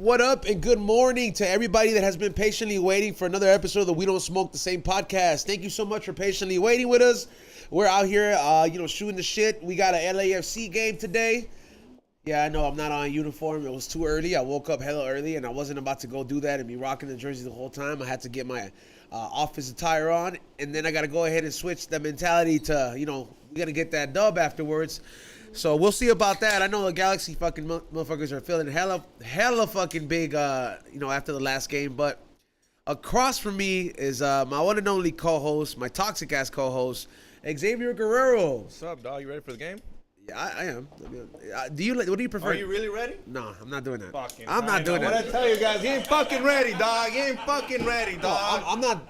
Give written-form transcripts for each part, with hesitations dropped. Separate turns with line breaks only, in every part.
What up and good morning to everybody that has been patiently waiting for another episode of the We Don't Smoke the Same podcast. Thank you so much for patiently waiting with us. We're out here, shooting the shit. We got an LAFC game today. Yeah, I know I'm not on uniform. It was too early. I woke up hella early and I wasn't about to go do that and be rocking the jersey the whole time. I had to get my office attire on, and then I got to go ahead and switch the mentality to, we got to get that dub afterwards. So we'll see about that. I know the Galaxy fucking motherfuckers are feeling hella fucking big, after the last game. But across from me is my one and only co-host, my toxic ass co-host, Xavier Guerrero.
What's up, dog? You ready for the game?
Yeah, I am. What do you prefer?
Are you really ready?
No, I'm not doing that.
I'm not doing that. What I tell you guys, he ain't fucking ready, dog. He ain't fucking ready, dog.
No, I'm not.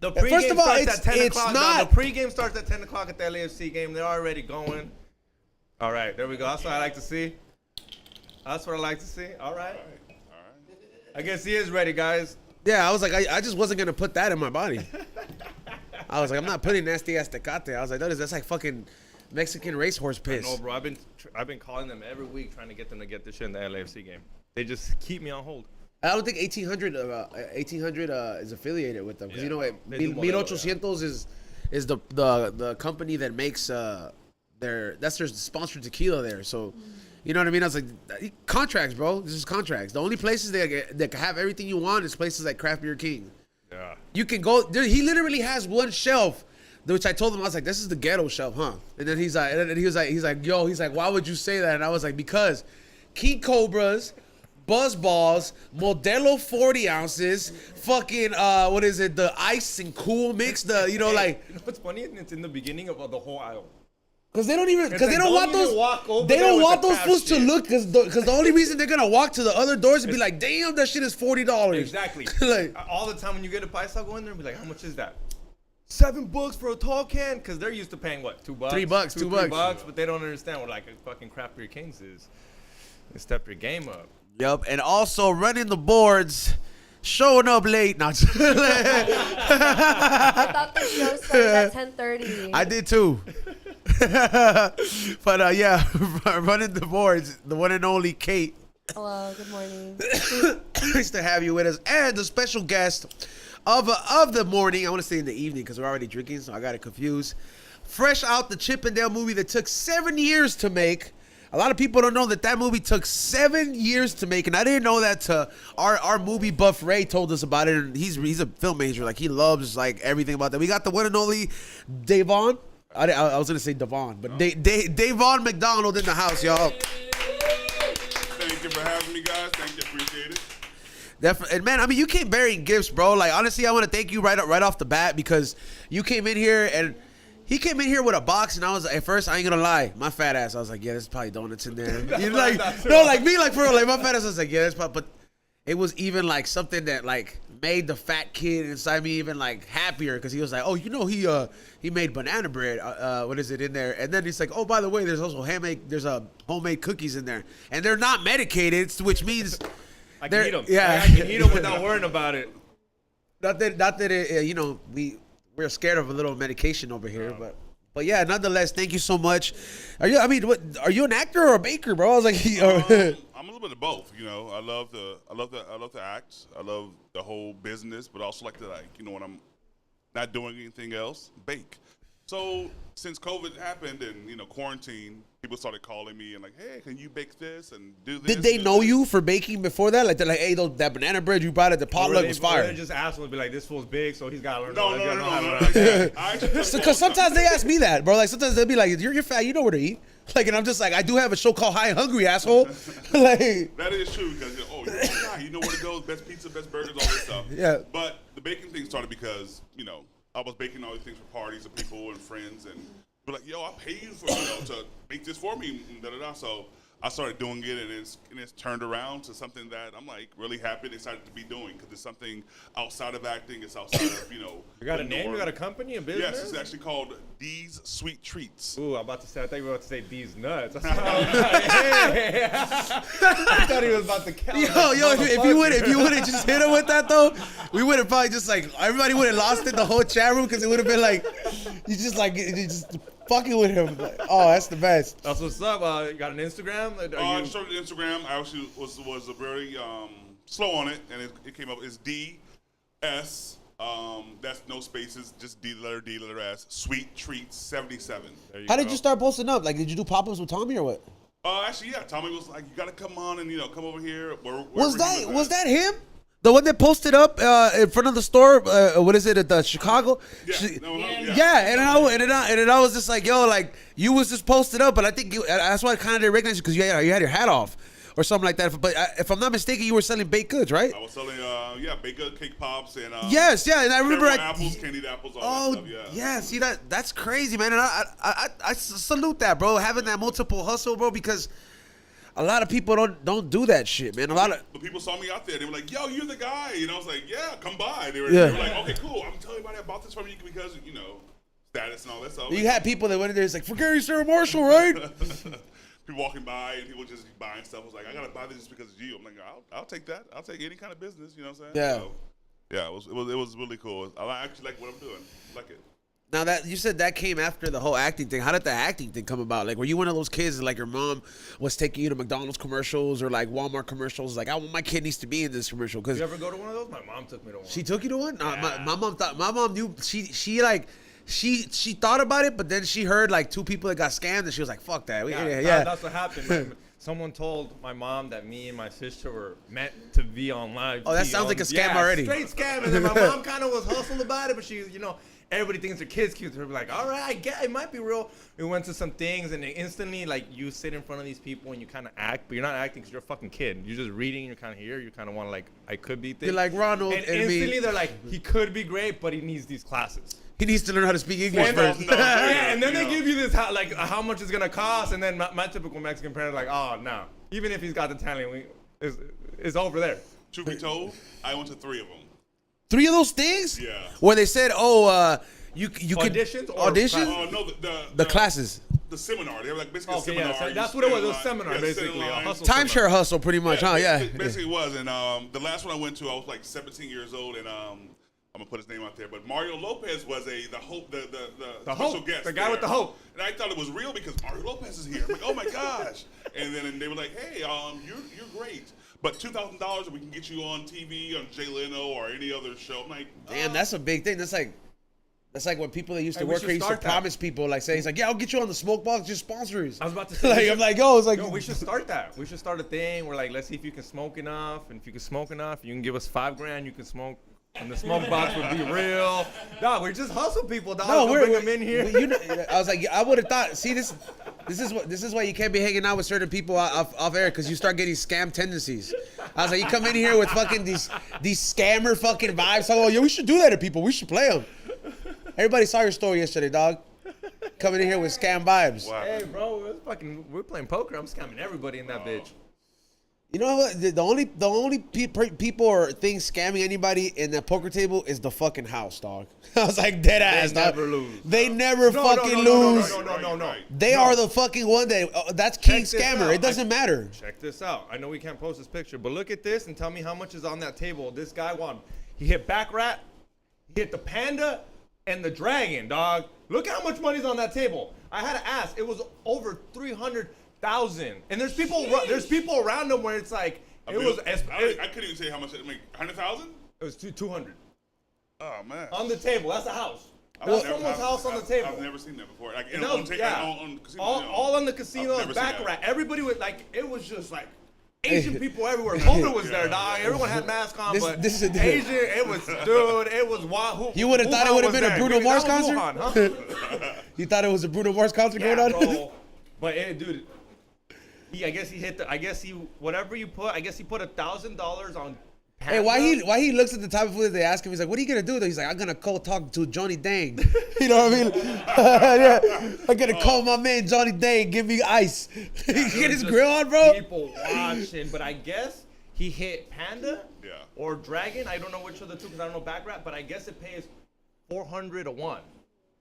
The pregame
First of all,
starts at 10 o'clock.
Not.
The pregame starts at 10 o'clock at the LAFC game. They're already going. All right, there we go. That's what I like to see. All right. I guess he is ready, guys.
Yeah, I was like, I just wasn't gonna put that in my body. I was like, I'm not putting nasty ass tecate. I was like, that's like fucking Mexican racehorse piss.
No, bro. I've been calling them every week trying to get them to get this shit in the LAFC game. They just keep me on hold.
I don't think 1800 is affiliated with them because
Mil
1800 is the company that makes that's their sponsored tequila there. So, you know what I mean? I was like, contracts, bro. This is contracts. The only places that can have everything you want is places like Craft Beer King.
Yeah.
You can go. He literally has one shelf, which I told him, I was like, this is the ghetto shelf, huh? And then he's like, why would you say that? And I was like, because King Cobras, Buzz Balls, Modelo 40 ounces, fucking the ice and cool mix,
You know what's funny? It's in the beginning of the whole aisle.
Because they don't want those fools to look, because the only reason they're gonna walk to the other doors and be like, damn, that shit is $40.
Exactly.
Like,
all the time when you get a paisa, go in there and be like, how much is that? $7 for a tall can, because they're used to paying what, $2?
$3, $2.
But they don't understand what like a fucking Craft Beer Kings is. You step your game up.
Yup, and also running the boards, showing up late. No,
I thought the show started at 10:30.
I did too. But yeah, running the boards, the one and only Kate.
Hello, good morning.
Nice to have you with us, and the special guest of the morning. I want to say in the evening because we're already drinking, so I got it confused. Fresh out the Chippendale movie that took 7 years to make. A lot of people don't know that movie took 7 years to make, and I didn't know that. Our movie buff Ray told us about it, and he's a film major. Like, he loves like everything about that. We got the one and only Davon. I was gonna say Devon, but Davon McDonald in the house, y'all.
Thank you for having me, guys. Thank you, appreciate it.
Definitely, and man, I mean, you came bearing gifts, bro. Like, honestly, I want to thank you right off the bat because you came in here and he came in here with a box, and I was at first, I ain't gonna lie, my fat ass, I was like, yeah, there's probably donuts in there. You like, no, like me, like for real, like my fat ass, I was like, yeah, there's probably, but it was even like something that like made the fat kid inside me even like happier because he was like, oh, he made banana bread, in there, and then he's like, oh, by the way, there's also homemade cookies in there, and they're not medicated, which means
I can eat them.
Yeah,
I can eat them without worrying about it.
Not that it, we're scared of a little medication over here, but yeah, nonetheless, thank you so much. Are you an actor or a baker, bro? I was like,
I'm a little bit of both. I love to act. I love the whole business, but also like to when I'm not doing anything else, bake. So since COVID happened and quarantine, people started calling me and like, hey, can you bake this and do this?
Did they know you for baking before that? Like, they're like, hey, that banana bread you brought at the potluck was fire.
They just asked me, be like, this fool's big, so he's got to learn.
No.
Because sometimes they ask me that, bro. Like, sometimes they'll be like, you're fat, you know where to eat. Like, and I'm just like, I do have a show called High and Hungry, asshole. Like,
that is true because you know where to go, best pizza, best burgers, all this stuff.
Yeah.
But the baking thing started because I was baking all these things for parties of people and friends, and be like, yo, I'll pay you for to make this for me, and da-da-da. So I started doing it, and it's turned around to something that I'm like really happy and excited to be doing because it's something outside of acting. It's outside of
You got a name? You got a company, a business?
Yes, it's actually called D's Sweet Treats.
Ooh, I thought you were about to say D's Nuts. I thought he was about to count.
Yo, if you would have just hit him with that though, we would have probably just like everybody would have lost it, the whole chat room, because it would have been like you just fucking with him. Like, oh, that's the best.
That's what's up. You got an Instagram?
I started Instagram. I actually was very slow on it, and it came up. It's DS. That's no spaces, just D letter S. Sweet Treats 77.
How did you start posting up? Like, did you do pop-ups with Tommy or what?
Actually, yeah. Tommy was like, "You gotta come on and come over here."
Was that him? The one that posted up in front of the store? What is it at the Chicago?
Yeah,
and I was just like, yo, like you was just posted up, but I think that's why I kind of didn't recognize you because you had your hat off or something like that. But if I'm not mistaken, you were selling baked goods, right?
I was selling baked goods, cake pops, and
yes, yeah, and I remember
apples, candied apples, all that stuff.
Yeah, see that's crazy, man, and I salute that, bro, having that multiple hustle, bro, because a lot of people don't do that shit, man.
But people saw me out there. They were like, "Yo, you're the guy," and I was like, "Yeah, come by." They were like, "Okay, cool. I'm telling everybody about this from you because status and all that stuff."
You had people that went in there. It's like, for Gary Sarah Marshall, right?
People walking by and people just buying stuff. I was like, "I gotta buy this just because it's you." I'm like, "I'll take that. I'll take any kind of business." You know what I'm saying?
Yeah.
So, yeah, it was really cool. I actually like what I'm doing. I like it.
Now that you said that came after the whole acting thing, how did the acting thing come about? Like, were you one of those kids that, like, your mom was taking you to McDonald's commercials or like Walmart commercials? Like, my kid needs to be in this commercial. Cause
you ever go to one of those? My mom took me to one.
She took you to one?
Yeah.
My mom knew. She thought about it, but then she heard like two people that got scammed, and she was like, "Fuck that."
That's what happened. Like, someone told my mom that me and my sister were meant to be on live.
Oh, that sounds like a scam already.
Straight scam. And then my mom kind of was hustling about it, but she, everybody thinks their kid's cute. So we're like, all right, I get it might be real. We went to some things, and instantly, like, you sit in front of these people and you kind of act, but you're not acting because you're a fucking kid. You're just reading. You're kind of here. You kind of want to, like, I could be.
You're like Ronald
and instantly they're like, he could be great, but he needs these classes.
He needs to learn how to speak English first.
And then they give you this, like, how much it's gonna cost, and then my typical Mexican parent like, oh no, even if he's got the talent, it's over there.
Truth be told, I went to 3 of them.
3 of those things?
Yeah.
Where they said, you could
auditions?
Oh no,
the classes.
The seminar. They were like basically a
Okay,
seminar.
yeah, so that's what it was. It was a seminar, basically. A hustle
Timeshare hustle, pretty much, huh? Yeah.
Basically it was. And the last one I went to, I was like 17 years old, and I'm gonna put his name out there, but Mario Lopez was the special guest.
The guy with the hope.
And I thought it was real because Mario Lopez is here. I'm like, oh my gosh. And then they were like, hey, you're great. But $2,000 we can get you on TV on Jay Leno or any other show. I'm like,
damn, that's a big thing. That's like when people that used to work here used to promise people, like, say, he's like, yeah, I'll get you on the smoke box, just sponsor us.
I was about to say,
like, I'm like, yo, it's like,
we should start that. We should start a thing where, like, let's see if you can smoke enough, and if you can smoke enough, you can give us $5,000, you can smoke. And the smoke box would be real. No, we're just hustle people, dog. No, bring them in here.
I was like, I would have thought. See, this is why you can't be hanging out with certain people off air, because you start getting scam tendencies. I was like, you come in here with fucking these scammer fucking vibes. So, yeah, we should do that to people. We should play them. Everybody saw your story yesterday, dog. Coming in here with scam vibes.
Wow. Hey, bro, we're playing poker. I'm scamming everybody in that bitch.
You know what? The only people or things scamming anybody in that poker table is the fucking house, dog. I was like, dead ass, dog.
They never lose.
They never fucking lose.
No.
They are the fucking one that's king scammer. It doesn't matter.
Check this out. I know we can't post this picture, but look at this and tell me how much is on that table. This guy won. He hit Baccarat, he hit the Panda, and the Dragon, dog. Look at how much money's on that table. I had to ask. It was over 300,000. And there's people around them where it's like I
couldn't even say how much. 100,000.
It was 200.
Oh man.
On the table. That's a house. That's someone's house on the table.
I've never seen that before. Like
on
casino,
all on the casino and Baccarat. Everybody was like, it was just like Asian people everywhere. COVID was there, dog. Everyone had masks on, but Asian, it was wild.
You would have thought it would have been a Bruno Mars concert? Huh? You thought it was a Bruno Mars concert going on?
Bro. But dude, I guess he put $1,000 on Panda.
Hey, why he looks at the type of food that they ask him, he's like, what are you gonna do though? He's like, I'm gonna call talk to Johnny Dang. You know what I mean? Yeah. I'm gonna call my man Johnny Dang, give me ice. He get his grill on, bro.
People watching, but I guess he hit Panda or Dragon. I don't know which of the two because I don't know Baccarat, but I guess it pays 400 to 1.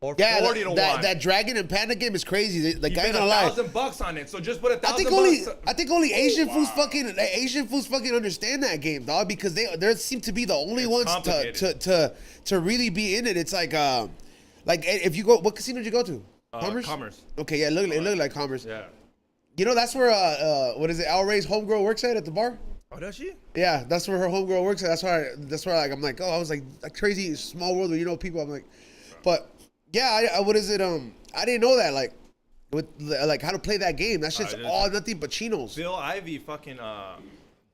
Or 40 to 1.
That Dragon and Panda game is crazy. Like, I ain't gonna lie.
$1,000 on it, so just put $1,000.
I think only Asian fools fucking understand that game, dog, because they seem to be the only ones to really be in it. It's like if you go, what casino did you go to?
Commerce.
Okay, yeah, it looked like Commerce.
Yeah.
You know, that's where what is it? Al Ray's homegirl works at the bar.
Oh, does she?
Yeah, that's where her homegirl works at. That's why like I'm like, oh, I was like a crazy small world where you know people. I'm like, but yeah, what is it? I didn't know that like with like how to play that game. That shit's all nothing but chinos.
Bill Ivy fucking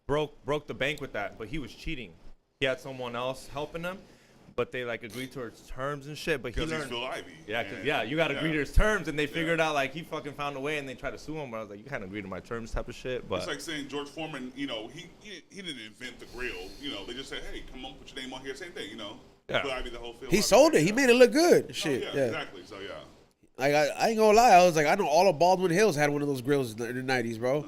broke the bank with that, but he was cheating. He had someone else helping him, but they like agreed to his terms and shit. But he
Because
learned.
he's Phil Ivey.
Yeah, you got to agree to his terms, and they figured out like he fucking found a way, and they tried to sue him. But I was like, you can't agree to my terms, type of shit. But
It's like saying George Foreman, you know, he didn't invent the grill. You know, they just said, hey, come on, put your name on here. Same thing, you know.
Yeah.
Phil Ivey, the whole Phil
He
Ivey
sold it.
thing,
He
yeah.
made it look good.
Oh,
Shit.
yeah,
Yeah.
exactly. So, yeah.
Like I ain't gonna lie. I was like, I know all of Baldwin Hills had one of those grills in the '90s, bro.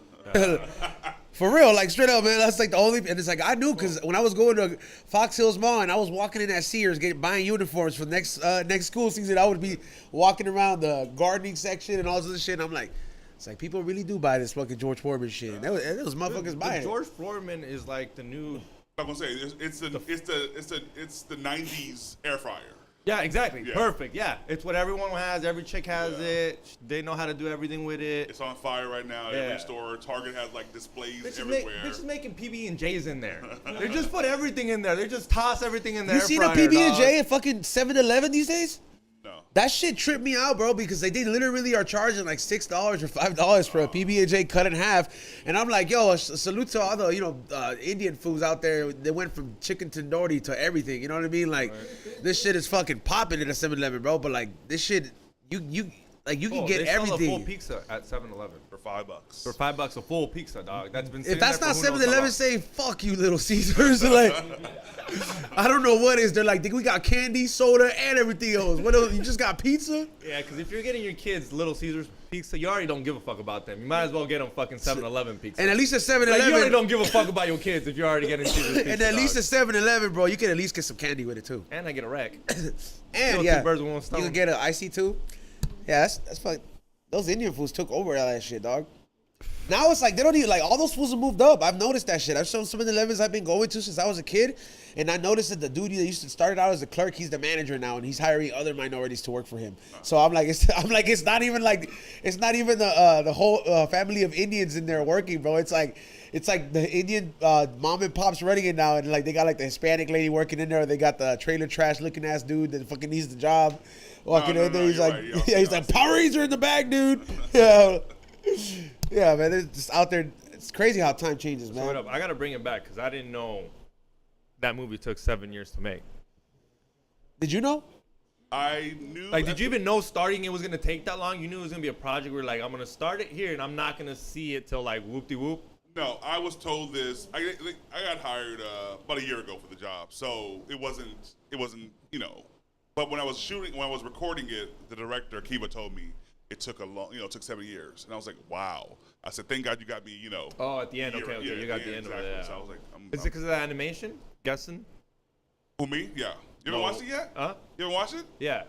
For real, like straight up, man. That's like the only. And it's like I knew because when I was going to Fox Hills Mall and I was walking in at Sears, buying uniforms for next school season, I would be walking around the gardening section and all this other shit. And I'm like, it's like people really do buy this fucking George Foreman shit. And there was motherfuckers buying it.
George Foreman is like the new.
I'm gonna say it's the '90s air fryer.
Yeah, exactly.
Yeah.
Perfect. Yeah, it's what everyone has. Every chick has it. They know how to do everything with it.
It's on fire right now.
Yeah.
Every store, Target has like displays
Bitches
everywhere.
Bitches making PB and J's in there. They just put everything in there. They just toss everything in there.
You see the PB and J at fucking 7-Eleven these days?
No.
That shit tripped me out, bro, because they literally are charging like $6 or $5 for a PB&J cut in half, and I'm like, yo, salute to all the Indian foods out there. They went from chicken tandoori to everything. You know what I mean? Like, this shit is fucking popping at a 7-Eleven, bro. But like, this shit, you can get
they sell
everything.
a full pizza at 7-Eleven
For $5.
for $5 a full pizza, dog. That's been.
If that's
there
not
for who knows how
7-Eleven
long.
saying fuck you, Little Caesars, like I don't know what is. They're like, we got candy, soda, and everything else. What else? You just got pizza?
Yeah, because if you're getting your kids Little Caesars pizza, you already don't give a fuck about them. You might as well get them fucking 7-Eleven pizza.
And at least at
like,
7-Eleven,
you already don't give a fuck about your kids if you're already getting Caesars pizza.
and at least
dog.
at 7-Eleven, bro, you can at least get some candy with it too.
And I get a rack.
And
Kill
yeah,
two birds with one stone.
you can get an icy too. Yeah, that's fucking. Those Indian foods took over all that shit, dog. Now it's like they don't even like all those foods have moved up. I've noticed that shit. I've shown some of the 11s I've been going to since I was a kid, and I noticed that the dude that used to start out as a clerk, he's the manager now, and he's hiring other minorities to work for him. So I'm like, it's not even the whole family of Indians in there working, bro. It's like the Indian mom and pops running it now, and like they got like the Hispanic lady working in there. They got the trailer trash looking ass dude that fucking needs the job walking in there. He's
you're
like,
right.
yeah, he's like, Power Ranger in the bag, dude. Yeah, yeah, man. It's just out there. It's crazy how time changes, man.
So wait up, I gotta bring it back because I didn't know that movie took 7 years to make.
Did you know?
I knew.
Like, did you even know starting it was gonna take that long? You knew it was gonna be a project where like I'm gonna start it here and I'm not gonna see it till like whoop-de-whoop.
No, I was told this. I got hired about a year ago for the job, so it wasn't you know. But when I was recording it, the director Kiva told me it took it took 7 years, and I was like, wow. I said, thank God you got me, you know.
Oh, at the end, okay,
yeah,
you got the end
exactly.
of it. Yeah.
So I was like,
Is it because of the animation? Guessing?
who, me? Yeah. You haven't watched it yet?
Huh?
You haven't watched it?
Yeah.
Have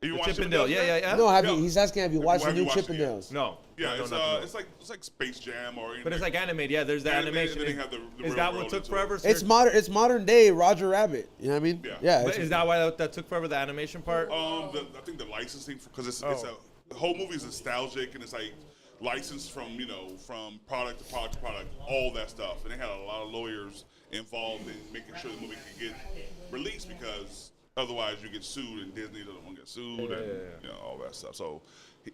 you
The
watched
Chip and Dale.
Chippendales
Yeah,
yet?
yeah, yeah.
No,
Yeah.
he's asking, have you watched the
Have you
new
watched it yet?
Chippendales?
No.
Yeah,
No,
it's
nothing.
it's like Space Jam or.
But it's like animated. Yeah, there's the animation.
And then they have the
Is
real
that
world
what took
into
forever?
it.
It's modern day Roger Rabbit. You know what I mean?
Yeah.
But
it's-
is that why that took forever? The animation part?
I think the licensing because
Oh.
the whole movie is nostalgic and it's like licensed from from product to product to product, all that stuff, and they had a lot of lawyers involved in making sure the movie could get released because otherwise you get sued and Disney doesn't want to get sued and all that stuff. So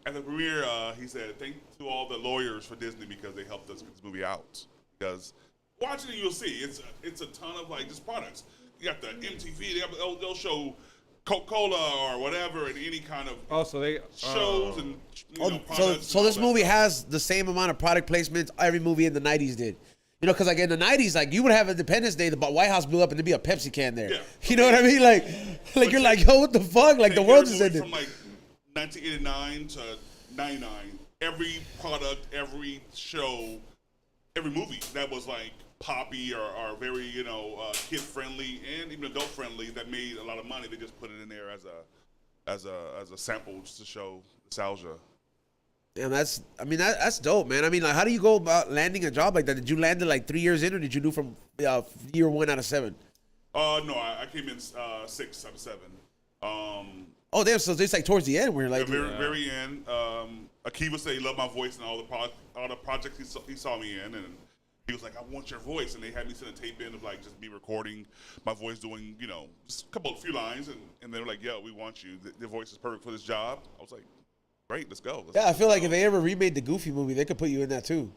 at the premiere, he said thank to all the lawyers for Disney because they helped us get this movie out. Because watching it, you'll see it's a ton of like just products. You got the MTV, they'll show Coca-Cola or whatever in any kind of
Oh, so they
shows and products.
So
and
this
all that
movie
stuff.
has the same amount of product placements every movie in the 90s did. You know, because like in the 90s, like you would have Independence Day, the White House blew up and there'd be a Pepsi can there.
Yeah.
You know what I mean? Like you're like, yo, what the fuck? Like the
Take
world
every
just
movie
ended.
From like 1989 to 99, every product, every show, every movie that was like poppy or very kid friendly and even adult friendly that made a lot of money, they just put it in there as a sample just to show nostalgia.
And that's dope, man. I mean, like, how do you go about landing a job like that? Did you land it like 3 years in, or did you do from year 1 out of 7?
No, I came in 6 out of 7.
Oh, damn. So it's like towards the end where you're
At
like,
the very end, Akiva said he loved my voice and all the projects he saw me in, and he was like, I want your voice, and they had me send a tape in of like just me recording my voice doing, just a few lines, and they were like, yo, we want you. The voice is perfect for this job. I was like, great, let's go.
yeah, I feel like if they ever remade the Goofy movie, they could put you in that too.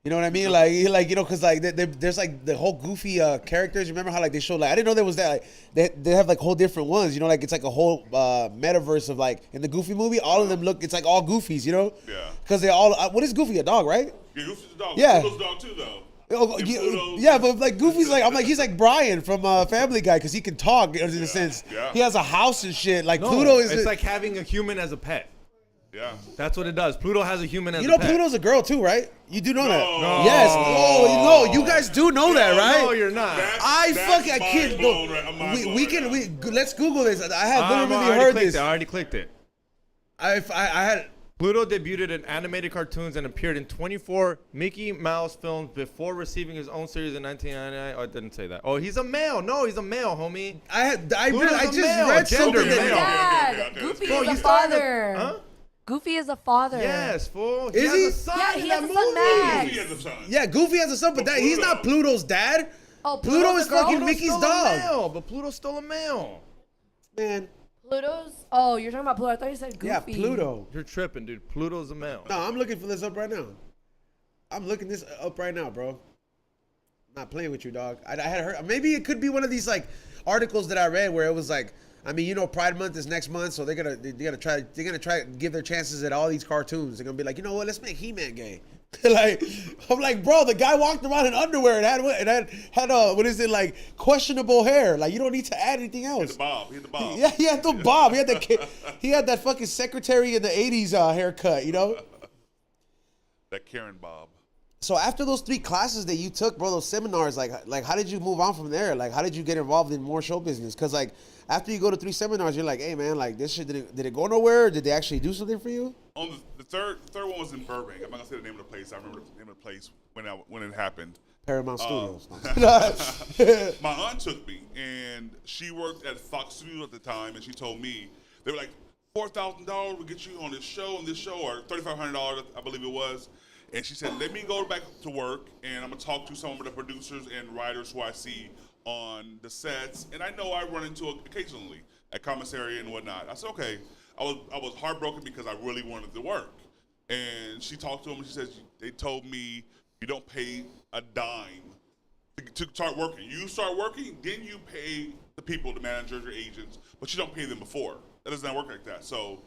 You know what I mean? Like because like there's like the whole Goofy characters. You remember how like they showed like I didn't know there was that. Like, they have like whole different ones. You know, like it's like a whole metaverse of like in the Goofy movie. All of them look. It's like all Goofies. You know?
Yeah.
Because they all. What is Goofy? A dog, right?
Yeah, Goofy's a dog.
Yeah.
Pluto's a dog too, though.
Oh, yeah, but like Goofy's like I'm like he's like Brian from Family Guy because he can talk in a sense.
Yeah.
He has a house and shit. Like
No,
Pluto is.
It's like having a human as a pet.
Yeah.
That's what it does. Pluto has a human as
You
a
know
pet.
Pluto's a girl too, right? You do know that.
No.
Yes. Oh no, you guys do know that, right?
No, you're not.
I can't. No, we can. Let's Google this. I had literally heard this.
I already clicked it.
I had.
Pluto debuted in animated cartoons and appeared in 24 Mickey Mouse films before receiving his own series in 1999. Oh, I didn't say that. Oh, he's a male. No, he's a male, homie.
I
Pluto's a
just
male,
read
gender
something.
male.
Dad,
okay.
Goofy
Bro,
is
you
a
started
father.
Huh?
Goofy is a father.
Yes, fool.
Is
has
he?
a son
Yeah,
in
he
that
has a son,
movie.
Max.
He has a son.
Yeah, Goofy has a son, but
But
he's not
Pluto.
Pluto's dad.
Oh,
Pluto
Pluto's
is
a girl?
fucking
Pluto's
Mickey's
still
dog.
A male, but Pluto's still a male.
Man,
Pluto's. Oh, you're talking about Pluto. I thought you said Goofy.
yeah, Pluto.
You're tripping, dude. Pluto's a male.
No, I'm looking for this up right now. I'm looking this up right now, bro. Not playing with you, dog. I had heard. Maybe it could be one of these like articles that I read where it was like, I mean, Pride Month is next month, so they're gonna try to give their chances at all these cartoons. They're gonna be like, you know what? Let's make He-Man gay. Like, I'm like, bro, the guy walked around in underwear and had what is it, like questionable hair. Like, you don't need to add anything else.
He had the bob.
Yeah, he had the bob. He had that fucking secretary in the '80s haircut.
That Karen bob.
So after those 3 classes that you took, bro, those seminars, like how did you move on from there? Like, how did you get involved in more show business? Because like after you go to 3 seminars, you're like, hey man, like this shit did it go nowhere? Did they actually do something for you?
On the third one was in Burbank. I'm not gonna say the name of the place. I remember the name of the place when it happened.
Paramount Studios.
My aunt took me, and she worked at Fox Studios at the time, and she told me they were like $4,000 will get you on this show, or $3,500, I believe it was. And she said, let me go back to work, and I'm gonna talk to some of the producers and writers who I see on the sets, and I know I run into occasionally at commissary and whatnot. I said, okay. I was heartbroken because I really wanted to work. And she talked to them, and she says, they told me you don't pay a dime to start working. You start working, then you pay the people, the managers, your agents, but you don't pay them before. That does not work like that. So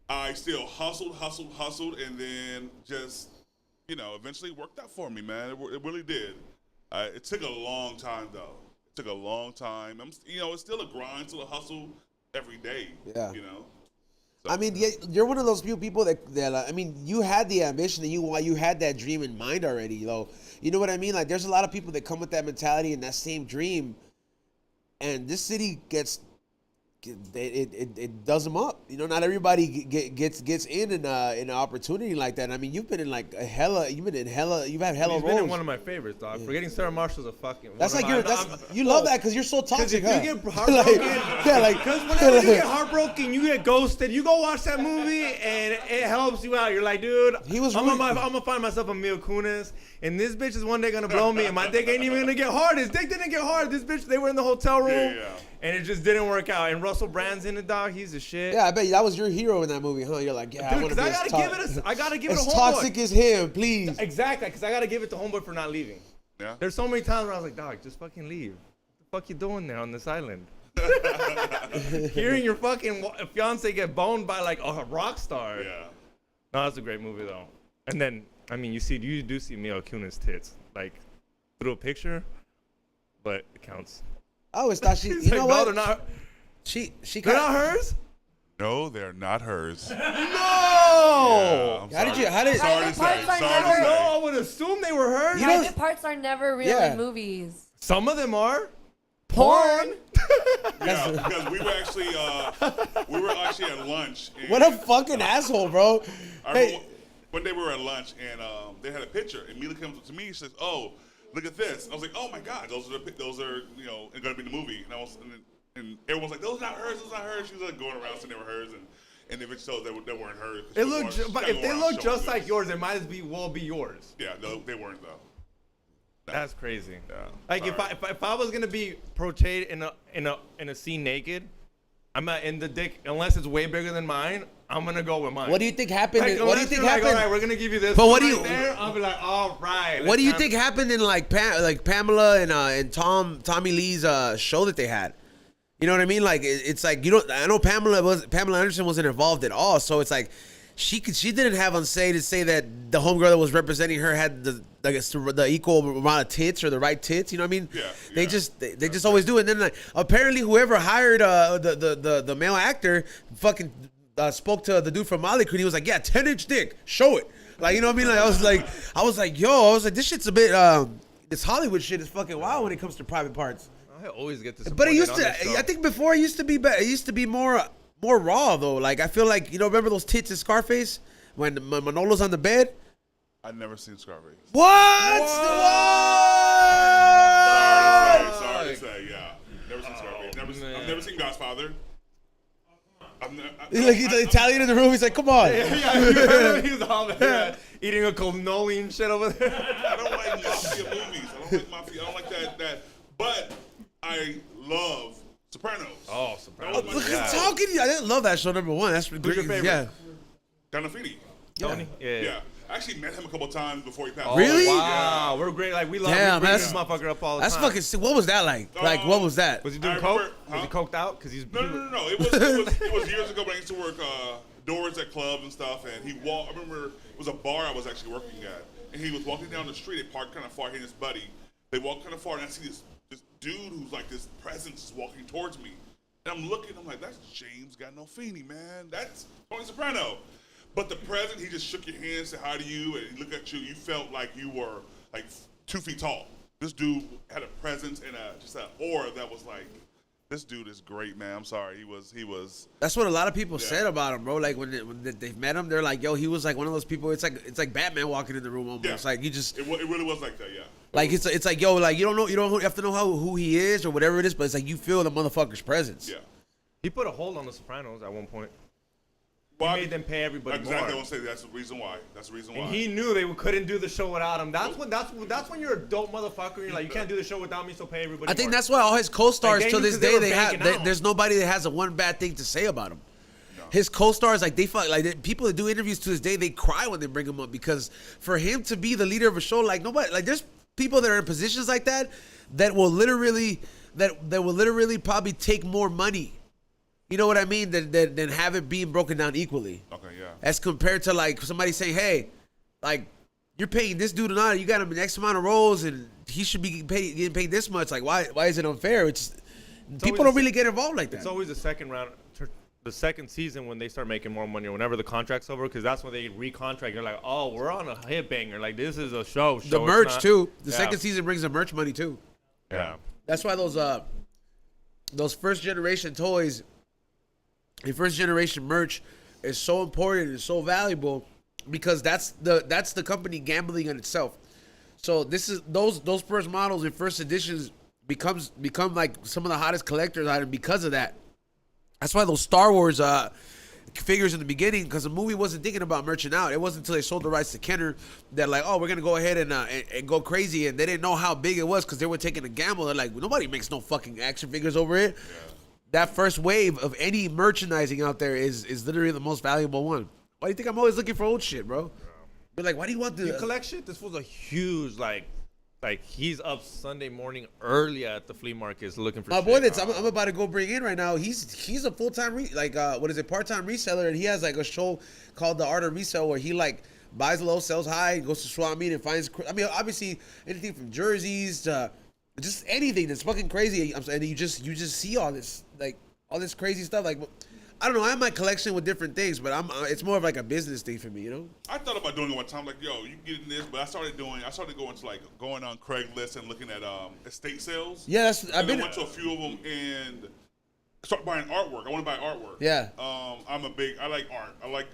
I still hustled, and then just, eventually worked out for me, man. It really did. It took a long time, though. It took a long time. It's still a grind, still a hustle every day.
Yeah.
So,
I mean, you're one of those few people that I mean, you had the ambition and you had that dream in mind already, though. You know what I mean? Like, there's a lot of people that come with that mentality and that same dream, and this city it does them up. Not everybody gets in an opportunity like that. I mean, you've been in like you've had hella
He's
roles.
been in one of my favorites, dog. Forgetting Sarah Marshall's a fucking.
That's like you love that because you're so toxic.
Because if you
huh?
get heartbroken, because whenever you get heartbroken, you get ghosted. You go watch that movie and it helps you out. You're like, dude, I'm gonna find myself a Mila Kunis, and this bitch is one day gonna blow me, and my dick ain't even gonna get hard. His dick didn't get hard. This bitch, they were in the hotel room, and it just didn't work out. And Russell Brand's in it, dog. He's the shit.
Yeah, I bet that was your hero in that movie, huh? You're like, yeah,
Dude,
I
gotta give it a
as
homeboy.
toxic as him, please.
Exactly, because I gotta give it to homeboy for not leaving.
Yeah.
There's so many times where I was like, dog, just fucking leave. What the fuck you doing there on this island? Hearing your fucking fiance get boned by like a rock star.
Yeah.
No, that's a great movie though. And then, I mean, you do see Mila Kunis tits like through a picture, but it counts.
I always thought she.
It's
You
like,
know
no,
what?
they're not.
She.
They're not hers.
No, they're not hers.
No.
Yeah,
How did you? How did?
Sorry to
Private
say.
parts are
Sorry to
never-
say.
No, I would assume they were hers.
You know-
Private parts are never real
Yeah.
in movies.
Some of them are.
Porn.
Yeah, because we were actually at lunch. And
What a fucking asshole, bro.
I
Hey,
remember one day we were at lunch and they had a picture, and Mila comes up to me. She says, "Oh, look at this." I was like, "Oh my God, those are going to be in the movie." And and everyone's like, those not hers, those not hers. She was like going around saying they were hers, and if it shows they weren't hers.
It looked, but if they look just like yours, they might as well be yours.
Yeah, no, they weren't though.
That's crazy.
Yeah.
Like if I was gonna be portrayed in a scene naked, I'm not in the dick unless it's way bigger than mine. I'm gonna go with mine.
What do you think happened?
Like,
What do you think
like,
happened?
all right, we're gonna give you this.
But what do
right
you-
there, I'll be like, all right.
What do you think happened in like Pamela and Tommy Lee's show that they had? You know what I mean? Like it's like you don't. I know Pamela Anderson wasn't involved at all, so it's like she didn't have on say to say that the homegirl that was representing her had the equal amount of tits or the right tits. You know what I mean?
Yeah.
They just always do it. And then like, apparently whoever hired the male actor fucking spoke to the dude from Molly Crew. He was like, yeah, 10-inch dick, show it. Like, you know what I mean? Like I was like, this shit's a bit this Hollywood shit is fucking wild when it comes to private parts.
I always get this.
But it used to. I think before it used to be. It used to be more raw though. Like I feel like remember those tits in Scarface when Manolo's on the bed.
I'd never seen Scarface.
What?
Sorry to say, yeah. Never seen Scarface. I've never seen Godfather.
He's the Italian in the room. He's like, come on.
Yeah, he was all there eating a cannoli and shit over there.
I don't like mafia movies. I don't like that. But I love Sopranos.
Oh, Sopranos.
Look at talking to you. I didn't love that show. Number one. That's
Who's your favorite?
Yeah.
Gandolfini.
Tony?
Yeah. I actually met him a couple times before he passed.
Oh,
Really?
Wow, we're great. Like we love
Damn,
bring
that's-
this motherfucker up all the
That's
time.
fucking sick. What was that like? Like what was that?
Was he doing
I
coke?
remember-
Was he
huh?
coked out? Because he's
No. It was years ago when I used to work doors at clubs and stuff, and I remember it was a bar I was actually working at, and he was walking down the street. They parked kind of far. He and his buddy. They walked kind of far, and I see this dude who's like this presence is walking towards me, and I'm looking. I'm like, that's James Gandolfini, man. That's Tony Soprano. But the present, he just shook your hand, said hi to you, and he looked at you. You felt like you were like 2 feet tall. This dude had a presence and just an aura that was like, this dude is great, man. I'm sorry, he was.
That's what a lot of people said about him, bro. Like when they met him, they're like, yo, he was like one of those people. It's like Batman walking in the room almost.
Yeah.
Like you just.
It really was like that, yeah.
Like it's like yo, like you don't have to know who he is or whatever it is, but it's like you feel the motherfucker's presence.
Yeah.
He put a hold on the Sopranos at one point.
Well,
He made them pay everybody
exactly.
more.
I want to say that's the reason why. That's the reason why.
And he knew they couldn't do the show without him. That's when you're a dope motherfucker. You're like, you can't do the show without me, so pay everybody.
I think
more.
that's why all his co-stars
Like,
to
they
this
knew 'cause they
day
were banging out.
there's nobody that has a one bad thing to say about him. His co-stars people that do interviews to this day, they cry when they bring him up because for him to be the leader of a show, like nobody, like there's people that are in positions like that will literally probably take more money. You know what I mean? Than have it being broken down equally.
Okay, yeah.
As compared to like somebody saying, hey, like you're paying this dude or you got him an X amount of roles and he should be getting paid this much. Like why is it unfair? People don't really get involved like that.
It's always the second round, the second season when they start making more money or whenever the contract's over, because that's when they recontract. You're like, oh, we're on a hit banger. Like this is a show.
The
It's
merch
not-
too. The
Yeah.
second season brings the merch money too.
Yeah.
That's why those first generation toys and first generation merch is so important and so valuable because that's the company gambling on itself. So this is those first models and first editions become like some of the hottest collector's items because of that. That's why those Star Wars figures in the beginning, because the movie wasn't thinking about merching out. It wasn't until they sold the rights to Kenner that like, oh, we're gonna go ahead and go crazy, and they didn't know how big it was because they were taking a gamble. They're like, nobody makes no fucking action figures over it. Yeah. That first wave of any merchandising out there is literally the most valuable one. Why do you think I'm always looking for old shit, bro? But like, why do you want
You collect shit? This was a huge like he's up Sunday morning early at the flea markets looking for
my
shit.
boy that's I'm about to go bring in right now. He's a full-time part-time reseller, and he has like a show called The Art of Resale where he like buys low, sells high, goes to swap meet and finds. I mean, obviously anything from jerseys to just anything that's fucking crazy. And you just see all this crazy stuff. Like, I don't know. I have my collection with different things, but it's more of like a business thing for me, you know.
I thought about doing it one time, like, yo, you can get in this, but I started going to like going on Craigslist and looking at estate sales.
Yeah,
I went to a few of them and start buying artwork. I want to buy artwork.
Yeah.
I like art. I like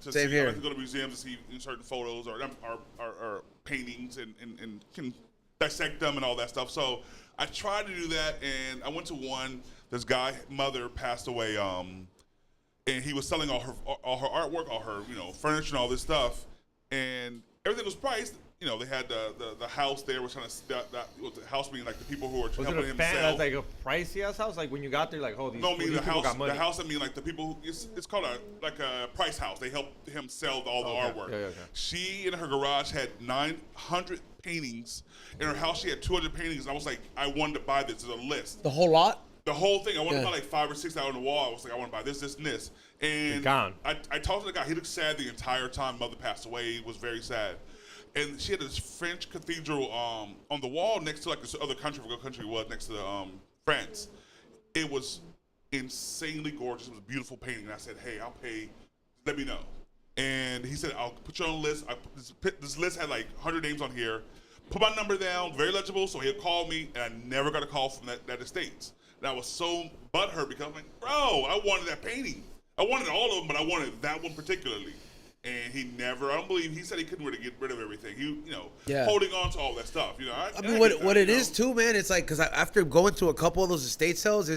to
Same
see.
here.
I like to go to museums to see certain photos or paintings and can dissect them and all that stuff. So I tried to do that, and I went to one. This guy, mother passed away, and he was selling all her artwork, all her furniture and all this stuff, and everything was priced. They had the house there was trying to the house being like the people who were
Was
helping
it a
him
fan?
sell.
Like a pricey ass house? Like when you got there, like these,
No, I mean
these
the
people
house.
got money.
The house. I mean like the people. It's called a price house. They helped him sell all the artwork.
Yeah.
She in her garage had 900 paintings. In her house, she had 200 paintings. And I was like, I wanted to buy this as a list.
The whole lot?
The whole thing. I wanted to buy like 5 or 6 out on the wall. I was like, I want to buy this, and this. And
gone.
I talked to the guy. He looked sad the entire time. Mother passed away. He was very sad. And she had this French cathedral on the wall next to like this other country. What country it was next to France. It was insanely gorgeous. It was a beautiful painting. And I said, hey, I'll pay. Let me know. And he said, I'll put you on a list. This list had like 100 names on here. Put my number down, very legible. So he'll call me, and I never got a call from that estate. And I was so butthurt because I'm like, bro, I wanted that painting. I wanted all of them, but I wanted that one particularly. And he never, I don't believe, he said he couldn't really get rid of everything. He, holding on to all that stuff.
I mean, what it is too, man, it's like, because after going to a couple of those estate sales,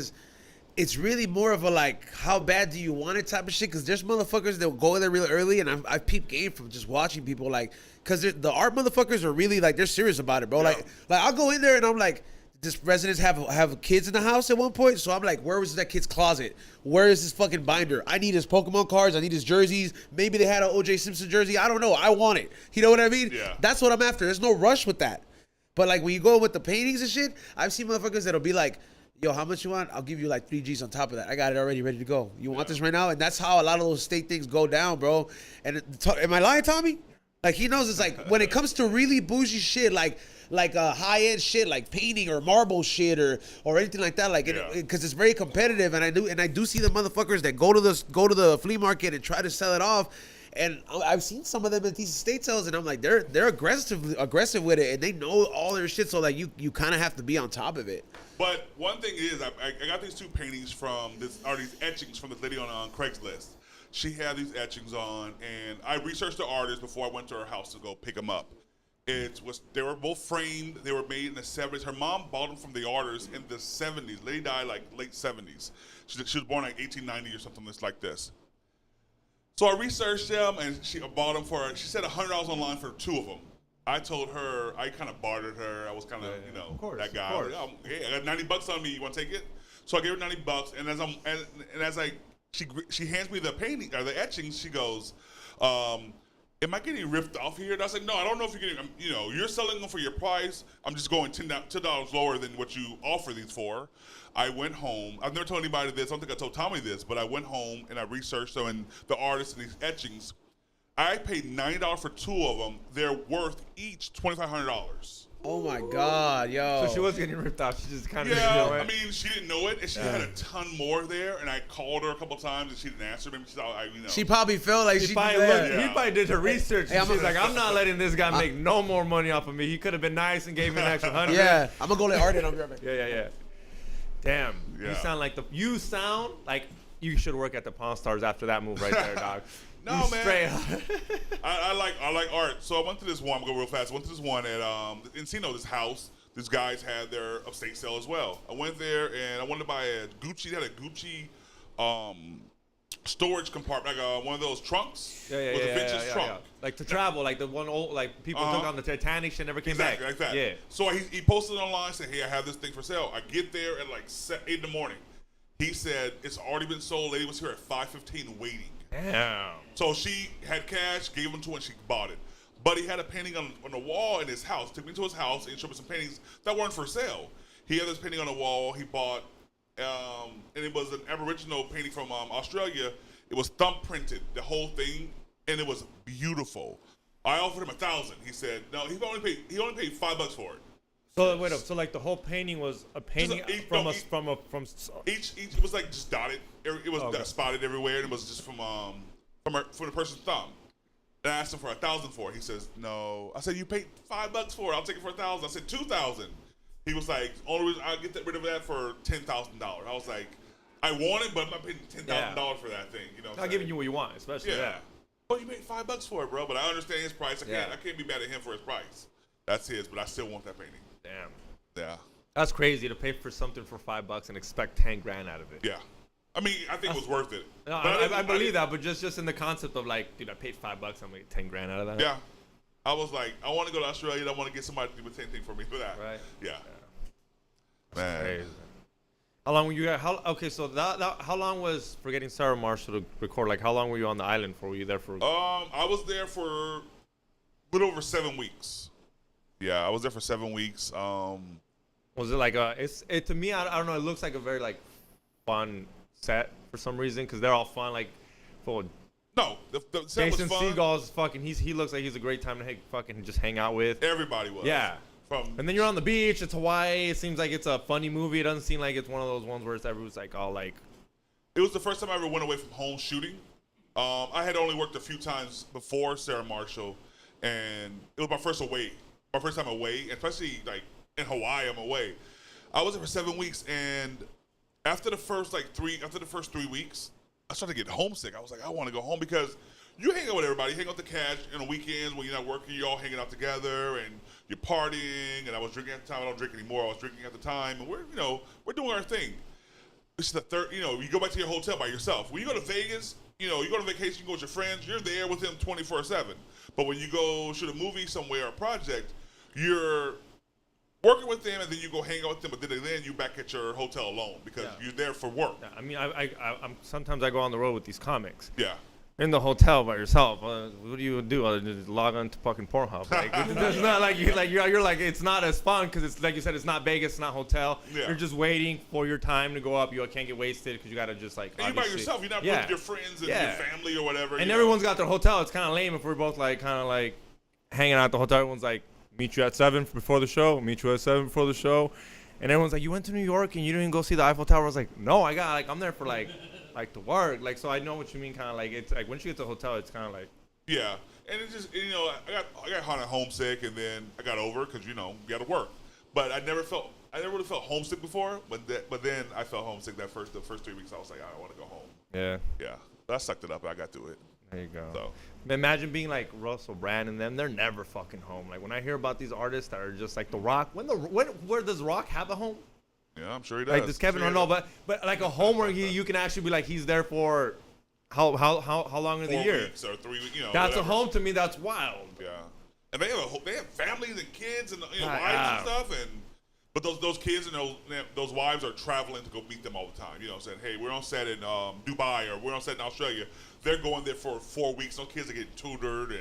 it's really more of a like, how bad do you want it type of shit? Because there's motherfuckers that will go there really early, and I've peeped game from just watching people, like, because the art motherfuckers are really, like, they're serious about it, bro.
Yeah.
Like I'll go in there and I'm like, this residents have kids in the house at one point, so I'm like, where was that kid's closet? Where is his fucking binder? I need his Pokemon cards. I need his jerseys. Maybe they had an OJ Simpson jersey. I don't know. I want it. You know what I mean?
Yeah.
That's what I'm after. There's no rush with that. But like when you go with the paintings and shit, I've seen motherfuckers that'll be like, yo, how much you want? I'll give you like 3 G's on top of that. I got it already ready to go. You want this right now? And that's how a lot of those state things go down, bro. And am I lying, Tommy? Like he knows it's like when it comes to really bougie shit, like high end shit, like painting or marble shit or anything like that, like because it's very competitive, and I do see the motherfuckers that go to the flea market and try to sell it off, and I've seen some of them at these estate sales, and I'm like they're aggressive with it, and they know all their shit, so like you kind of have to be on top of it.
But one thing is, I got these 2 paintings from these etchings from this lady on Craigslist. She had these etchings on, and I researched the artist before I went to her house to go pick them up. They were both framed. They were made in the 70s. Her mom bought them from the artist in the 70s. Lady died like late 70s. She was born like 1890 or something like this. So I researched them, and she bought them for, she said $100 online for 2 of them. I told her, I kind of bartered her. I was kind of,
of course,
that guy.
Of course.
Hey, I got $90 on me. You want to take it? So I gave her $90, and as she hands me the painting or the etchings, she goes, am I getting ripped off here? And I was like, no, I don't know if you're getting, you're selling them for your price. I'm just going $10 lower than what you offer these for. I went home. I've never told anybody this. I don't think I told Tommy this, but I went home and I researched them and the artists and these etchings. I paid $90 for 2 of them. They're worth each $2,500.
Oh my God, yo.
So she was getting ripped off. She just kind of
Yeah, I mean, she didn't know it, and she had a ton more there. And I called her a couple times, and she didn't answer. Maybe she thought,
She probably felt like
He probably did her research.
Hey,
She's like, I'm not letting this guy make no more money off of me. He could have been nice and gave me an extra 100.
Yeah, I'm gonna go let Art in. I'll be right back.
Yeah. Damn.
Yeah.
You sound like you should work at the Pawn Stars after that move right there, dog.
No,
You
man.
straight up.
I like art. So I went to this one. I'm going to go real fast. I went to this one at Encino, this house. These guys had their estate sale as well. I went there, and I wanted to buy a Gucci. They had a Gucci storage compartment, like one of those trunks with a vintage trunk.
Yeah. Like to travel, like the one old, like people took on the Titanic shit, never came back.
Exactly, like that.
Yeah.
So he posted online, said, hey, I have this thing for sale. I get there at like 8 in the morning. He said, it's already been sold. Lady was here at 5:15 waiting.
Damn.
So she had cash, gave him to her, and she bought it. But he had a painting on the wall in his house. Took me to his house and showed me some paintings that weren't for sale. He had this painting on the wall he bought, and it was an Aboriginal painting from Australia. It was thumb printed, the whole thing, and it was beautiful. I offered him $1,000. He said no. He only paid $5 for it.
So wait up. So like the whole painting was a painting
Each it was like just dotted. It was spotted everywhere, and it was just from the person's thumb. And I asked him for $1,000 for it. He says no. I said you paid $5 for it. I'll take it for $1,000. I said $2,000. He was like, only reason I'll get rid of that for $10,000. I was like, I want it, but I'm not paying $10,000 for that thing. You know,
not giving you what you want, especially. Yeah.
But you paid $5 for it, bro. But I understand his price. I can't be mad at him for his price. That's his, but I still want that painting.
Damn.
Yeah.
That's crazy to pay for something for $5 and expect 10 grand out of it.
Yeah. I mean, I think it was worth it.
No, I believe that, but just in the concept of like, dude, I paid $5, I'm gonna get 10 grand out of that.
Yeah. I was like, I want to go to Australia. I want to get somebody to do the same thing for me for that.
Right.
Yeah. Man.
Crazy. How long were you guys? Okay, so how long was Forgetting Sarah Marshall to record? Like, how long were you on the island for? Were you there for?
I was there for a little over 7 weeks. Yeah, I was there for 7 weeks.
Was it like to me? I don't know. It looks like a very like fun set for some reason because they're all fun. Like, full.
No, the set
Jason
was fun.
Segal's fucking. He looks like he's a great time to fucking just hang out with.
Everybody was.
Yeah. And then you're on the beach. It's Hawaii. It seems like it's a funny movie. It doesn't seem like it's one of those ones where everyone's like all like.
It was the first time I ever went away from home shooting. I had only worked a few times before Sarah Marshall, and it was my first time away, especially like in Hawaii. I'm away. I was there for 7 weeks, and after the first 3 weeks, I started getting homesick. I was like, I want to go home because you hang out with everybody, hang out with the cash on the weekends when you're not working. You're all hanging out together and you're partying. And I was drinking at the time. I don't drink anymore. I was drinking at the time, and we're doing our thing. This is the third. You go back to your hotel by yourself. When you go to Vegas, you go to vacation, you go with your friends. You're there with them 24/7. But when you go shoot a movie somewhere or a project, you're working with them, and then you go hang out with them. But then you back at your hotel alone because you're there for work.
Yeah, I mean, I'm sometimes I go on the road with these comics.
Yeah.
In the hotel by yourself, what do you do other than just log on to fucking Pornhub? Like, it's not like you're like it's not as fun because it's like you said, it's not Vegas, it's not hotel.
Yeah.
You're just waiting for your time to go up. You can't get wasted because you gotta just like.
And you're by yourself. You're not with your friends and your family or whatever.
And everyone's got their hotel. It's kind of lame if we're both like kind of like hanging out at the hotel. Everyone's like, meet you at 7 before the show. Meet you at 7 before the show. And everyone's like, you went to New York and you didn't go see the Eiffel Tower. I was like, no, I'm there for like to work. Like, so I know what you mean. Kind of like, it's like once you get to the hotel, it's kind of like.
Yeah. And it's just, I got kind of homesick, and then I got over it because, you got to work. But I never really felt homesick before. But then I felt homesick the first 3 weeks. I was like, I want to go home.
Yeah.
Yeah. But I sucked it up. I got through it.
There you go.
So.
Imagine being like Russell Brand and them. They're never fucking home. Like when I hear about these artists that are just like The Rock. Where does Rock have a home?
Yeah, I'm sure he does.
Like does Kevin Hart? No, but like a home where you can actually be like he's there for how long of the year?
4 weeks or 3 weeks.
That's
whatever.
a home to me. That's wild.
Yeah. And they have families and kids and wives
yeah.
and stuff, but those kids and those wives are traveling to go meet them all the time. Saying, hey, we're on set in Dubai or we're on set in Australia. They're going there for 4 weeks. Those kids are getting tutored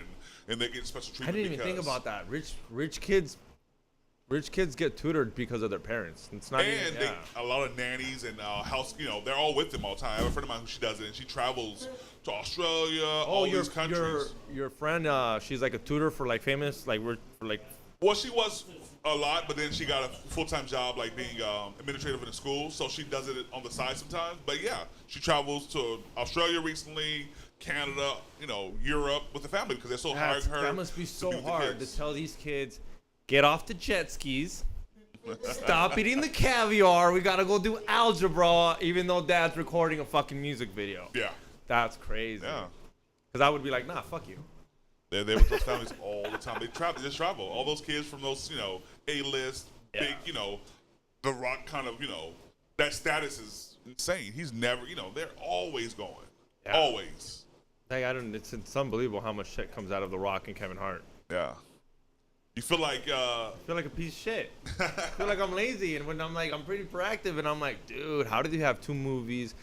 and they get special treatment.
I didn't even think about that. Rich kids get tutored because of their parents. It's not.
And a lot of nannies and house. They're all with them all the time. I have a friend of mine who she does it, and she travels to Australia, all these countries.
Your friend, she's like a tutor for like famous, like we're for like.
Well, she was a lot, but then she got a full-time job like being administrative in a school, so she does it on the side sometimes. But yeah, she travels to Australia recently, Canada, Europe with the family because they're so hard.
That must be so hard to tell these kids, get off the jet skis, stop eating the caviar. We gotta go do algebra, even though Dad's recording a fucking music video.
Yeah,
that's crazy.
Yeah,
because I would be like, nah, fuck you.
They're there with those families all the time. They just travel. All those kids from those, A-list, big, The Rock kind of, that status is insane. He's never, they're always going. Yeah. Always.
Like, it's unbelievable how much shit comes out of The Rock and Kevin Hart.
Yeah. You feel like
I feel like a piece of shit. I feel like I'm lazy, and when I'm like, I'm pretty proactive, and I'm like, dude, how did you have 2 movies?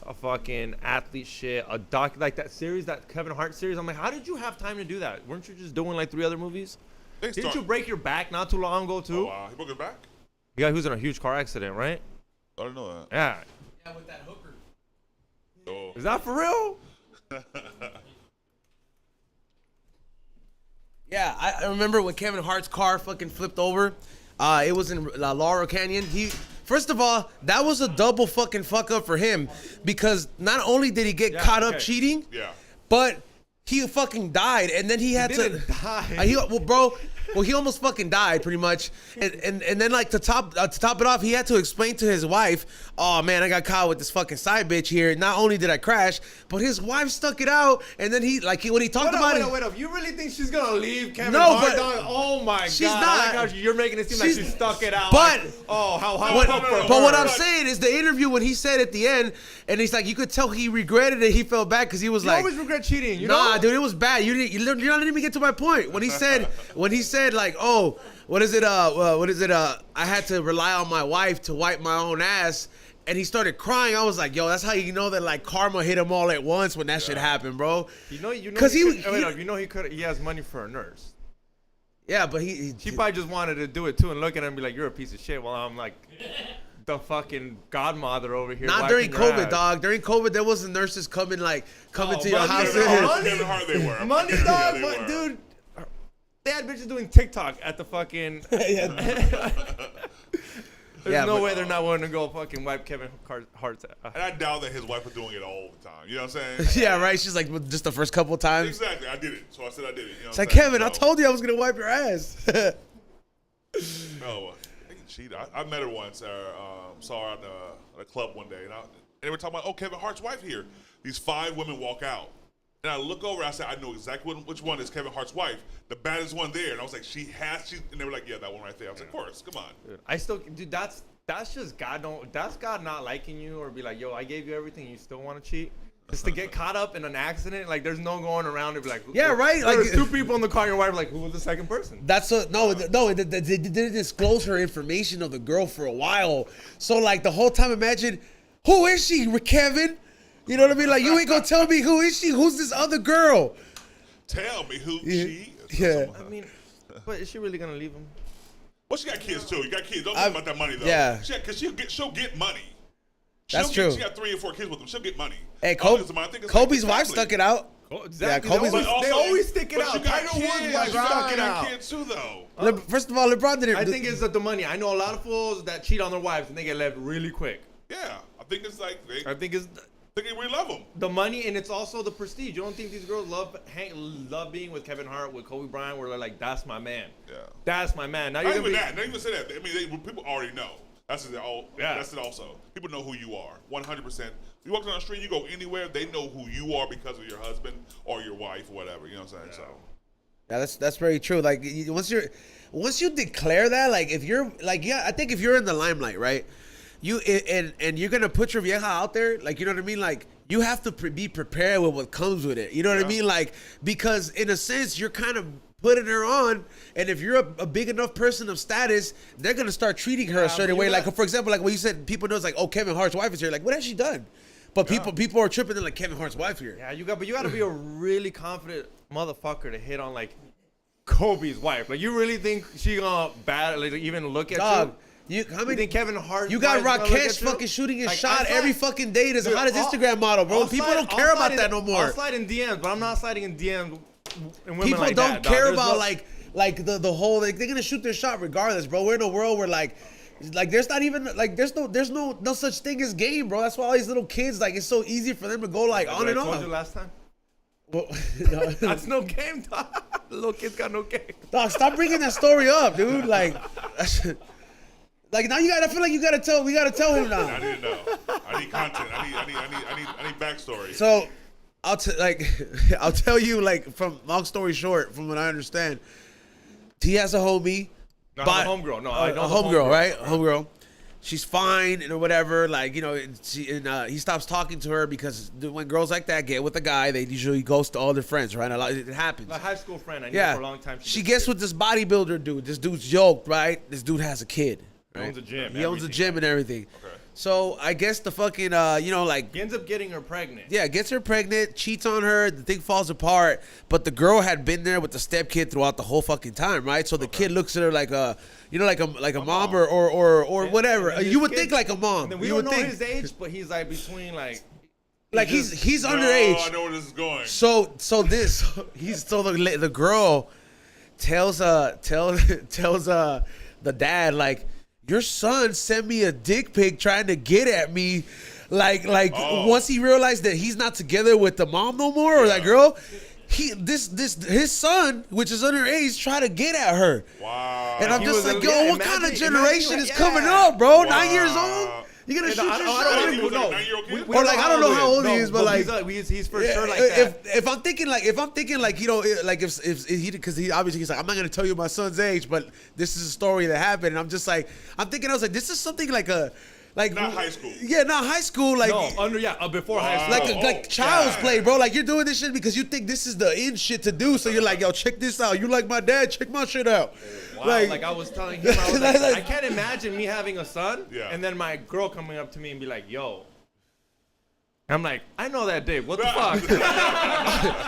A fucking athlete shit, a doc like that series, that Kevin Hart series. I'm like, how did you have time to do that? Weren't you just doing like 3 other movies? Didn't you break your back not too long ago too?
Oh, wow. He broke his back?
Yeah, he was in a huge car accident, right?
I didn't know that.
Yeah.
Yeah, with that hooker.
Oh.
Is that for real?
Yeah, I remember when Kevin Hart's car fucking flipped over. It was in Laurel Canyon. First of all, that was a double fucking fuck up for him because not only did he get caught up cheating, but he fucking died, and then he had to.
Die.
Bro, Well, he almost fucking died, pretty much. And then like to top it off, he had to explain to his wife, "Oh man, I got caught with this fucking side bitch here. Not only did I crash, but his wife stuck it out." And then when he talked about it,
wait up. You really think she's gonna leave Kevin
No,
Hart?
but
Dog? Oh my god!
she's
I
not.
like how you're making it seem like she stuck it out.
But
like, oh, how
but what I'm saying is the interview when he said at the end, and he's like, you could tell he regretted it. He felt bad because he was
you
like,
always regret cheating. You
nah,
know?
dude, it was bad. You're not letting me get to my point. When he said like, oh, what is it? I had to rely on my wife to wipe my own ass. And he started crying. I was like, yo, that's how you know that like karma hit him all at once when that shit happened, bro.
You know,
because
he has money for a nurse.
Yeah, but
she probably just wanted to do it too and look at him and be like, you're a piece of shit. While I'm like the fucking godmother over here.
Not during COVID, dog. During COVID, there wasn't nurses coming to your house.
Kevin Hart, they were.
Monday, dog,
they were.
dude. They had bitches doing TikTok at the fucking. There's no way they're not willing to go fucking wipe Kevin Hart's ass.
And I doubt that his wife was doing it all the time. You know what I'm saying?
Yeah, right. She's like, just the first couple of times.
Exactly. I did it. So I said I did it. You know
it's like, Kevin, I told you I was going to wipe your ass.
No, I met her once. Saw her at a club one day. And they were talking about, Kevin Hart's wife here. These 5 women walk out. And I look over, I said, I know exactly which one is Kevin Hart's wife. The baddest one there. And I was like, and they were like, yeah, that one right there. I was like, of course, come on.
Dude, that's just that's God not liking you or be like, yo, I gave you everything, you still want to cheat? Just to get caught up in an accident, like there's no going around and be like,
yeah, right.
There's 2 people in the car, your wife, like, who was the second person?
They didn't disclose her information of the girl for a while. So like the whole time, imagine, who is she, Kevin? You know what I mean? Like, you ain't gonna tell me who is she? Who's this other girl?
Tell me who she is.
Yeah.
I mean, but is she really gonna leave him?
Well, she got kids too. You got kids. Don't think about that money though.
Yeah.
Because she'll get money.
That's true.
She got 3 or 4 kids with them. She'll get money.
Hey, Kobe's wife stuck it out.
Exactly.
Yeah, Kobe's
they always stick it
but
out.
You got
Tiger
kids.
Woods' wife
You
stuck it
got
out.
kids too though.
First of all, LeBron didn't.
I think it's the money. I know a lot of fools that cheat on their wives and they get left really quick.
Yeah, I think it's like
I think it's
they really love them.
the money, and it's also the prestige. You don't think these girls love being with Kevin Hart, with Kobe Bryant, where they're like, that's my man.
Yeah.
That's my man. Now
Not
you're
even
gonna
that. Not even say that. I mean, people already know. That's it. That's it. Also, people know who you are. 100%. You walk down the street, you go anywhere, they know who you are because of your husband or your wife or whatever. You know what I'm saying?
Yeah, that's very true. Like once you declare that, like if you're like, yeah, I think if you're in the limelight, right? And you're gonna put your vieja out there, like, you know what I mean? Like, you have to be prepared with what comes with it. You know what I mean? Like, because in a sense, you're kind of putting her on, and if you're a big enough person of status, they're gonna start treating her a certain way. Like, for example, like when you said people know, it's like, oh, Kevin Hart's wife is here. Like, what has she done? But people are tripping. They're like, Kevin Hart's wife here.
Yeah, you got to be a really confident motherfucker to hit on like Kobe's wife. Like, you really think she gonna even look at you?
How many?
Think Kevin Hart?
You got Rakesh fucking shooting his shot every fucking day. This hottest Instagram model, bro. People don't care about that no more.
I'll slide in DMs, but I'm not sliding in DMs. And women
People
like
don't
that,
care about like the whole. Like, they're gonna shoot their shot regardless, bro. We're in a world where like there's not even like there's no such thing as game, bro. That's why all these little kids, like, it's so easy for them to go like on and on.
I told you last time.
Well, no.
That's no game, dog. The little kids got no game.
Dog, stop bringing that story up, dude. Like, like now I feel like we gotta tell him now.
I need to know. I need content. I need backstory.
So I'll tell you, like, from long story short, from what I understand, he has a homie.
No, a homegirl. No, I know
a homegirl, right? Homegirl. She's fine or whatever. Like, you know, he stops talking to her because when girls like that get with a guy, they usually ghost all their friends, right? It happens.
My high school friend, I knew for a long time.
She gets with this bodybuilder dude. This dude's yoked, right? This dude has a kid.
Right? He owns a gym.
He owns a gym and everything.
Okay.
So I guess the fucking, like...
He ends up getting her pregnant.
Yeah, gets her pregnant, cheats on her, the thing falls apart, but the girl had been there with the stepkid throughout the whole fucking time, right? So the kid looks at her like a, like a mom or whatever. You would think like a mom.
We don't know his age, but he's like between like...
He's underage.
Oh, I know where this is going.
So the girl tells the dad, like, your son sent me a dick pic trying to get at me, once he realized that he's not together with the mom no more or that girl, his son, which is underage, try to get at her.
Wow.
And I'm
He
just
was
like,
a-
yo,
yeah,
what kind of
imagine-
generation
imagine-
is
yeah.
coming up, bro?
Wow.
9 years old? You're gonna shoot your
I
shot?
don't
He
even
was like
know.
a 9-year-old kid?
We
Or like, I don't know how old he is, but like,
he's for
yeah,
sure like that.
if I'm thinking like, you know, like if he, because he obviously he's like, I'm not gonna tell you my son's age, but this is a story that happened, and I'm just like, I was like, this is something like a, like
Not high school.
Yeah, not high school, like.
Before high school.
Like
Oh,
like child's
God.
play, bro. Like you're doing this shit because you think this is the in shit to do. So you're like, yo, check this out. You like my dad? Check my shit out.
Wow, like I was telling him, I was
Like-
like, I can't imagine me having a son,
Yeah.
and then my girl coming up to me and be like, yo. I'm like, I know that dick. What the fuck?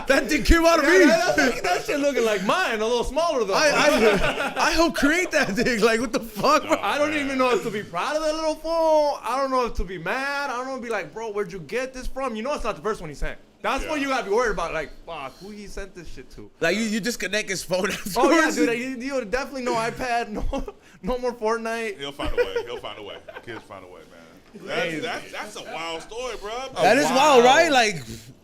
that thing came out of me.
that shit looking like mine, a little smaller though.
I helped create that thing. Like, what the fuck, bro?
I don't even know if to be proud of that little phone. I don't know if to be mad. I don't know if to be like, bro, where'd you get this from? You know it's not the first one he sent. That's what you gotta be worried about. Like, fuck, who he sent this shit to?
Like, you disconnect his phone afterwards.
Oh yeah, dude. You definitely no iPad, no more Fortnite.
He'll find a way. Kids find a way, man. That's a wild story, bro.
That is wild, right?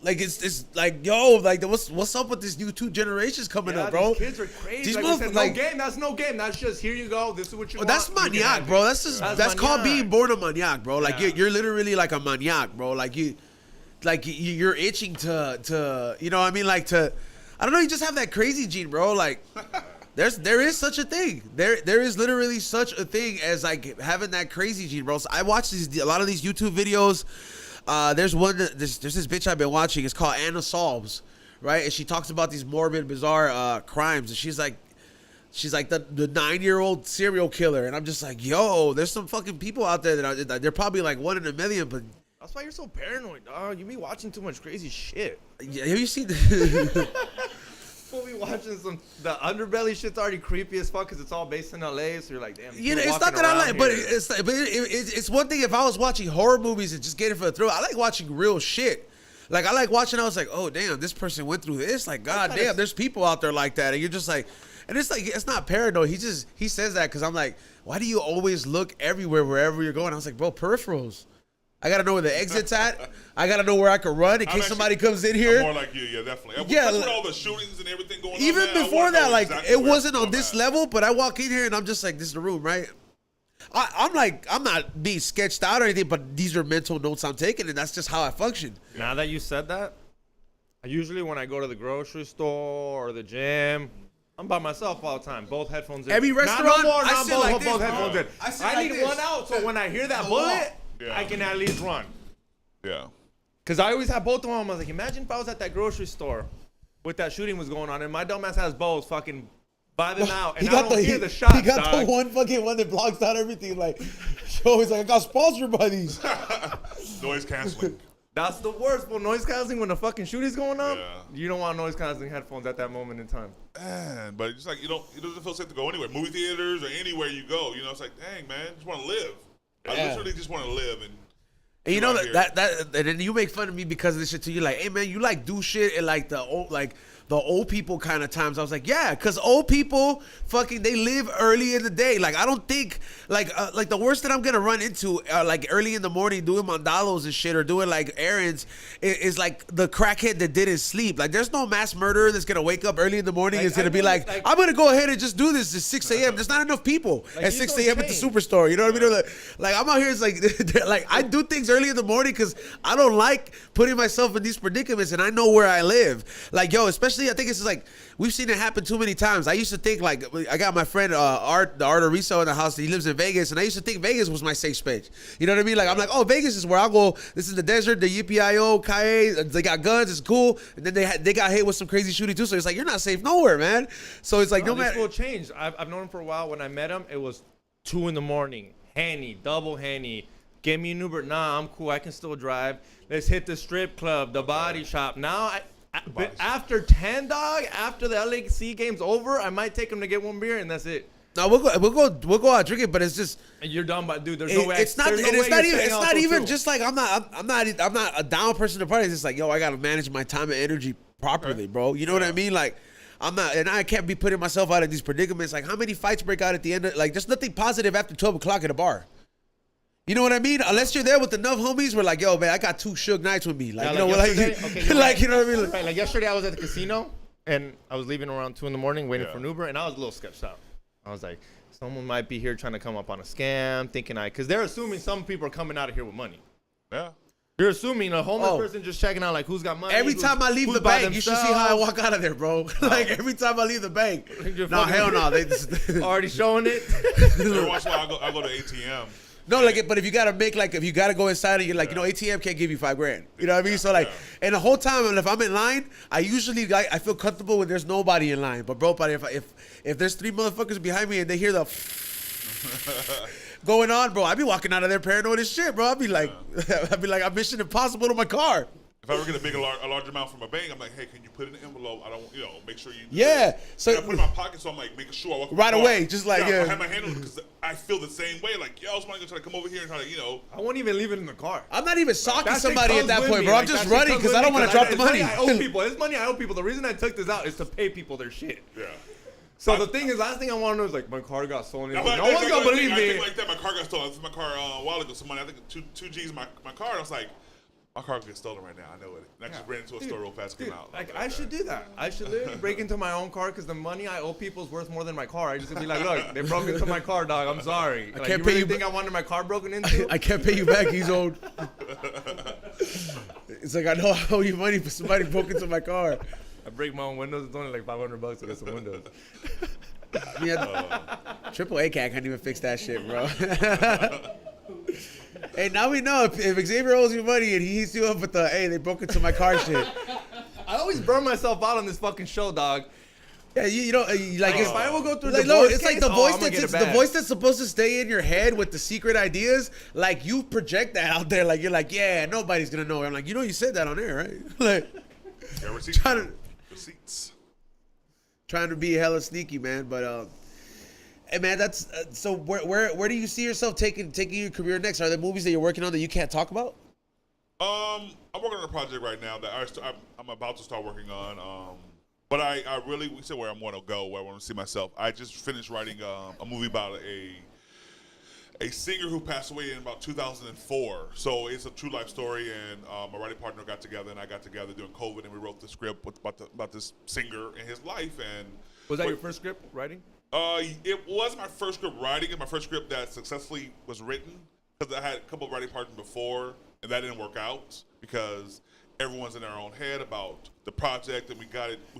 Like it's like, yo, like what's up with this new two generations coming up, bro?
These kids are crazy.
These
Like, we said,
like,
no game. That's no game. That's just here you go. This is what you want.
that's
You can
maniac,
have
bro.
it.
That's just that's called
maniac.
being born a maniac, bro. Like
Yeah.
you're literally like a maniac, bro. Like you're itching to you know what I mean, like to, I don't know, you just have that crazy gene, bro. Like there is such a thing. There is literally such a thing as like having that crazy gene, bro. So I watch a lot of these YouTube videos. There's this bitch I've been watching. It's called Anna Solves, right? And she talks about these morbid, bizarre crimes. And she's like the 9-year-old serial killer. And I'm just like, yo, there's some fucking people out there that they're probably like 1 in a million, but.
That's why you're so paranoid, dog. You be watching too much crazy shit.
Yeah, have you seen?
We'll be watching the underbelly shit's already creepy as fuck because it's all based in LA. So you're like, damn.
You know,
people
it's not
walking
that I
around
like, but
here.
it's one thing if I was watching horror movies and just getting for the thrill. I like watching real shit. Like I like watching. I was like, oh damn, this person went through this. Like, god damn, there's people out there like that, and you're just like, and it's like it's not paranoid. He says that because I'm like, why do you always look everywhere wherever you're going? I was like, bro, peripherals. I gotta know where the exit's at. I gotta know where I can run in case somebody comes in here.
I'm more like you, yeah, definitely.
Yeah,
That's
like-
with all the shootings and everything going on.
Even
man, I
before
wanna
that,
know
like
exactly
it
where
wasn't
I'm
on this
at.
level, but I walk in here and I'm just like, this is the room, right? I'm like, I'm not being sketched out or anything, but these are mental notes I'm taking, and that's just how I function.
Now that you said that, usually when I go to the grocery store or the gym, I'm by myself all the time. Both headphones in.
Every
Not
restaurant,
no more,
I
not
sit
both,
like this,
both
bro.
headphones in.
I sit
I
like
need
this.
one out, so when I hear that
Oh,
bullet,
Yeah.
I can at least run.
Yeah.
Because I always have both of them. I was like, imagine if I was at that grocery store with that shooting was going on, and my dumbass has both fucking vibing out, and I don't hear the shots,
He got
dog.
the one fucking one that blocks out everything. Like, so he's like, I got sponsored by these.
Noise canceling.
That's the worst, bro. Noise canceling when the fucking shooting's going up.
Yeah.
You don't want noise canceling headphones at that moment in time.
Man, but it's like it doesn't feel safe to go anywhere. Movie theaters or anywhere you go. You know, it's like, dang, man, just want to live. I
Yeah.
literally just want to live and.
And you know
Right
that and then you make fun of me because of this shit too. You're like, hey man, you like do shit at like the old people kind of times. I was like, yeah, because old people fucking they live early in the day. Like I don't think like the worst that I'm gonna run into like early in the morning doing mandalos and shit or doing like errands is like the crackhead that didn't sleep. Like there's no mass murderer that's gonna wake up early in the morning and is gonna be like, I'm gonna go ahead and just do this at 6 a.m. There's not enough people at
you
6
don't
a.m. at the
change.
superstore. You know what I mean? Like I'm out here. It's like like I do things early in the morning because I don't like putting myself in these predicaments, and I know where I live. Like yo, especially I think it's just like we've seen it happen too many times. I used to think like I got my friend Art, the Art of Resell in the house. He lives in Vegas, and I used to think Vegas was my safe space. You know what I mean? Like I'm like, oh, Vegas is where I'll go. This is the desert, the Yippee-I-O, Kaye. They got guns. It's cool. And then they got hit with some crazy shooting too. So it's like you're not safe nowhere, man. So it's like no
This
matter.
will change. I've known him for a while. When I met him, it was 2 a.m. Henny, double Henny. Get me an Uber. Nah, I'm cool. I can still drive. Let's hit the strip club, the body shop. Now, but after 10, dog, after the LAC game's over, I might take him to get one beer, and that's it.
No, we'll go out drinking, but it's just.
And you're done, but dude, there's no way.
It's not.
There's no
And
way
it's not
you're
even.
staying
It's
out
not
till
even
2.
just like I'm not a down person to party. It's just like yo, I gotta manage my time and energy properly, bro. You know what I mean? Like I'm not, and I can't be putting myself out in these predicaments. Like how many fights break out at the end of like there's nothing positive after 12 o'clock at a bar. You know what I mean? Unless you're there with enough homies, we're like, yo, man, I got 2 Suge Knights with me. Like,
Yeah,
you know,
like
like,
yesterday? Okay, you're
like,
right.
you know what I mean?
Right, like yesterday I was at the casino and I was leaving around 2 a.m, waiting
Yeah.
for an Uber, and I was a little sketched out. I was like, someone might be here trying to come up on a scam, because they're assuming some people are coming out of here with money.
Yeah.
You're assuming a homeless
Oh.
person just checking out like who's got money.
Every time I leave
who's
the
by
bank, you should see how I
themselves.
walk out of there, bro. Like, every time I leave the bank.
You're
No,
fucking-
hell no. They just,
Already showing it.
Every once in a while, I go to ATM.
no, like, but if you gotta make, like, if you gotta go inside and you're like, you know, ATM can't give you $5,000. You know what I mean? So, like, and the whole time, if I'm in line, I usually, I feel comfortable when there's nobody in line. But, bro, if there's 3 motherfuckers behind me and they hear the going on, bro, I be walking out of there paranoid as shit, bro. I'd be like, I'm Mission Impossible to my car.
If I ever get a large amount from a bank, I'm like, hey, can you put it in an envelope? I don't, make sure you.
Yeah. So
I put it in my pocket, so I'm like making sure I walk
Right
my car.
away, just like, yeah.
I have my hand on it because I feel the same way. Like, yo, somebody gonna try to come over here and try to,
I won't even leave it in the car.
I'm not even stalking
That shit
somebody at
comes
that
with
point,
me.
bro. I'm
Like,
just
that shit
running
comes
because
with
I don't
me
want to drop the money.
I owe people. It's money I owe people. The reason I took this out is to pay people their shit.
Yeah.
So the thing is, last thing I want to know is like my car got stolen. No
I'm like,
one's gonna believe
I
me.
think like that. My car got stolen. I threw my car a while ago. Somebody, I think two G's my car. And I was like, my car gets stolen right now. I know it. And I just ran into a store real fast. Came out.
Like I should do that. I should literally break into my own car because the money I owe people is worth more than my car. I just be like, look, they broke into my car, dog. I'm sorry. Like,
can't
you
pay
really
you
think I wanted my car broken into?
I can't pay you back. He's old. It's like, I know I owe you money, but somebody broke into my car.
I break my own windows. It's only like $500 to get some windows.
I mean, Triple A can't even fix that shit, bro. Hey, now we know if Xavier owes you money and he hits you up with the, hey, they broke into my car shit.
I always burn myself out on this fucking show, dog.
Yeah, you know, like,
If I will go through
like,
the
no,
divorce
it's like
case,
the voice
I'm gonna get
that's
it
the
bad.
voice that's supposed to stay in your head with the secret ideas. Like, you project that out there, like you're like, yeah, nobody's gonna know. I'm like, you said that on air, right? Like,
Yeah, receipts.
trying to-
Receipts.
trying to be hella sneaky, man. But hey, man, that's so. Where do you see yourself taking your career next? Are there movies that you're working on that you can't talk about?
I'm working on a project right now that I'm about to start working on. But I really, we said where I'm going to go, where I want to see myself. I just finished writing a movie about a singer who passed away in about 2004. So it's a true life story, and my writing partner got together, and I got together during COVID, and we wrote the script about this singer and his life. And
Was that your first script writing?
it was my first script writing, and my first script that successfully was written, because I had a couple of writing partners before, and that didn't work out because everyone's in their own head about the project, and we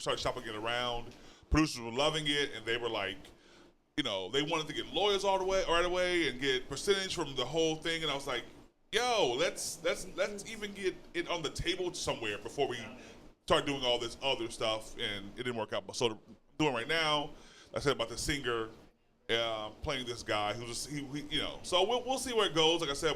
started shopping it around. Producers were loving it, and they were like, they wanted to get lawyers right away and get percentage from the whole thing, and I was like, yo, let's even get it on the table somewhere before we start doing all this other stuff, and it didn't work out. But so doing right now, like I said about the singer playing this guy who's so we'll see where it goes. Like I said,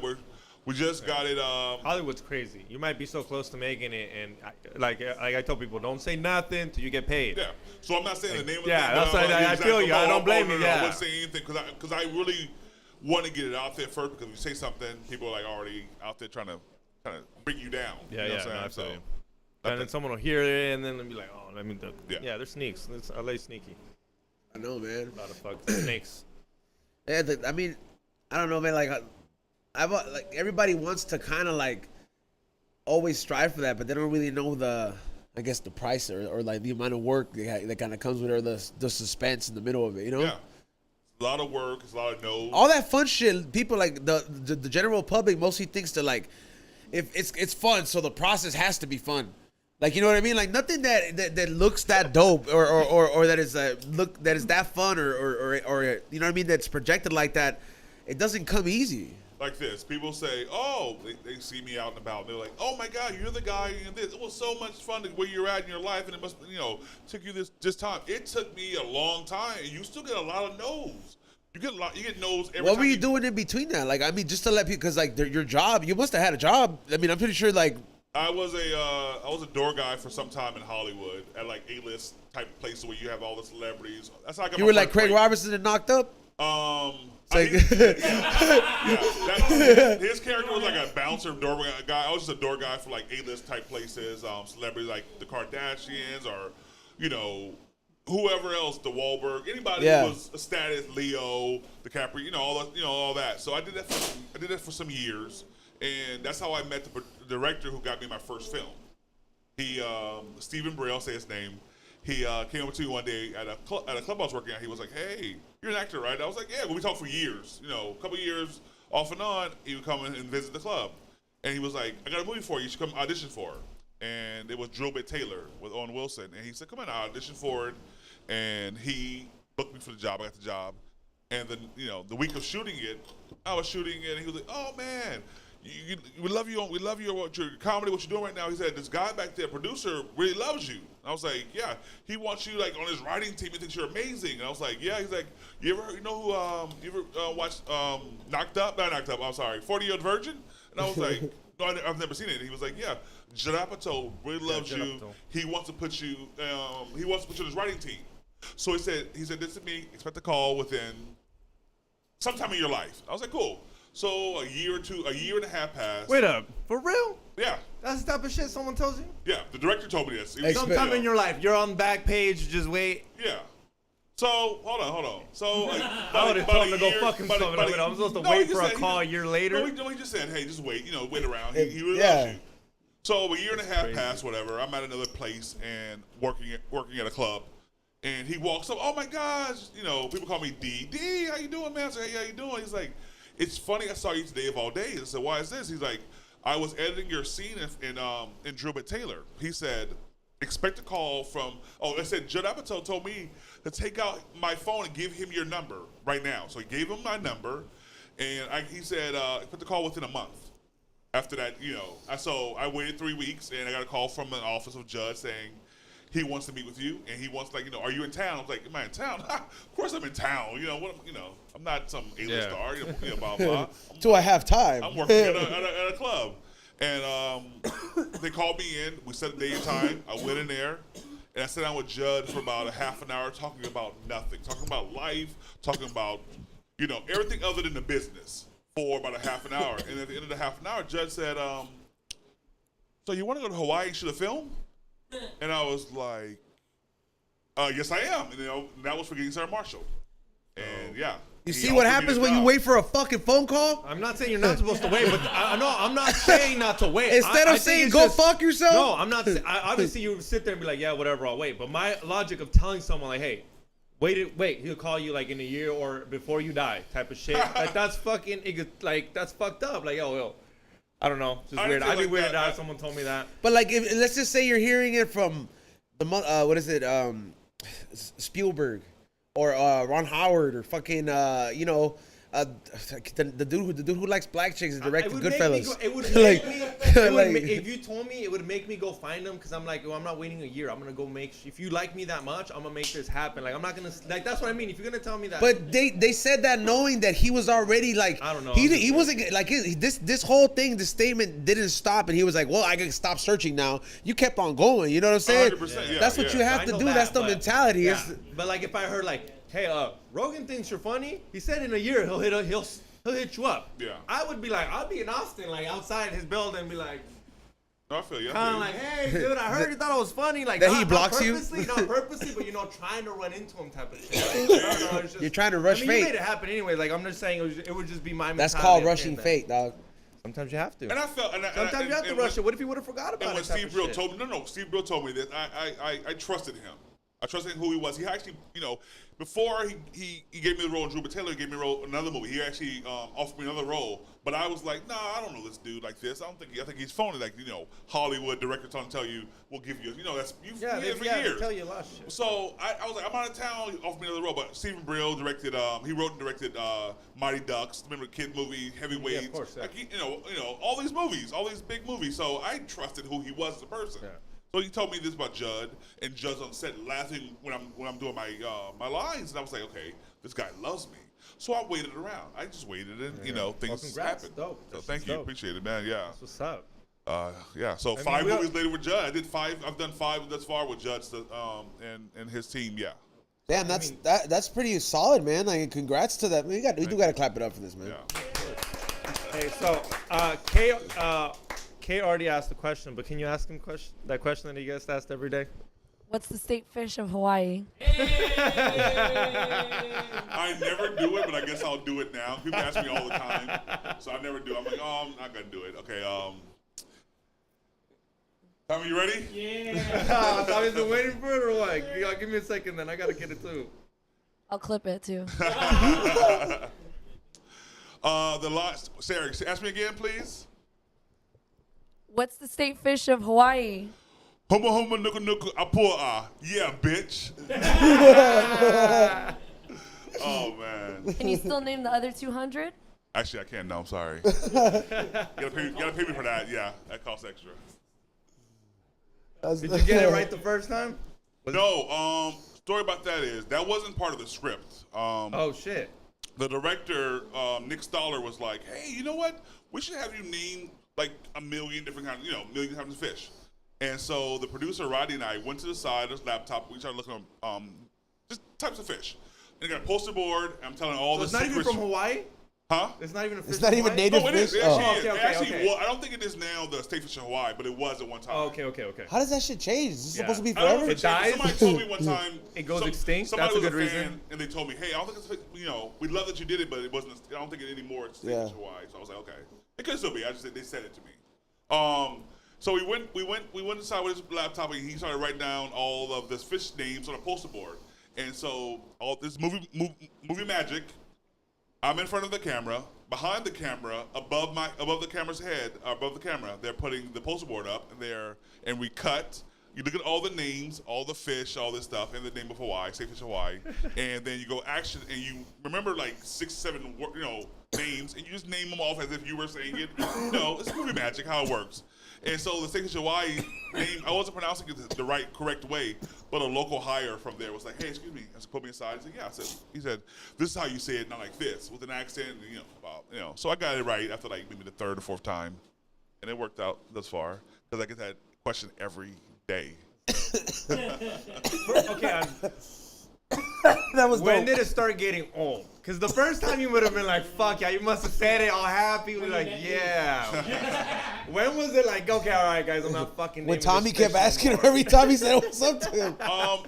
we just got it.
Hollywood's crazy. You might be so close to making it, and like I tell people, don't say nothing till you get paid.
Yeah. So I'm not saying the name of the
yeah,
thing.
that's
but
why I feel you. I don't blame you.
I
Yeah.
wouldn't say anything because I really want to get it out there first, because if you say something, people are like already out there trying to bring you down.
Yeah,
you know
yeah,
what I'm
no,
saying?
absolutely. And then someone will hear it, and then they'll be like, oh, let me look.
Yeah.
Yeah, they're sneaks. It's LA sneaky.
I know, man.
A lot of fucking snakes.
Yeah, I mean, I don't know, man. Like, like everybody wants to kind of like always strive for that, but they don't really know the price or like the amount of work that kind of comes with it, or the suspense in the middle of it,
Yeah. It's a lot of work. It's a lot of no's.
All that fun shit. People like the general public mostly thinks that like if it's fun, so the process has to be fun. Like, you know what I mean? Like, nothing that looks that dope or that is that is that fun or you know what I mean, that's projected like that, it doesn't come easy.
Like this, people say, oh, they see me out and about. They're like, oh my God, you're the guy in this. It was so much fun where you're at in your life, and it must, took you this time. It took me a long time, and you still get a lot of no's. You get no's every time.
What were you doing in between that? Like, I mean, just to let people, because like your job, you must have had a job. I mean, I'm pretty sure like.
I was a door guy for some time in Hollywood at like A-list type places where you have all the celebrities. That's how I got
You
my
were like
first
Craig
break.
Robertson and Knocked Up?
His character was like a bouncer door guy. I was just a door guy for like A-list type places, celebrities like the Kardashians or, whoever else, the Wahlberg, anybody
Yeah.
who was a status, Leo, DiCaprio, all that. So I did that for some years, and that's how I met the director who got me my first film. He, Stephen Bray, I'll say his name. He came up to me one day at a club I was working at. He was like, "Hey, you're an actor, right?" I was like, "Yeah." Well, we talked for years, a couple years off and on. He would come in and visit the club, and he was like, "I got a movie for you. You should come audition for it." And it was Drill Bit Taylor with Owen Wilson, and he said, "Come on, I auditioned for it," and he booked me for the job. I got the job, and then the week of shooting it, I was shooting it, and he was like, "Oh man, we love you. We love your comedy. What you're doing right now." He said, "This guy back there, producer, really loves you." I was like, "Yeah, he wants you like on his writing team. He thinks you're amazing." And I was like, "Yeah." He's like, "You ever watched Knocked Up? Not Knocked Up. I'm sorry, 40-Year-Old Virgin?" And I was like, "No, I've never seen it." And he was like, "Yeah, Judd Apatow really loves you.
Apatow.
He wants to put you. He wants to put you on his writing team." So he said, "This is me. Expect a call within sometime in your life." I was like, "Cool." So a year and a half passed.
Wait up, for real?
Yeah.
That's the type of shit someone tells you?
Yeah, the director told me this.
Sometime in your life, you're on the back page, just wait.
Yeah. So hold on. So
I would have told him to go fuck himself. I'm supposed to wait for a call a year later.
No, he just said, "Hey, just wait. Wait around." He really loves you. So a year and a half passed, whatever. I'm at another place and working at a club, and he walks up. "Oh my gosh, people call me D. D, how you doing, man?" I said, "Hey, how you doing?" He's like, "It's funny. I saw you today of all days." I said, "Why is this?" He's like, "I was editing your scene in Drill Bit Taylor." He said, "Expect a call from." Oh, I said, "Judd Apatow told me to take out my phone and give him your number right now." So he gave him my number, and he said, "Expect a call within a month." After that, so I waited 3 weeks, and I got a call from an office of Judd saying he wants to meet with you, and he wants "Are you in town?" I was like, "Am I in town?" Of course I'm in town. I'm not some A-list star. Blah blah.
Do I have time?
I'm working at a club, and they called me in. We set a day and time. I went in there, and I sat down with Judd for about a half an hour, talking about nothing, talking about life, talking about everything other than the business for about a half an hour. And at the end of the half an hour, Judd said, "So you want to go to Hawaii and shoot a film?" And I was like, "Yes, I am." And that was for Getting Sarah Marshall. And yeah.
You see what happens when you wait for a fucking phone call?
I'm not saying you're not supposed to wait, but I'm not saying not to wait.
Instead of saying go fuck yourself?
No, I'm not. Obviously, you sit there and be like, "Yeah, whatever, I'll wait." But my logic of telling someone like, "Hey, wait, he'll call you like in a year or before you die," type of shit. Like that's fucking that's fucked up. Like yo, I don't know, just weird. I'd be weirded out if someone told me that.
But like, let's just say you're hearing it from what is it, Spielberg or Ron Howard or fucking the dude who likes black chicks and directed Goodfellas.
It would make me. If you told me, it would make me go find them because I'm like, I'm not waiting a year. I'm gonna go if you like me that much, I'm gonna make this happen. Like I'm not gonna that's what I mean. If you're gonna tell me that.
But they said that knowing that he was already like,
I don't know.
He wasn't like this whole thing. The statement didn't stop, and he was like, "Well, I can stop searching now." You kept on going. You know what I'm saying?
100%, yeah,
That's what you have to do. That's the mentality.
Yeah. But like if I heard like, "Hey, Rogan thinks you're funny. He said in a year he'll hit you up."
Yeah.
I would be like, I'll be in Austin, like outside his building, and be like,
No, I feel you.
kind of like, "Hey, dude, I heard you thought it was funny." Like
that
not,
he blocks you?
not purposely, but trying to run into him type of shit. Like, I don't know, it's just,
You're trying to rush
you
fate.
made it happen anyway. Like I'm just saying, it would just be my.
That's
mentality
called
of
rushing
saying that.
fate, dog.
Sometimes you have to.
And I felt.
Sometimes you have to rush it. What if he would have forgot about
and
it?
when Steve Brill told me, Steve Brill told me this. I trusted him. I trusted who he was. He actually, before he gave me the role in Drew Taylor, he gave me a role in another movie. He actually offered me another role, but I was like, "Nah, I don't know this dude like this. I think he's phony. Like Hollywood director tell you we'll give you. That's for years.
They tell you a lot of shit.
So I was like, I'm out of town. He offered me another role, but Stephen Brill directed. He wrote and directed Mighty Ducks. Remember the kid movie, Heavyweights.
Yeah, of course. Yeah.
Like all these movies, all these big movies. So I trusted who he was as a person.
Yeah.
So he told me this about Judd, and Judd's on set laughing when I'm doing my lines, and I was like, okay, this guy loves me. So I waited around. I just waited, and things happened.
Dope.
So thank you, appreciate it, man. Yeah.
That's what's up.
Yeah. So 5 movies later with Judd, I did 5. I've done 5 thus far with Judd, and his team. Yeah.
Damn, that's pretty solid, man. Like, congrats to that. We do got to clap it up for this, man.
Yeah.
Hey, so Kay already asked the question, but can you ask him that question that he gets asked every day?
What's the state fish of Hawaii?
I never do it, but I guess I'll do it now. People ask me all the time, so I never do. I'm like, oh, I'm not gonna do it. Okay. Tommy, you ready?
I thought you've been waiting for it or what? Give me a second, then I gotta get it too.
I'll clip it too.
The last, Sarah, ask me again, please.
What's the state fish of Hawaii?
Homo homo nuku nuku apua. Yeah, bitch. Oh man.
Can you still name the other 200?
Actually, I can't. No, I'm sorry. You gotta pay me for that. Yeah, that costs extra.
Did you get it right the first time?
No. Story about that is that wasn't part of the script.
Oh shit.
The director, Nick Stoller, was like, "Hey, you know what? We should have you name like a million different kinds, million types of fish." And so the producer Roddy and I went to the side of his laptop. We started looking at just types of fish. And got a poster board. I'm telling all the
It's not even
secrets.
from Hawaii.
Huh?
It's not even a fish.
It's not even
Hawaii?
native
No, it is.
fish.
It
Oh.
actually,
Okay,
it actually
okay.
was. I don't think it is now the state fish of Hawaii, but it was at one time.
Oh, okay.
How does that shit change? Is this supposed to be
I don't know
forever?
if
It dies?
Somebody told me one time
It goes extinct?
Somebody
That's a
was
good
fan,
reason.
and they told me, "Hey, I don't think it's we love that you did it, but it wasn't. I don't think it anymore. It's state
Yeah.
fish of Hawaii." So I was like, "Okay, it could still be." I just they said it to me. So we went inside with his laptop, and he started writing down all of this fish names on a poster board. And so all this movie magic. I'm in front of the camera. Behind the camera, above the camera's head, above the camera, they're putting the poster board up, and we cut. You look at all the names, all the fish, all this stuff, and the name of Hawaii, State Fish Hawaii, and then you go action, and you remember like 6, 7, names, and you just name them off as if you were saying it. It's movie magic how it works. And so the State Fish Hawaii name, I wasn't pronouncing it the correct way, but a local hire from there was like, "Hey, excuse me," and put me aside. He said, "Yeah." He said, "This is how you say it, not like this, with an accent." And, So I got it right after like maybe the third or fourth time, and it worked out thus far because I get that question every day.
Okay.
That was
When
dope.
did it start getting old? Because the first time you would have been like, "Fuck yeah," you must have said it all happy. We're like, "Yeah." When was it like, "Okay, all right, guys, I'm not fucking."
When
naming
Tommy
this
kept
fish
asking him
anymore."
every time he said what's up to him.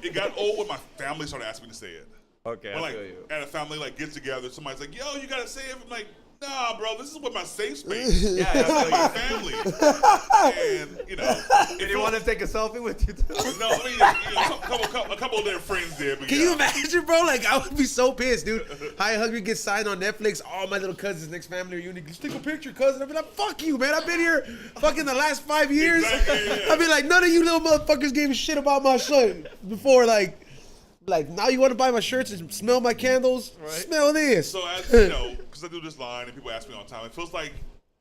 It got old when my family started asking me to say it.
Okay,
When
I feel you.
at a family get together, somebody's like, "Yo, you gotta say it." I'm like, "Nah, bro, this is what my safe space."
Yeah,
That's
I
my
feel you.
family. And
Did you want to take a selfie with you too?
No, I mean, a couple of their friends did. But
Can
yeah.
you imagine, bro? Like, I would be so pissed, dude. High Hungry gets signed on Netflix. All my little cousins, next family reunion. Let's take a picture, cousin. I'd be like, "Fuck you, man. I've been here fucking the last 5 years."
Exactly, yeah.
I'd be like, "None of you little motherfuckers gave a shit about my son before." Like now you want to buy my shirts and smell my candles?
Right.
Smell this.
So as because I do this line and people ask me all the time, it feels like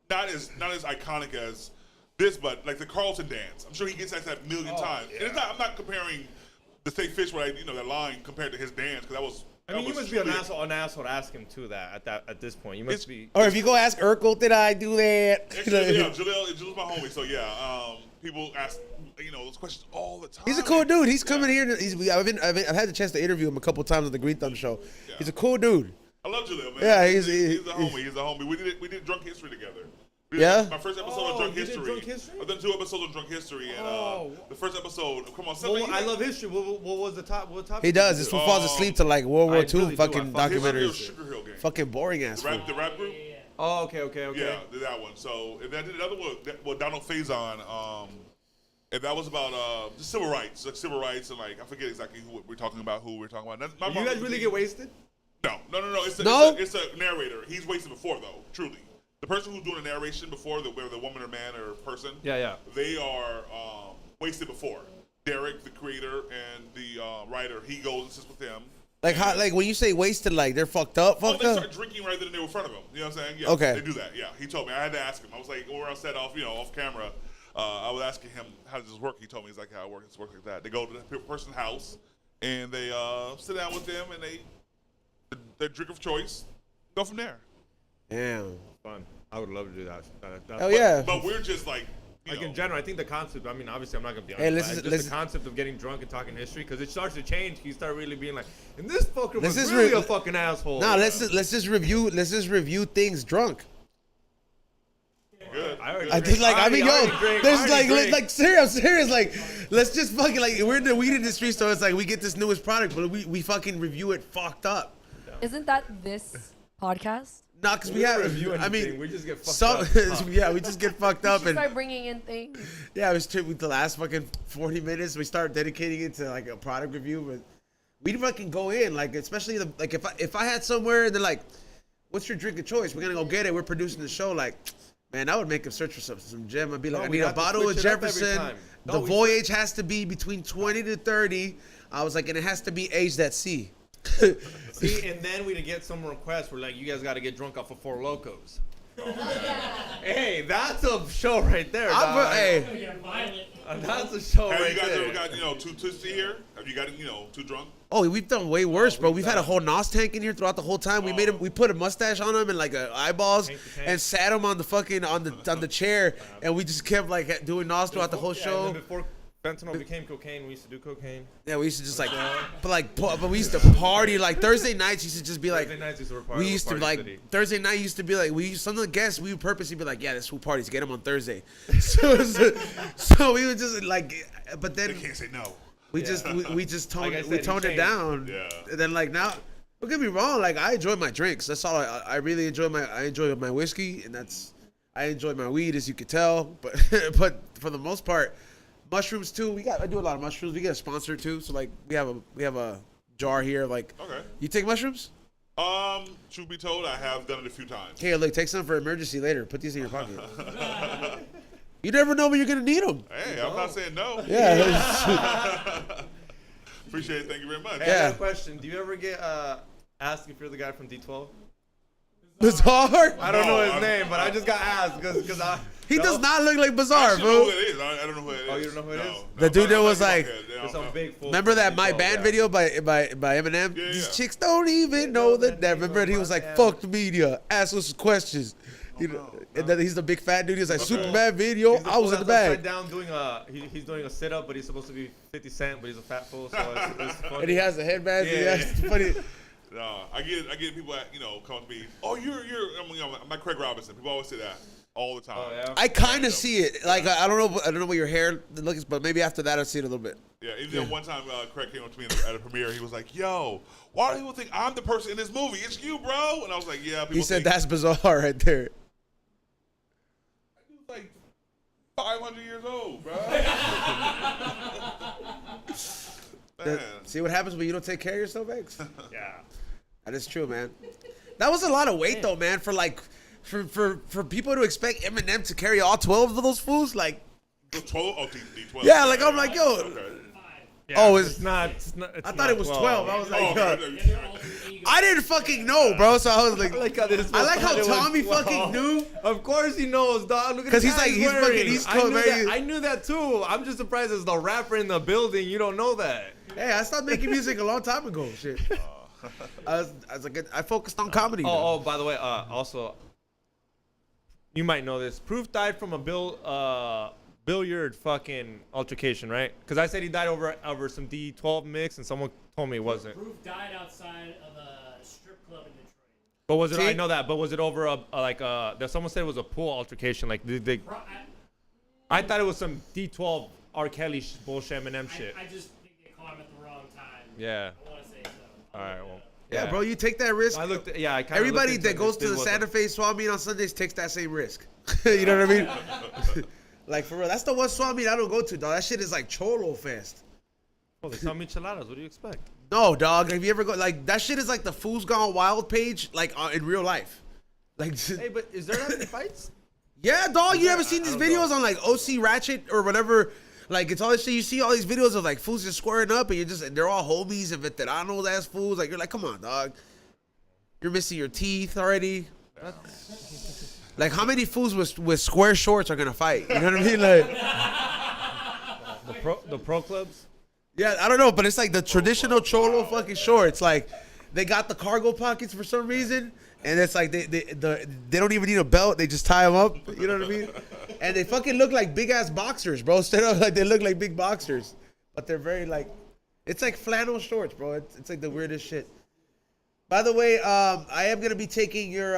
not as iconic as this, but like the Carlton dance. I'm sure he gets asked that a million times.
yeah.
And it's not, I'm not comparing the State Fish that line compared to his dance because that was.
I mean,
that
you
was
must be an
truly-
asshole to ask him to that at this point. You must be.
Or if you go ask Urkel, did I do that?
Actually, yeah, Jalil's my homie, so yeah. People ask those questions all the time.
He's a cool dude. He's coming here. I've had the chance to interview him a couple times on the Green Thumb show.
Yeah.
He's a cool dude.
I love Jalil, man.
Yeah,
he's a homie. We did Drunk History together.
Yeah?
My first episode of Drunk
you did
History.
Drunk History?
I've done 2 episodes of Drunk History, and the first episode. Come on,
Well, I love history. What was the top? What topic?
He does.
did
This
you
fool
do?
falls asleep to like World War
I
II
really do.
fucking
I fucking
documentaries.
Sugar Hill Gang.
Fucking boring ass fool.
The rap group.
Oh, okay.
Yeah, did that one. So, and then I did another one. Donald Faison. And that was about just civil rights, and like I forget exactly who we're talking about. That's
You guys really get wasted?
No. It's a narrator. He's wasted before though. Truly, the person who's doing the narration before whether the woman or man or person.
Yeah.
They are wasted before. Derek, the creator, and the writer, he goes and sits with them.
Like how? Like when you say wasted, like they're fucked up.
They
Fucked up.
start drinking right then and there in front of him. You know what I'm saying? Yeah.
Okay.
They do that. Yeah. He told me. I had to ask him. I was like, when I said off camera. I was asking him, how does this work? He told me, he's like, how it works. It's works like that. They go to the person's house, and they sit down with them, and their drink of choice, go from there.
Damn.
Fun. I would love to do that.
Oh yeah.
But we're just like,
in general, I think the concept. I mean, obviously, I'm not gonna be
Hey,
honest. The concept of getting drunk and talking history, because it starts to change. You start really being like, and this fucker was really a fucking asshole.
Nah, let's just review things drunk.
good.
I think like I mean, yo, there's like serious. Like let's just fucking like we're in the weed industry, so it's like we get this newest product, but we fucking review it fucked up.
Isn't that this podcast?
Not because we
don't
have.
review
I
anything,
mean,
we just get fucked
some,
up.
yeah, we just get fucked up
You
and
start bringing in things.
yeah, it was with the last fucking 40 minutes. We start dedicating it to like a product review, but we fucking go in like, especially like if I had somewhere and they're like, "What's your drink of choice? We're gonna go get it. We're producing the show." Like, man, I would make them search for some gem. I'd be like,
No,
I
we
need a
have to
bottle of
switch it up every
Jefferson.
time.
The
No, we-
voyage has to be between 20 to 30. I was like, and it has to be aged at sea.
See, and then we get some requests. We're like, you guys got to get drunk off of Four Locos. Hey, that's a show right there, dog.
Hey,
That's a show
Have
right
you guys
there.
ever got too twisty here? Have you got too drunk?
oh, we've done way worse, bro. We've had a whole Nos tank in here throughout the whole time. We made him. We put a mustache on him and like eyeballs,
Tank to tank.
and sat him on the fucking on the chair, and we just kept like doing Nos throughout the whole
Yeah, and
show.
then before fentanyl became cocaine, we used to do cocaine.
Yeah, we used to just like, but we used to party like Thursday nights. Used to just be like,
Thursday nights used to
we used to like Thursday night used to be like some of the guests we would purposely be like, yeah, this who parties, get them on Thursday. So we would just like, but
They
then
can't say no.
we just toned
Like I
we
said, he
toned it
changed.
down.
Yeah.
And then like now, don't get me wrong, like I enjoy my drinks. That's all I really enjoy my whiskey, and I enjoy my weed, as you could tell. But but for the most part, mushrooms too. I do a lot of mushrooms. We get a sponsor too, so like we have a jar here. Like,
Okay.
you take mushrooms?
Truth be told, I have done it a few times.
Here, look, take some for emergency later. Put these in your pocket. You never know when you're gonna need them.
Hey, I'm not saying no.
Yeah.
Appreciate it. Thank you very much.
Hey, I
Yeah.
got a question. Do you ever get asked if you're the guy from D12?
Bizarre.
I don't know
No,
his
I'm-
name, but I just got asked because
He
no?
does not look like
I
Bizarre,
actually know who
bro.
it is. I don't know who it is.
Oh, you don't know who it is?
The dude that was
I'm
like-
There's some big fool
Remember
from
that My
D12,
Band
yeah.
video by Eminem?
Yeah,
These
yeah.
chicks don't even know that. Remember, he was like,
Yeah.
"Fuck the media, ask us questions." You know, and then he's the big fat dude. He's like, "Superman video,
He's
I was in the
fool that's upside
bag."
down doing he's doing a sit up, but he's supposed to be 50 Cent, but he's a fat fool, so it's funny.
And he has a headband.
Yeah.
Yeah, it's funny.
No, I get people that come to me. Oh, I'm like Craig Robinson. People always say that all the time.
Oh, yeah?
I kind of see it. Like I don't know what your hair looks, but maybe after that I see it a little bit.
Yeah, even though one time Craig came up to me at a premiere, he was like, "Yo, why do people think I'm the person in this movie? It's you, bro." And I was like, "Yeah." People
He said
think
that's bizarre right there.
He's like 500 years old, bro. Man.
See what happens when you don't take care of yourself, X?
Yeah.
That is true, man. That was a lot of weight though, man. For people to expect Eminem to carry all 12 of those fools, like,
The 12? Oh, D12.
yeah, like I'm like, yo.
Okay.
Yeah,
Oh,
it's not. It's
I thought it was 12. I was like,
Oh,
yo.
okay.
I didn't fucking know, bro. So I was like,
I
like how Tommy fucking knew.
Of course he knows, dog. Look at
'Cause
the
he's
hat
like- he's
wearing.
fucking East
I
Coast,
knew
man.
that. I knew that too. I'm just surprised as the rapper in the building, you don't know that.
Hey, I stopped making music a long time ago. Shit. I was like, I focused on comedy. now.
Oh, by the way, also, you might know this. Proof died from a billiard fucking altercation, right? Because I said he died over some D12 mix, and someone told me it wasn't.
Proof died outside of a strip club in Detroit.
But was it?
See?
I know that. But was it over someone said it was a pool altercation? Like, I thought it was some D12 R. Kelly bullshit, Eminem shit.
I just think they caught him at the wrong time.
Yeah.
I want to say so.
All right. Well.
Yeah, bro, you take that risk.
I looked. Yeah, I kind of.
Everybody that goes to the Santa Fe swap meet on Sundays takes that same risk. You know what I mean? Like, for real. That's the one swap meet I don't go to, dog. That shit is like Cholo Fest.
Oh, they sell micheladas. What do you expect?
No, dog. Have you ever go? Like, that shit is like the Fools Gone Wild page, like, in real life. Like,
Hey, but is there not any fights?
yeah, dog. You ever seen
I
these
don't
videos
know.
on, like, OC Ratchet or whatever? Like, it's all this shit. You see all these videos of, like, fools just squaring up, and they're all homies and veteranos ass fools. Like, you're like, come on, dog. You're missing your teeth already. Like, how many fools with square shorts are gonna fight? You know what I mean? Like,
The pro clubs.
yeah, I don't know, but it's like the traditional Cholo fucking shorts. Like, they got the cargo pockets for some reason, and it's like they don't even need a belt. They just tie them up. You know what I mean? And they fucking look like big ass boxers, bro. Instead of like they look like big boxers, but they're very like, it's like flannel shorts, bro. It's like the weirdest shit. By the way, I am gonna be taking your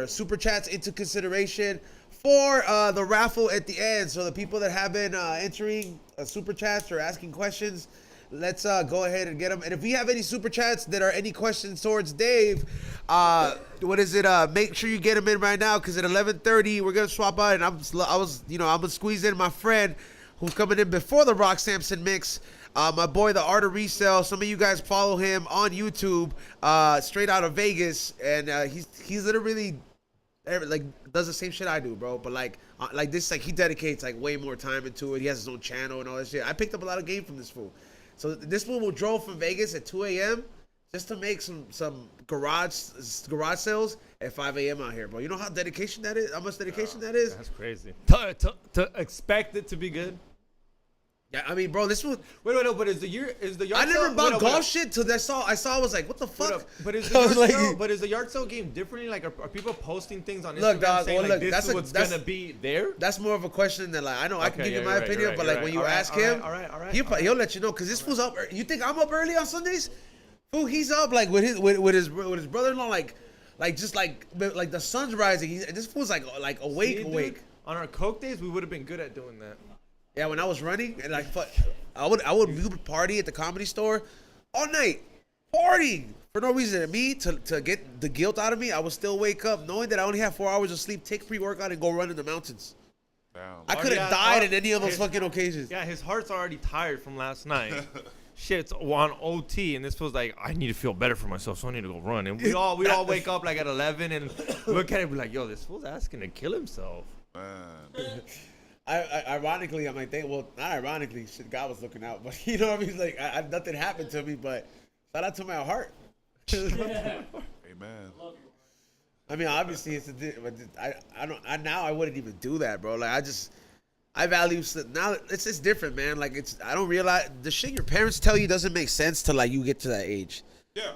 super chats into consideration for the raffle at the end. So the people that have been entering super chats or asking questions, let's go ahead and get them. And if we have any super chats that are any questions towards Dave, make sure you get them in right now, because at 11:30 we're gonna swap out, and I'm gonna squeeze in my friend who's coming in before the Rock Sampson mix. My boy, Theartofresell. Some of you guys follow him on YouTube, straight out of Vegas, and he's literally does the same shit I do, bro. But like this, he dedicates way more time into it. He has his own channel and all that shit. I picked up a lot of game from this fool. So this fool will drove from Vegas at 2 a.m. just to make some garage sales at 5 a.m. out here, bro. You know how dedication that is? How much dedication that is?
That's crazy. To expect it to be good.
Yeah, I mean, bro, this one.
Wait, no, but is the yard
I never
sale,
bought golf shit till I saw. I was like, what the fuck?
But is
I was
the yard sale game differently? Like, are people posting things on Instagram
Look, dog,
saying
look,
this
that's
is what's gonna be there?
That's more of a question than I know I can
Okay,
give you
yeah,
my
you're right,
opinion,
you're right,
but
you're
when
right.
you
All right,
ask
all right,
him,
all right, all right,
he'll
all right.
he'll let you know, because this fool's up. You think I'm up early on Sundays? Fool, he's up with his brother-in-law, like the sun's rising. This fool's awake.
See, dude, on our coke days, we would have been good at doing that.
Yeah, when I was running, and I would party at the Comedy Store all night, partying for no reason. And me, to get the guilt out of me, I would still wake up knowing that I only have 4 hours of sleep, take pre-workout, and go run in the mountains.
Damn.
I could have died in any of those fucking occasions.
Yeah, his heart's already tired from last night. Shit's on OT, and this feels like I need to feel better for myself, so I need to go run. And we all wake up at 11 and look at it and be like, yo, this fool's asking to kill himself.
Man.
Ironically, I might think, well, not ironically, shit, God was looking out, but you know what I mean? Nothing happened to me, but shout out to my heart.
Amen.
I mean, obviously, I wouldn't even do that, bro. I value now. It's just different, man. I don't realize the shit your parents tell you doesn't make sense till you get to that age.
Yeah.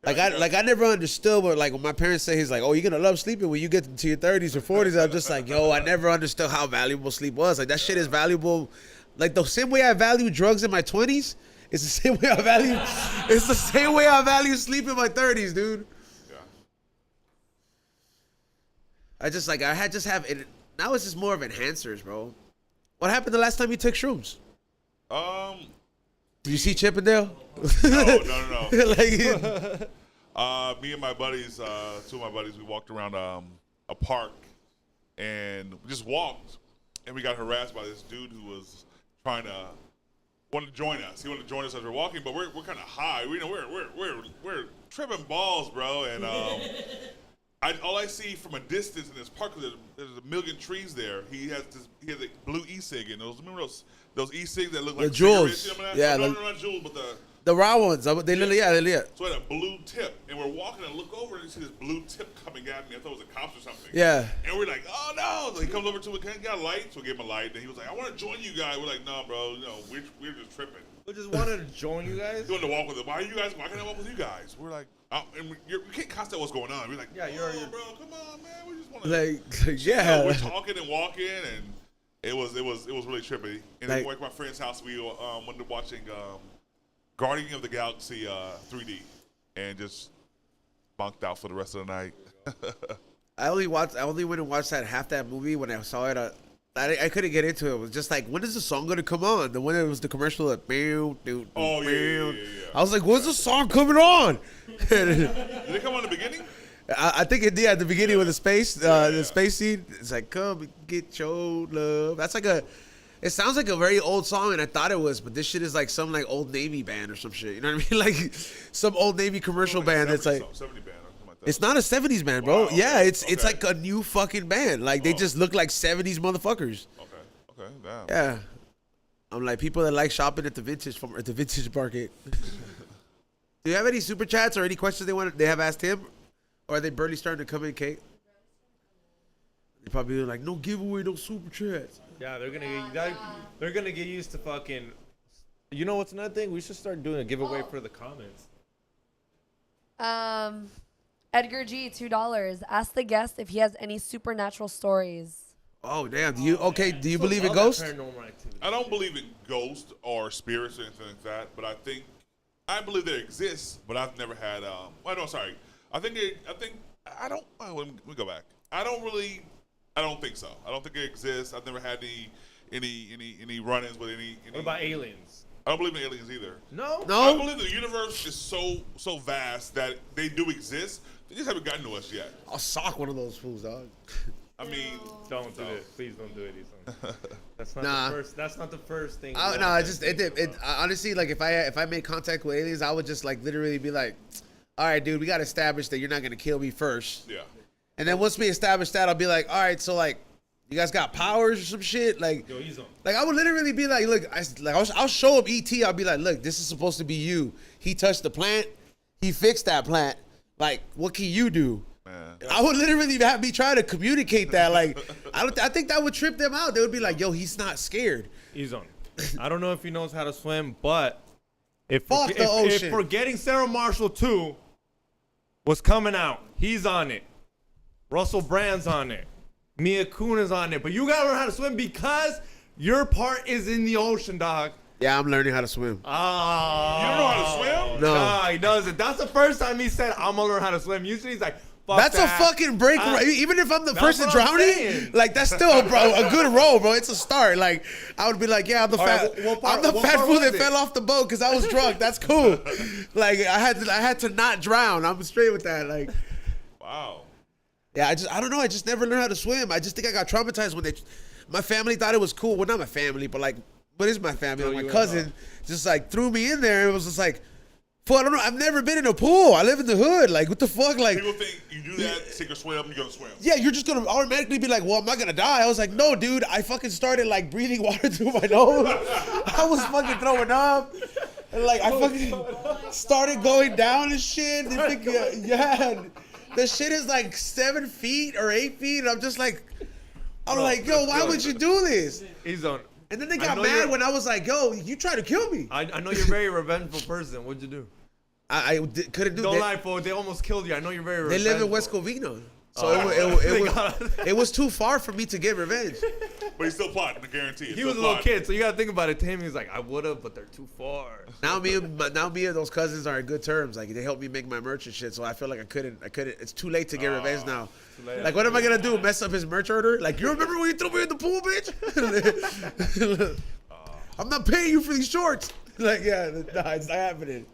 I never understood what, when my parents say, he's like, oh, you're gonna love sleeping when you get to your 30s or 40s. I'm just like, yo, I never understood how valuable sleep was. That shit is valuable. The same way I value drugs in my 20s, it's the same way I value. It's the same way I value sleep in my 30s, dude.
Yeah.
I just have it. Now it's just more of enhancers, bro. What happened the last time you took shrooms? Did you see Chippendale?
No. Me and my buddies, two of my buddies, we walked around a park and we just walked, and we got harassed by this dude who was wanted to join us. He wanted to join us as we're walking, but we're kind of high. We're tripping balls, bro. And all I see from a distance in this park, there's a million trees there. He has a blue e-cig, and remember those e-cigs that look like
Juuls.
cigarettes? You know
Yeah,
no, not Juuls, but
the round ones. They literally, yeah.
So it had a blue tip, and we're walking and look over and you see this blue tip coming at me. I thought it was a cops or something.
Yeah.
And we're like, oh no! So he comes over to me, got a light, so we gave him a light, and he was like, I want to join you guys. We're like, no, bro, we're just tripping.
We just wanted to join you guys.
He wanted to walk with us. Why can't I walk with you guys? We're like, and we can't concentrate what's going on. We're like,
yeah, you're
bro, come on, man. We just want to
yeah.
We're talking and walking, and it was really trippy. And then at my friend's house, we went to watching Guardian of the Galaxy 3D, and just bunked out for the rest of the night.
I only went and watched half that movie when I saw it. I couldn't get into it. It was just like, when is the song gonna come on? The one that was the commercial, like,
Yeah.
I was like, when's the song coming on?
Did it come on in the beginning?
I think it did at the beginning with the space scene. It's like, come and get your love. That's it sounds like a very old song, and I thought it was, but this shit is like some Old Navy band or some shit. You know what I mean? Like some Old Navy commercial band that's like.
70 band. Like
it's not a 70s band, bro.
Wow, okay,
Yeah, it's
okay.
like a new fucking band. Like they just look like 70s motherfuckers.
Okay, damn.
Yeah. I'm like people that like shopping at the vintage market. Do you have any super chats or any questions they have asked him? Or are they barely starting to come in, Kate? They probably like, no giveaway, no super chats.
Yeah, they're gonna get used to fucking. You know what's another thing? We should start doing a giveaway for the comments.
Edgar G, $2. Ask the guest if he has any supernatural stories.
Oh damn! Do you believe in
All that
ghosts?
paranormal activity.
I don't believe in ghosts or spirits or anything like that, but I believe they exist, but I've never had. Well, no, sorry. Let me go back. I I don't think so. I don't think it exists. I've never had any run-ins with any.
What about aliens?
I don't believe in aliens either.
No.
No?
I believe the universe is so vast that they do exist. They just haven't gotten to us yet.
I'll sock one of those fools, dog.
I mean,
Don't do it. Please don't do it, Ethan. That's not
Nah.
the first. That's not the first thing.
No, I just it honestly, like if I made contact with aliens, I would just like literally be like, all right, dude, we got to establish that you're not gonna kill me first.
yeah.
And then once we establish that, I'll be like, all right, so like, you guys got powers or some shit, like.
Yo, he's on.
Like I would literally be like, look, I'll show up ET. I'll be like, look, this is supposed to be you. He touched the plant. He fixed that plant. Like, what can you do?
Man.
I would literally be trying to communicate that. Like, I think that would trip them out. They would be like, yo, he's not scared.
He's on. I don't know if he knows how to swim, but if Forgetting Sarah Marshall 2 was coming out, he's on it. Russell Brand's on it. Mia Kunis on it. But you gotta learn how to swim because your part is in the ocean, dog.
Yeah, I'm learning how to swim.
Oh.
You don't know how to swim?
No.
Nah, he doesn't. That's the first time he said, I'm gonna learn how to swim. Usually he's like, fuck
That's
that.
a fucking break. Even if I'm the person
what I'm
drowning,
saying.
like that's still a good roll, bro. It's a start. Like I would be like, yeah, I'm the
All right,
fat,
what part-
I'm the
what
fat
part
fool
was
that
it?
fell off the boat because I was drunk. That's cool. Like I had to not drown. I'm straight with that. Like
Wow.
yeah, I don't know. I just never learned how to swim. I just think I got traumatized when my family thought it was cool. Well, not my family, but like, what is my family?
Throw
Like,
you
my
in,
cousin just like threw me in there. And it was just like, fuck, I don't know. I've never been in a pool. I live in the hood. Like, what the fuck? Like,
People think you do that, take a swim, you're gonna swim.
yeah, you're just gonna automatically be like, well, I'm not gonna die. I was like, no, dude. I fucking started like breathing water through my nose. I was fucking throwing up. And like, I fucking started going down and shit. Yeah. The shit is like 7 feet or 8 feet. And I'm just like, like, yo, why would you do this?
He's on.
And then they
I
got
know
mad
you're-
when I was like, yo, you tried to kill me.
I know you're a very revengeful person. What'd you do?
I couldn't do
Don't
that.
lie, folks. They almost killed you. I know you're very
They
revengeful.
live in West Covina. So
Oh.
it was too far for me to get revenge.
But he's still plotting, I guarantee.
He was a little kid, so you gotta think about it. To him, he's like, I would've, but they're too far.
Now me and those cousins are in good terms. Like they helped me make my merch and shit. So I feel like I couldn't. It's too late to get revenge now.
late.
Like what am I gonna do? Mess up his merch order? Like you remember when you threw me in the pool, bitch? I'm not paying you for these shorts. Like yeah, nah, it's not happening.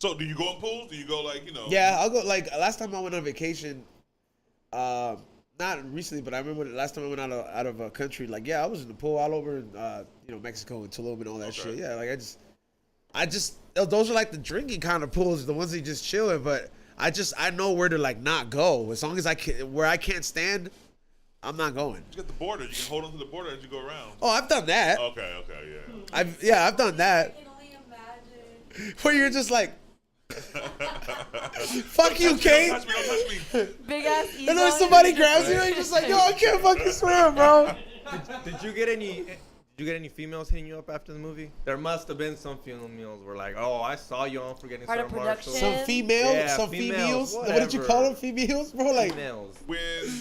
So do you go in pools? Do you go like,
Yeah, I'll go. Like last time I went on vacation, not recently, but I remember the last time I went out of a country. Like yeah, I was in the pool all over, Mexico and Tulum and all that shit. Yeah, like I just those are like the drinking kind of pools, the ones that you just chill in. But I know where to like not go as long as where I can't stand, I'm not going.
You get the border. You can hold on to the border as you go around.
Oh, I've done that.
Okay, yeah.
I've done that.
I can only imagine.
Where you're just like, fuck you, Kate.
Don't touch me.
Big ass ego.
And then somebody grabs you and you're just like, yo, I can't fucking swim, bro.
Did you get any females hitting you up after the movie? There must have been some females were like, oh, I saw you on Forgetting
Part
Sarah
of
Marshall.
production.
Some
Yeah,
females. What did you
whatever.
call them? Females, bro? Like
Females.
When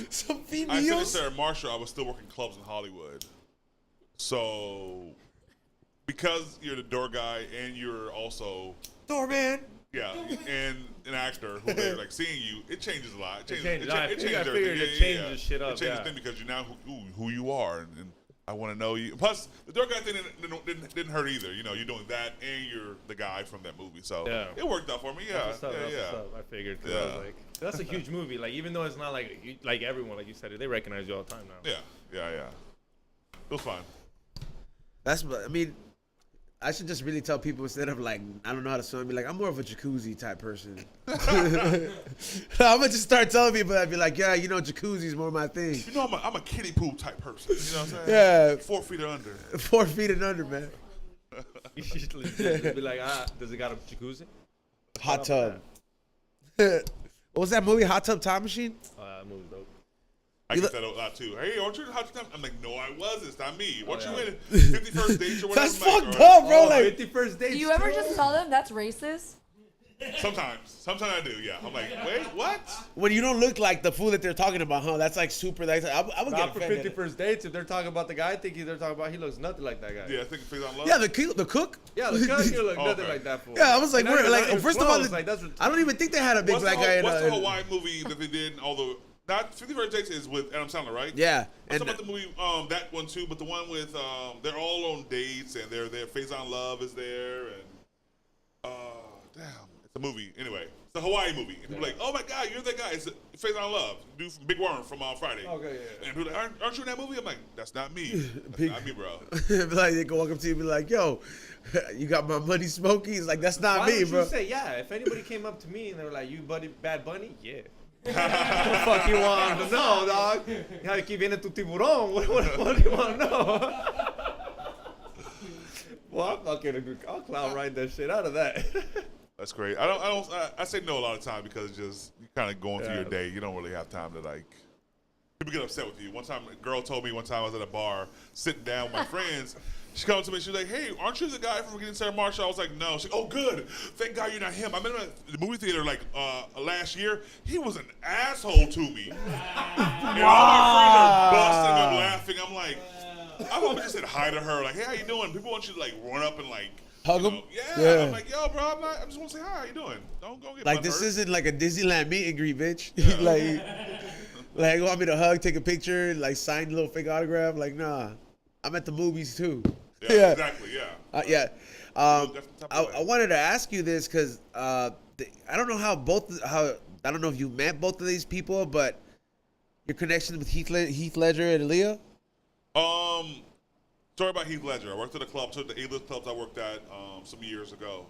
some
I finished
females.
Sarah Marshall, I was still working clubs in Hollywood. So, because you're the door guy and you're also,
Doorman.
yeah, and an actor who they're like seeing you, it changes a lot. It changes,
I
everything.
figured it changes shit up,
It changes
yeah.
things because you now who you are, and I want to know you. Plus, the door guy thing didn't hurt either. You're doing that, and you're the guy from that movie, so
Yeah.
it worked out for me. Yeah,
That's what's up, that's what's up. I figured. 'Cause I was
Yeah.
like, that's a huge movie. Like, even though it's not like everyone, like you said, they recognize you all the time now.
yeah. It was fine.
I mean, I should just really tell people instead of like, I don't know how to swim, be like, I'm more of a jacuzzi type person. I'm gonna just start telling people, I'd be like, yeah, jacuzzi's more my thing.
I'm a kiddie pool type person. You know what I'm saying?
Yeah.
4 feet or under.
4 feet and under, man.
You should legit be like, does it got a jacuzzi?
Hot tub. What was that movie, Hot Tub Time Machine?
That movie's dope.
I get that a lot too. Hey, aren't you in hot tub? I'm like, no, I wasn't. It's not me. Weren't you in 51st dates or whatever?
That's
I'm like,
fucked
all right.
up, bro. Like,
51st dates.
Do you ever just tell them that's racist?
Sometimes I do. Yeah. I'm like, wait, what?
when you don't look like the fool that they're talking about, huh? That's like super. I would get
Not for
offended.
51st dates. If they're talking about the guy, I think they're talking about he looks nothing like that guy.
Yeah, I think it's on love.
Yeah, the cook.
Yeah, the guy he look
Oh,
nothing
okay.
like that fool.
Yeah, I was like,
And not
we're,
even-
like
not even
first of all,
close, like, that's
I don't even think they had a big
What's
black
the,
guy.
what's the Hawaii movie that they did? not 50 First Dates is with Adam Sandler, right?
Yeah.
I'm
And
talking about the movie, that one too, but the one with they're all on dates and they're there. Phase on Love is there, and damn, it's a movie. Anyway, it's a Hawaii movie. And people are like, oh my God, you're that guy. It's Phase on Love, dude from Big Worm from Friday.
Okay, yeah.
And people are like, aren't you in that movie? I'm like, that's not me. That's
Big-
not me, bro.
like they can walk up to you and be like, "Yo, you got my money, Smokey?" He's like, "That's not
Why
me,
would
bro."
you say yeah? If anybody came up to me and they were like, "You Bad Bunny?" Yeah. What the fuck you want to know, dog? Yeah, aquí viene tu tiburón. What do you want to know? Well, I'll cloud ride that shit out of that.
That's great. I say no a lot of times because it's just you're kind of going through your day. You don't really have time to like. People get upset with you. One time, a girl told me one time I was at a bar sitting down with my friends. She comes to me. She's like, "Hey, aren't you the guy from Getting Sarah Marshall?" I was like, "No." She's like, "Oh, good. Thank God you're not him. I met him at the movie theater like last year. He was an asshole to me." And all my friends are busting up laughing. I'm like, I hope I just said hi to her. Like, "Hey, how you doing?" People want you to like run up and like
Hug
you
him?
know,
Yeah.
I'm like, "Yo, bro, I just want to say hi. How you doing? Don't go get
Like
butt
this
hurt."
isn't like a Disneyland meet and greet, bitch. like you want me to hug, take a picture, like sign a little fake autograph? Like, nah, I'm at the movies too.
Yeah, exactly. Yeah.
Yeah.
That's the type of
I
way.
wanted to ask you this because I don't know how I don't know if you met both of these people, but your connection with Heath Ledger and Aaliyah.
Story about Heath Ledger. I worked at a club, so the A-list clubs I worked at some years ago.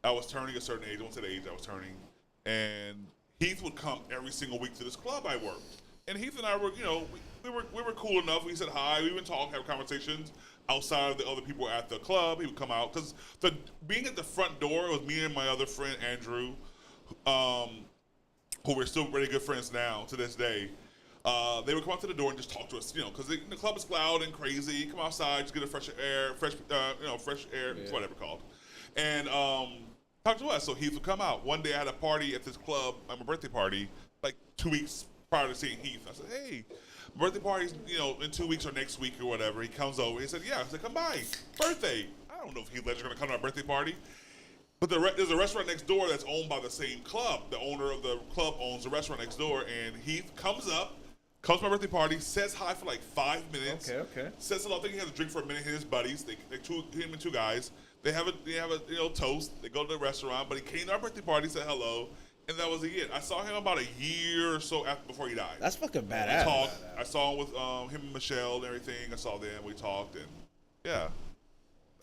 I was turning a certain age. I won't say the age I was turning, and Heath would come every single week to this club I worked. And Heath and I were, we were cool enough. We said hi. We would talk, have conversations outside of the other people at the club. He would come out because being at the front door was me and my other friend Andrew, who we're still really good friends now to this day. They would come out to the door and just talk to us, because the club is loud and crazy. Come outside, just get a fresh air, it's whatever called, and talk to us. So Heath would come out. One day I had a party at this club, my birthday party, like 2 weeks prior to seeing Heath. I said, "Hey, birthday party's in 2 weeks or next week or whatever." He comes over. He said, "Yeah." I said, "Come by, birthday." I don't know if Heath Ledger's gonna come to our birthday party. But there's a restaurant next door that's owned by the same club. The owner of the club owns the restaurant next door, and Heath comes to my birthday party, says hi for like 5 minutes.
Okay.
Says hello. I think he has a drink for a minute. His buddies, him and two guys, they have a toast. They go to the restaurant, but he came to our birthday party, said hello, and that was it. I saw him about a year or so before he died.
That's fucking
We
badass.
talked. I saw him with him and Michelle and everything. I saw them. We talked, and yeah.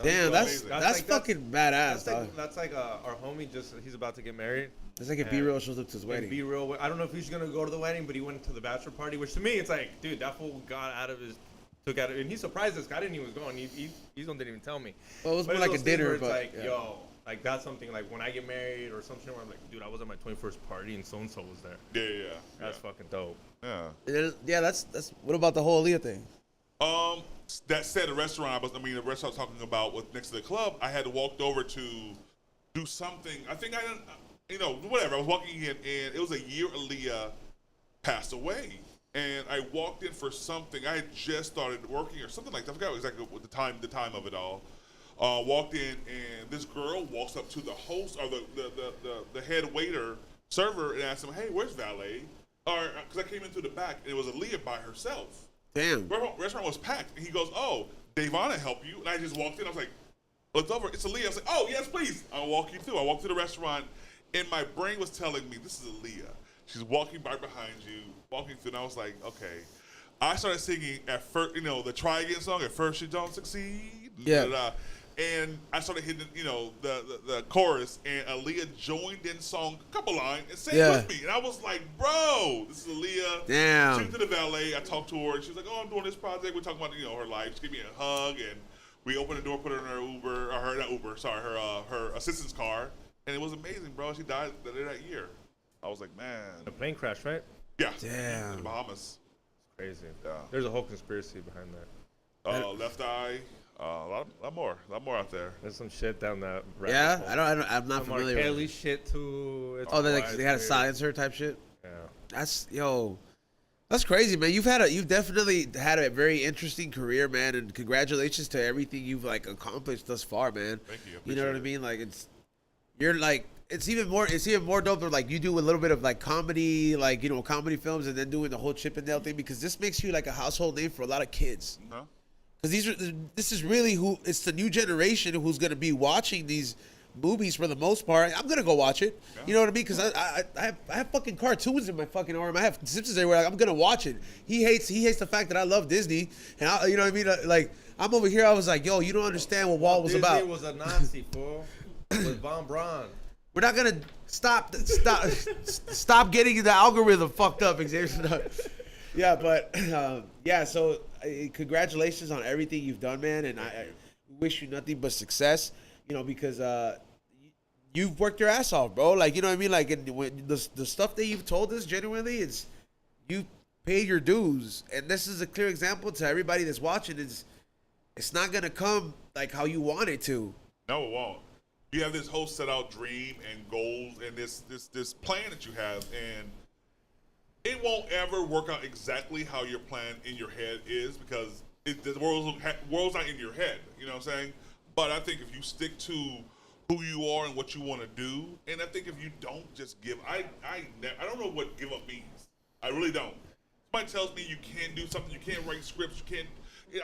Damn,
amazing.
that's fucking badass, dog.
That's like our homie. He's about to get married.
It's like if B-Real shows up to his wedding.
Be real. I don't know if he's gonna go to the wedding, but he went to the bachelor party. Which to me, it's like, dude, that fool took out of, and he surprised us. I didn't even was going. He didn't even tell me.
Well, it was
But
more
it's
like a
those things
dinner,
where it's
but
like,
yeah.
yo, like that's something like when I get married or something where I'm like, dude, I was at my 21st party and so and so was there.
Yeah.
That's fucking dope.
Yeah.
And then, yeah, that's. What about the whole Aaliyah thing?
That said, the restaurant the restaurant I was talking about with next to the club, I had walked over to do something. I think I didn't, whatever. I was walking in, and it was a year Aaliyah passed away. And I walked in for something. I had just started working or something like that. I forgot exactly what the time of it all. Walked in, and this girl walks up to the host or the head waiter, server, and asked him, "Hey, where's valet?" Because I came in through the back, and it was Aaliyah by herself.
Damn.
The restaurant was packed, and he goes, "Oh, Davonna help you?" And I just walked in. I was like, "Looked over, it's Aaliyah." I was like, "Oh, yes, please." I'll walk you through. I walked through the restaurant, and my brain was telling me, "This is Aaliyah. She's walking right behind you, walking through." And I was like, "Okay." I started singing at first, the Try Again song. At first, you don't succeed.
Yeah.
And I started hitting, the chorus, and Aaliyah joined in, song a couple lines, and sang with me. And I was like, "Bro, this is Aaliyah."
Damn.
She went to the valet. I talked to her, and she was like, "Oh, I'm doing this project." We're talking about, her life. She gave me a hug, and we opened the door, put her in her Uber, or not Uber, sorry, her assistant's car, and it was amazing, bro. She died that year. I was like, man.
A plane crash, right?
Yeah.
Damn.
In the Bahamas.
Crazy.
Yeah.
There's a whole conspiracy behind that.
Left eye. A lot more out there.
There's some shit down that.
Yeah,
rabbit hole.
I'm not
Some
familiar
R.
with
Kelly
it.
shit too. It's
Oh, they
wild,
had a
weird.
silencer type shit.
Yeah.
That's crazy, man. You've definitely had a very interesting career, man, and congratulations to everything you've accomplished thus far, man.
Thank you.
You know what I mean? Like you're like it's even more dope than like you do a little bit of like comedy, like comedy films, and then doing the whole Chip and Dale thing, because this makes you like a household name for a lot of kids.
Huh?
Because this is really it's the new generation who's gonna be watching these movies for the most part. I'm gonna go watch it.
Yeah.
You know what I mean? Because I have fucking cartoons in my fucking arm. I have Simpsons everywhere. Like, I'm gonna watch it. He hates the fact that I love Disney, and you know what I mean? Like I'm over here. I was like, yo, you don't understand what Walt was about.
Disney was a Nazi, fool. With Von Braun.
We're not gonna stop getting the algorithm fucked up, Xavier. Yeah, but yeah. So congratulations on everything you've done, man, and I wish you nothing but success. Because you've worked your ass off, bro. Like, you know what I mean? Like, the stuff that you've told us, genuinely, it's you paid your dues, and this is a clear example to everybody that's watching. It's not gonna come like how you want it to.
No, it won't. You have this whole set out dream and goals and this plan that you have, and it won't ever work out exactly how your plan in your head is, because the world's not in your head. You know what I'm saying? But I think if you stick to who you are and what you want to do, and I think if you don't just give, I don't know what give up means. I really don't. Somebody tells me you can't do something, you can't write scripts, you can't.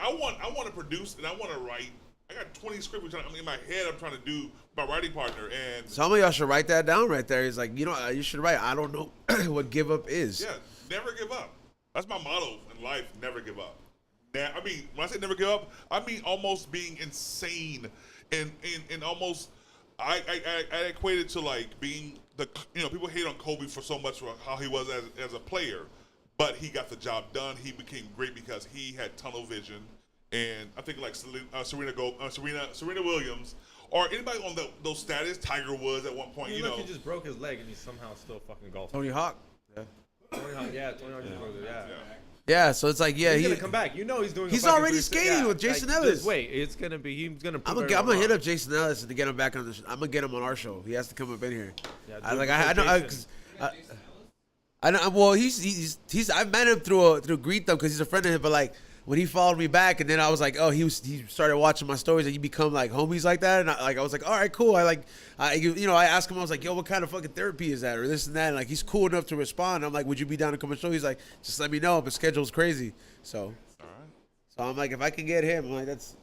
I want to produce and I want to write. I got 20 scripts in my head. I'm trying to do my writing partner, and
Some of y'all should write that down right there. It's like, you should write. I don't know what give up is.
yeah, never give up. That's my motto in life. Never give up. Now, I mean, when I say never give up, I mean almost being insane and almost I equate it to like being people hate on Kobe for so much for how he was as a player, but he got the job done. He became great because he had tunnel vision, and I think like Serena Williams or anybody on those status, Tiger Woods at one point.
He just broke his leg and he's somehow still fucking golfing.
Tony Hawk. Yeah.
Tony Hawk just broke it. Yeah.
Yeah, so it's like, yeah,
He's gonna come back. He's doing.
He's
a fucking
already
360
skating with Jason Ellis.
Just wait, he's gonna.
I'm gonna hit up Jason Ellis to get him back on the. I'm gonna get him on our show. He has to come up in here.
Yeah,
I know. Well, he's. I've met him through Greet though, because he's a friend of his. But like when he followed me back, and then I was like, oh, he started watching my stories, and you become like homies like that. And I was like, all right, cool. I asked him, I was like, yo, what kind of fucking therapy is that, or this and that. And like he's cool enough to respond. I'm like, would you be down to come on the show? He's like, just let me know. But schedule's crazy. So.
all right.
So I'm like, if I can get him, I'm like, that's,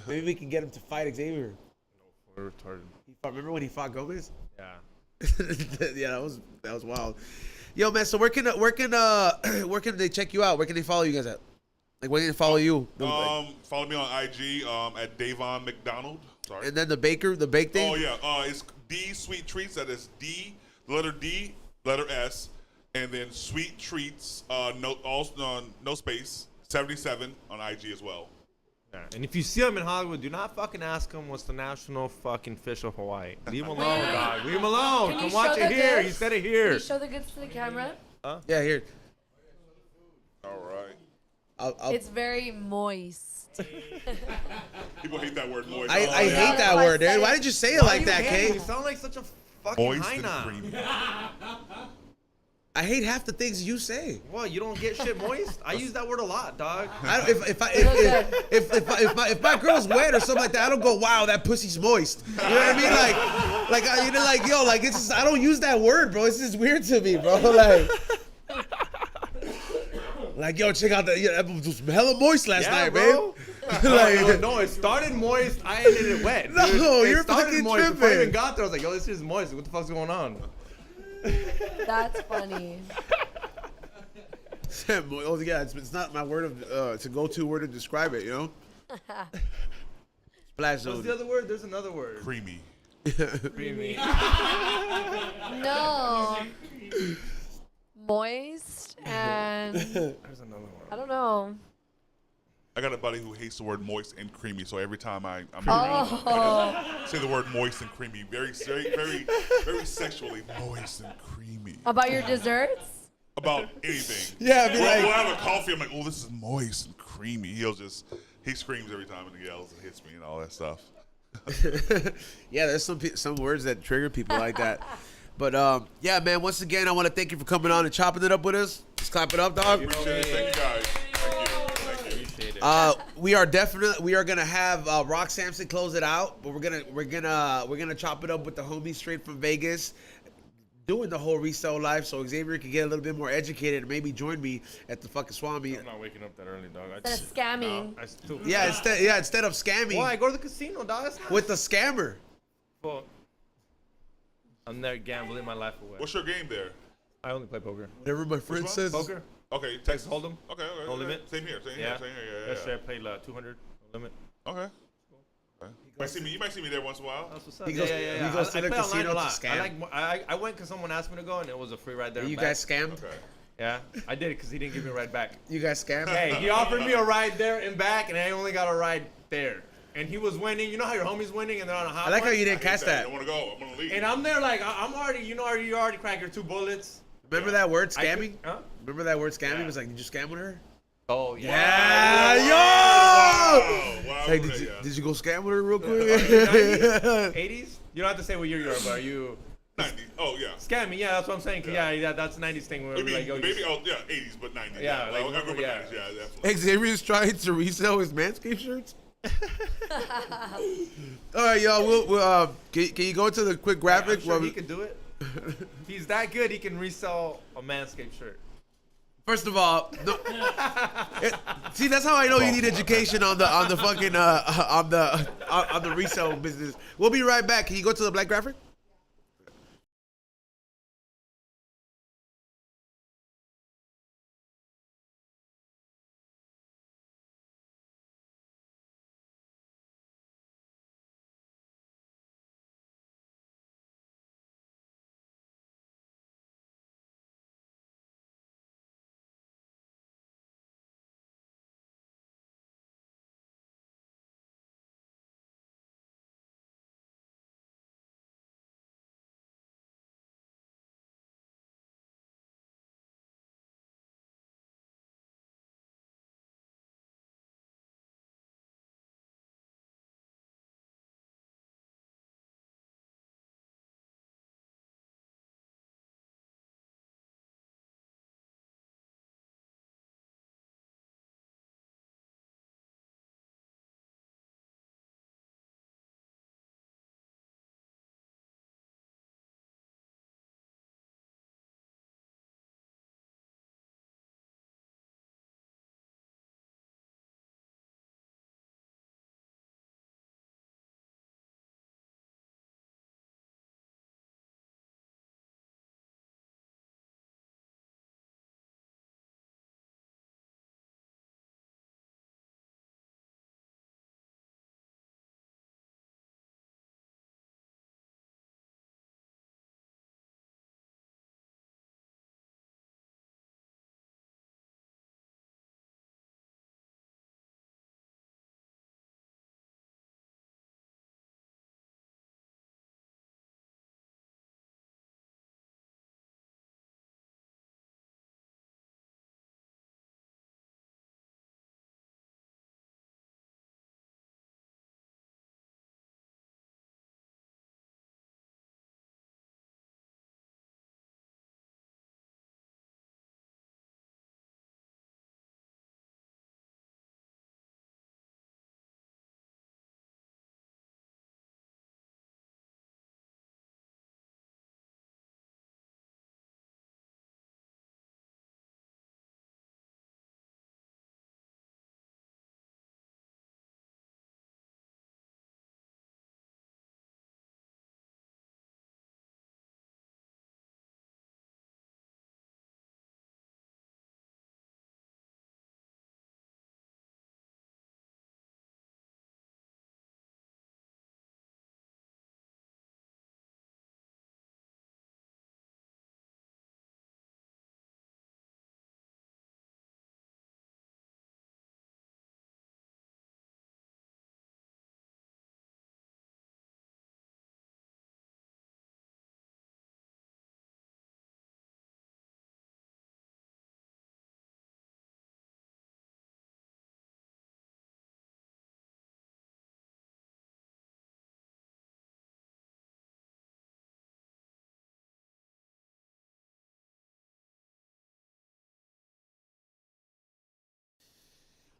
maybe we can get him to fight Xavier.
We're retarded.
Remember when he fought Gomez?
Yeah.
Yeah, that was wild. Yo, man, so where can they check you out? Where can they follow you guys at? Like, where can they follow you?
Follow me on IG at Davon McDonald. Sorry.
And then the bake thing?
Oh yeah, it's D Sweet Treats. That is D, the letter D, letter S, and then Sweet Treats. No space. 77 on IG as well.
Yeah. And if you see him in Hollywood, do not fucking ask him what's the national fucking fish of Hawaii. Leave him alone, dog. Leave him alone.
Can
Come
you
watch
show
it
the
here.
goods?
He said it
Can
here.
you show the goods to the camera?
Yeah, here.
All right.
It's very moist.
People hate that word moist.
I
yeah.
hate that word, dude. Why did you say it like that,
You
Kate?
sound like such a fucking
Moist and
hyena.
creamy.
I hate half the things you say.
Well, you don't get shit moist? I use that word a lot, dog.
If my girl's wet or something like that, I don't go, wow, that pussy's moist. You know what I mean? Like it's just, I don't use that word, bro. It's just weird to me, bro. Like, yo, check out that was hella moist last night,
bro.
babe.
No, it started moist. I ended it wet. Dude.
No,
it
you're
started
fucking
moist. Before I
tripping.
even got there, I was like, yo, this is moist. What the fuck's going on?
That's funny.
Oh, yeah, it's not my word of it's a go-to word to describe it, you know. Splash zone.
What's the other word? There's another word.
Creamy.
Creamy.
No. Moist and
There's another one.
I don't know.
I got a buddy who hates the word moist and creamy, so every time I'm around,
Oh.
say the word moist and creamy, very sexually, moist and creamy.
About your desserts?
About anything.
Yeah, I'd be
we'll
like,
have a coffee. I'm like, oh, this is moist and creamy. He screams every time and yells and hits me and all that stuff.
yeah, there's some words that trigger people like that. But yeah, man. Once again, I want to thank you for coming on and chopping it up with us. Just clap it up, dog.
Appreciate it. Thank you guys. Thank you.
Appreciate it.
We are gonna have Rock Sampson close it out, but we're gonna chop it up with the homies straight from Vegas, doing the whole resale life, so Xavier can get a little bit more educated and maybe join me at the fucking Swami.
I'm not waking up that early, dog.
Instead of scamming.
I still,
Yeah, instead of scamming
Why? Go to the casino, dog. That's
with the scammer.
Well, I'm there gambling my life away.
What's your game there?
I only play poker.
Whatever my friend
one?
says.
Poker?
Okay,
Texas Hold'em?
Okay.
No limit?
Same here.
Yeah.
Yeah.
Yesterday I played 200 no limit.
Okay. You might see me there once in a while.
That's what's up.
He goes-
yeah.
he goes to
I
the
play online
casino
a
to
lot.
scam.
I went because someone asked me to go, and it was a free ride there.
You
and
guys
back.
scammed?
Okay.
Yeah, I did it because he didn't give me a ride back.
You guys scammed?
Hey, he offered me a ride there and back, and I only got a ride there. And he was winning. You know how your homie's winning, and they're on a hot
I like how
one?
you didn't catch
I
that.
don't want to go. I'm gonna leave.
And I'm there like I'm already. You already cracked your 2 bullets.
Remember that word
I
scamming?
could- huh?
Remember that word scamming?
Yeah.
It was like, did you scam with her?
Oh yeah.
Yeah, yo!
Wow,
Hey,
yeah.
did you go scam with her real quick?
80s? You don't have to say what year you are, but are you
90s. Oh yeah.
scamming? Yeah, that's what I'm saying. 'Cause yeah, that's 90s thing where
Maybe,
we're like, yo,
maybe, oh yeah, 80s, but 90s.
Yeah, like,
I grew up in
yeah.
90s. Yeah, definitely.
Xavier's trying to resell his Manscaped shirts. All right, y'all. We'll can you go to the quick
I'm
graphic?
sure he could do it. If he's that good, he can resell a Manscaped shirt.
First of all, no, see that's how I know you need education on the fucking on the resale business. We'll be right back. Can you go to the black graphic?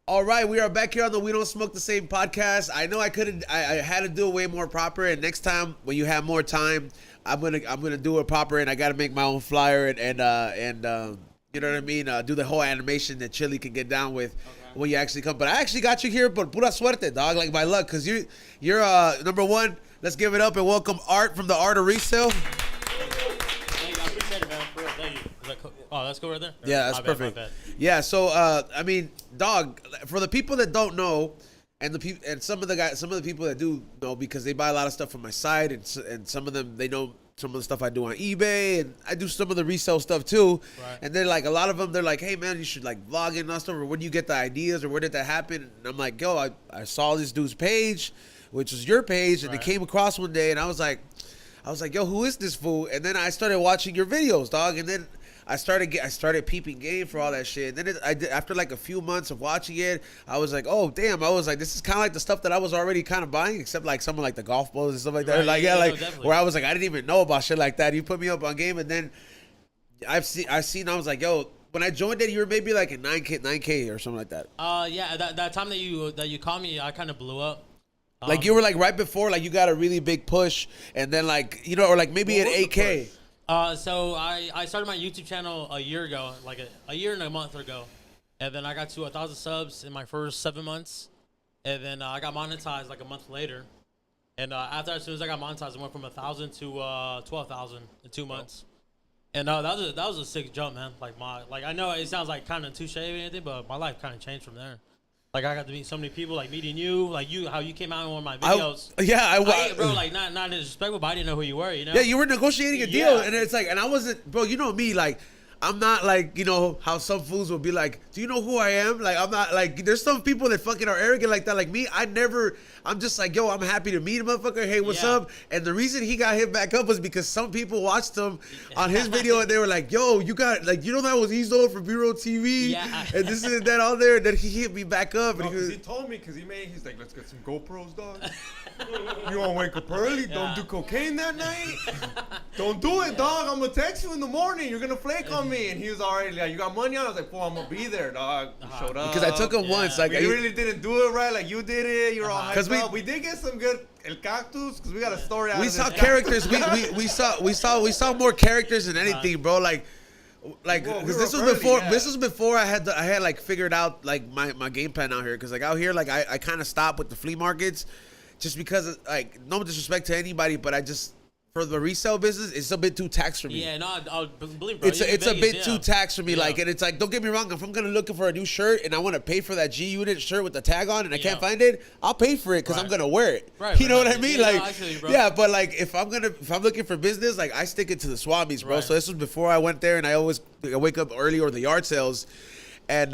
All right, we are back here on the We Don't Smoke the Same podcast. I know I had to do it way more proper. And next time when you have more time, I'm gonna do it proper. And I gotta make my own flyer and you know what I mean. Do the whole animation that Chili can get down with when you actually come. But I actually got you here, but pura suerte, dog. Like my luck, cause you're number one. Let's give it up and welcome Art from the Art of Resale.
Thank you. I appreciate it, man. For real, thank you. Is that cool? Oh, that's cool right there?
Yeah, that's perfect. Yeah, so I mean, dog, for the people that don't know, and some of the people that do know because they buy a lot of stuff from my site, and some of them they know some of the stuff I do on eBay, and I do some of the resale stuff too.
Right.
And they're like, a lot of them, they're like, hey man, you should like vlog and stuff, or when you get the ideas, or where did that happen? And I'm like, yo, I saw this dude's page, which was your page, and
Right.
it came across one day, and I was like, yo, who is this fool? And then I started watching your videos, dog, and then I started peeping game for all that shit. And then I did, after like a few months of watching it, I was like, oh damn! I was like, this is kind of like the stuff that I was already kind of buying, except like some of like the golf balls and stuff like that.
Right,
Like
yeah,
yeah,
no,
like
definitely.
where I was like, I didn't even know about shit like that. You put me up on game, and then I seen. I was like, yo, when I joined it, you were maybe like a 9K or something like that.
Yeah, that time that you called me, I kind of blew up.
Like you were like right before, like you got a really big push, and then like or like maybe
What
at
was the
8K.
push?
So I started my YouTube channel a year ago, like a year and a month ago, and then I got to 1,000 subs in my first 7 months, and then I got monetized like a month later, and as soon as I got monetized, I went from 1,000 to 12,000 in 2 months, and that was a sick jump, man. Like I know it sounds like kind of touche or anything, but my life kind of changed from there. Like I got to meet so many people, like meeting you, like how you came out in one of my videos. Bro, like not disrespectful, but I didn't know who you were, you know?
Yeah, you were negotiating a deal,
Yeah.
and it's like, and I wasn't, bro. You know me, like, I'm not like, how some fools will be like, do you know who I am? Like, I'm not like, there's some people that fucking are arrogant like that. Like me, I'm just like, yo, I'm happy to meet a motherfucker. Hey, what's
Yeah.
up? And the reason he got hit back up was because some people watched him on his video and they were like, yo, you got, like, that was Ezo from Bureau TV.
Yeah.
And this and that on there. And then he hit me back up.
No,
And he
'cause
was,
he told me, he's like, let's get some GoPros, dog. You wanna wake up early? Don't do cocaine that night? Don't do it, dog. I'm gonna text you in the morning. You're gonna flake on me. And he was already like, you got money on? I was like, fool, I'm gonna be there, dog. He showed up.
because I took him once. Like,
We really didn't do it right, like you did it. You're all hyped
'Cause
up. We did get some good El Cactus, because we got a story out
we
of
saw
this.
characters. We saw more characters than anything, bro. Like
Well, we
because
were
this was
early,
before.
yeah.
This was before I had like figured out like my game plan out here. Because like out here, like I kind of stopped with the flea markets, just because like no disrespect to anybody, but I just for the resale business, it's a bit too taxed for me.
Yeah, no, I believe, bro.
It's
You in
a
Vegas,
bit
yeah.
too taxed for me,
Yeah.
like, and it's like, don't get me wrong, if I'm gonna looking for a new shirt and I want to pay for that G Unit shirt with the tag on and I can't
Yeah.
find it, I'll pay for it because I'm
Right.
gonna wear it.
Right,
You know
right,
what I
right.
mean?
Yeah,
Like,
no, I feel you, bro.
yeah, but like if I'm looking for business, like I stick it to the Swamis, bro.
Right.
So this was before I went there, and I wake up early or the yard sales, and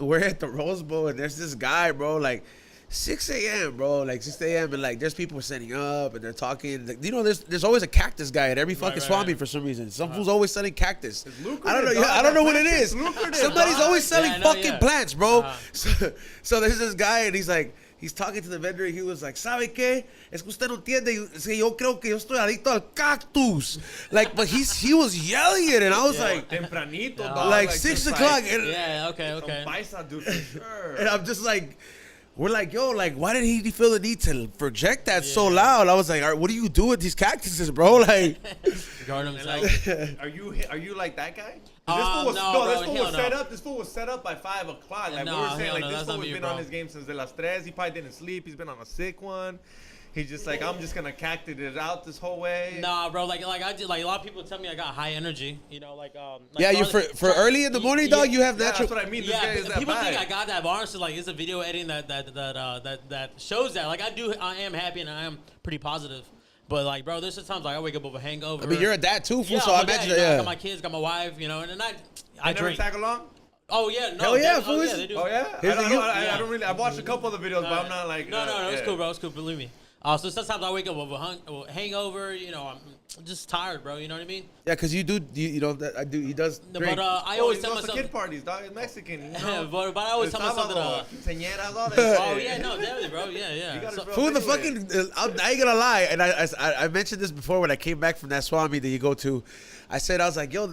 we're at the Rose Bowl, and there's this guy, bro, like 6 a.m., bro, like 6 a.m. and like there's people setting up and they're talking. Like, there's always a cactus guy at every fucking
right,
Swami
right.
for some reason. Some fool's always selling cactus.
lucrative,
I don't know.
dog.
Yeah, I don't know what it
That
is.
plant's lucrative,
Somebody's
dog.
always selling
Yeah, I know,
fucking
yeah.
plants, bro.
Uh-huh.
So there's this guy and he's like. He's talking to the vendor and he was like, ¿Sabe qué? Es que usted no entiende. Es que yo creo que yo estoy adicto al cactus. Like, but he was yelling it and I was like,
Tempranito,
Yeah.
dog.
like
just
6
like
o'clock. And,
Yeah, okay.
Some paisa, dude, for sure.
and I'm just like, we're like, yo, like, why did he feel the need to project that so loud? I was like, all right, what do you do with these cactuses, bro? Like,
Guard himself.
Are you like that guy?
No,
This
bro,
fool
hell
was
no.
set up. This fool was set up by 5 o'clock. Like
No,
we were saying,
hell
like
no,
this
that's
fool
not
has
me,
been
bro.
on his game since de las 3. He probably didn't sleep. He's been on a sick one. He's just like, I'm just gonna cactus it out this whole way.
Nah, bro. Like I did. Like a lot of people tell me I got high energy. You know, like
yeah, you for early in the morning, dog, you have
Yeah,
natural.
that's what I mean. This
Yeah,
guy is that
people think
vibe.
I got that, but honestly, like it's a video editing that shows that. Like I am happy and I am pretty positive. But like, bro, there's just times like I wake up with a hangover.
I mean, you're a dad too, fool,
yeah,
so
I'm
I
a dad,
imagine
you know, I
that,
got
yeah.
my kids, got my wife, you know, and I
I never
drink.
tag along.
Oh yeah, no.
Hell yeah,
oh,
fool.
yeah, they do.
Oh yeah.
Here's the youth.
I don't really. I've watched a couple of the videos, but I'm not like.
No, it's
yeah.
cool, bro. It's cool. Believe me. So sometimes I wake up with a hangover. You know, I'm just tired, bro. You know what I mean?
Yeah, because you know that I do. He does.
No,
Drink.
but I
Oh,
always
he
tell
goes to
myself.
kid parties, dog. He's Mexican. You know?
but I always tell myself that.
Quinceañeras, all that
Oh
shit.
yeah, no, definitely, bro. Yeah,
You
yeah.
gotta
So-
throw-
Fool, the
Anyway.
fucking. I ain't gonna lie, and I mentioned this before when I came back from that Swami that you go to. I said I was like, yo,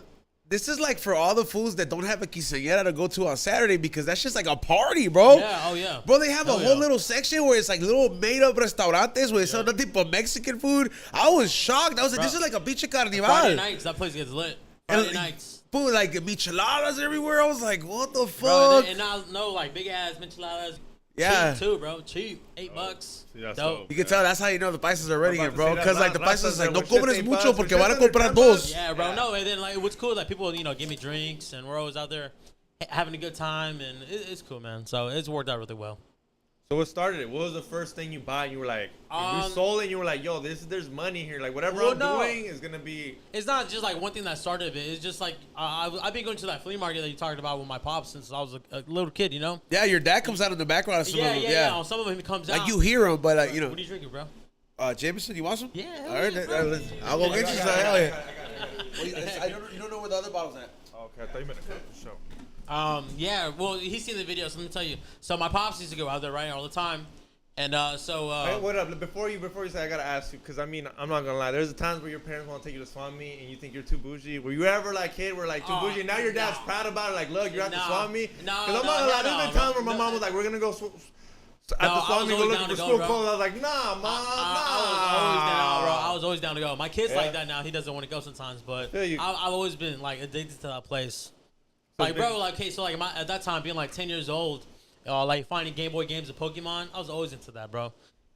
This is like for all the fools that don't have a quinceañera to go to on Saturday because that's just like a party, bro.
Yeah, oh yeah.
Bro, they have a
Hell
whole
yeah.
little section where it's like little made-up restaurantes where they sell nothing but Mexican food. I was shocked. I was like, this is like a pinche carnival.
Friday nights, that place gets lit. Friday
And,
nights.
Food like micheladas everywhere. I was like, what the
Bro,
fuck?
and I know like big ass micheladas.
Yeah.
Cheap too, bro. Cheap. $8.
See, that's
Dope.
dope.
You can tell that's how you know the paisas are ready,
I'm about to
bro.
say that.
Because like the
Last
paisas is like, no
was just
cobres
$8
mucho
for
porque van a
just
comprar
under
dos.
$10.
Yeah, bro. No, and then like what's cool that people give me drinks and we're always out there having a good time and it's cool, man. So it's worked out really well.
So what started it? What was the first thing you bought? And you were like, you sold it and you were like, yo, there's money here. Like whatever I'm doing is gonna be.
It's not just like one thing that started it. It's just like I've been going to that flea market that you talked about with my pops since I was a little kid, you know?
Yeah, your dad comes out in the background of some of them.
Yeah. On some of them he comes out.
Like you hear him, but you know.
What are you drinking, bro?
Jameson, you want some?
Yeah, hell
All right,
yeah, bro.
I'll go get you some. Hell yeah.
I
You don't know where the other bottle's at.
Okay, I thought you meant a show.
Yeah, well, he's seen the video, so let me tell you. So my pops used to go out there, right, all the time. And
Hey, what up? Before you say, I gotta ask you, because I mean, I'm not gonna lie. There's times where your parents want to take you to swap meet and you think you're too bougie. Were you ever like kid, were like too bougie? And now your dad's proud about it. Like, look, you're at the swap meet.
No,
Because I'm not gonna lie. There's been times where my mom was like, we're gonna go at the swap meet, go looking for school clothes. I was like, nah, mom, nah.
I was always down to go. My kid's like that now. He doesn't want to go sometimes, but
Yeah, you-
I've always been like addicted to that place.
So
Like, bro, like, okay, so like at that time, being like 10 years old, like finding Game Boy games of Pokemon, I was always into that, bro.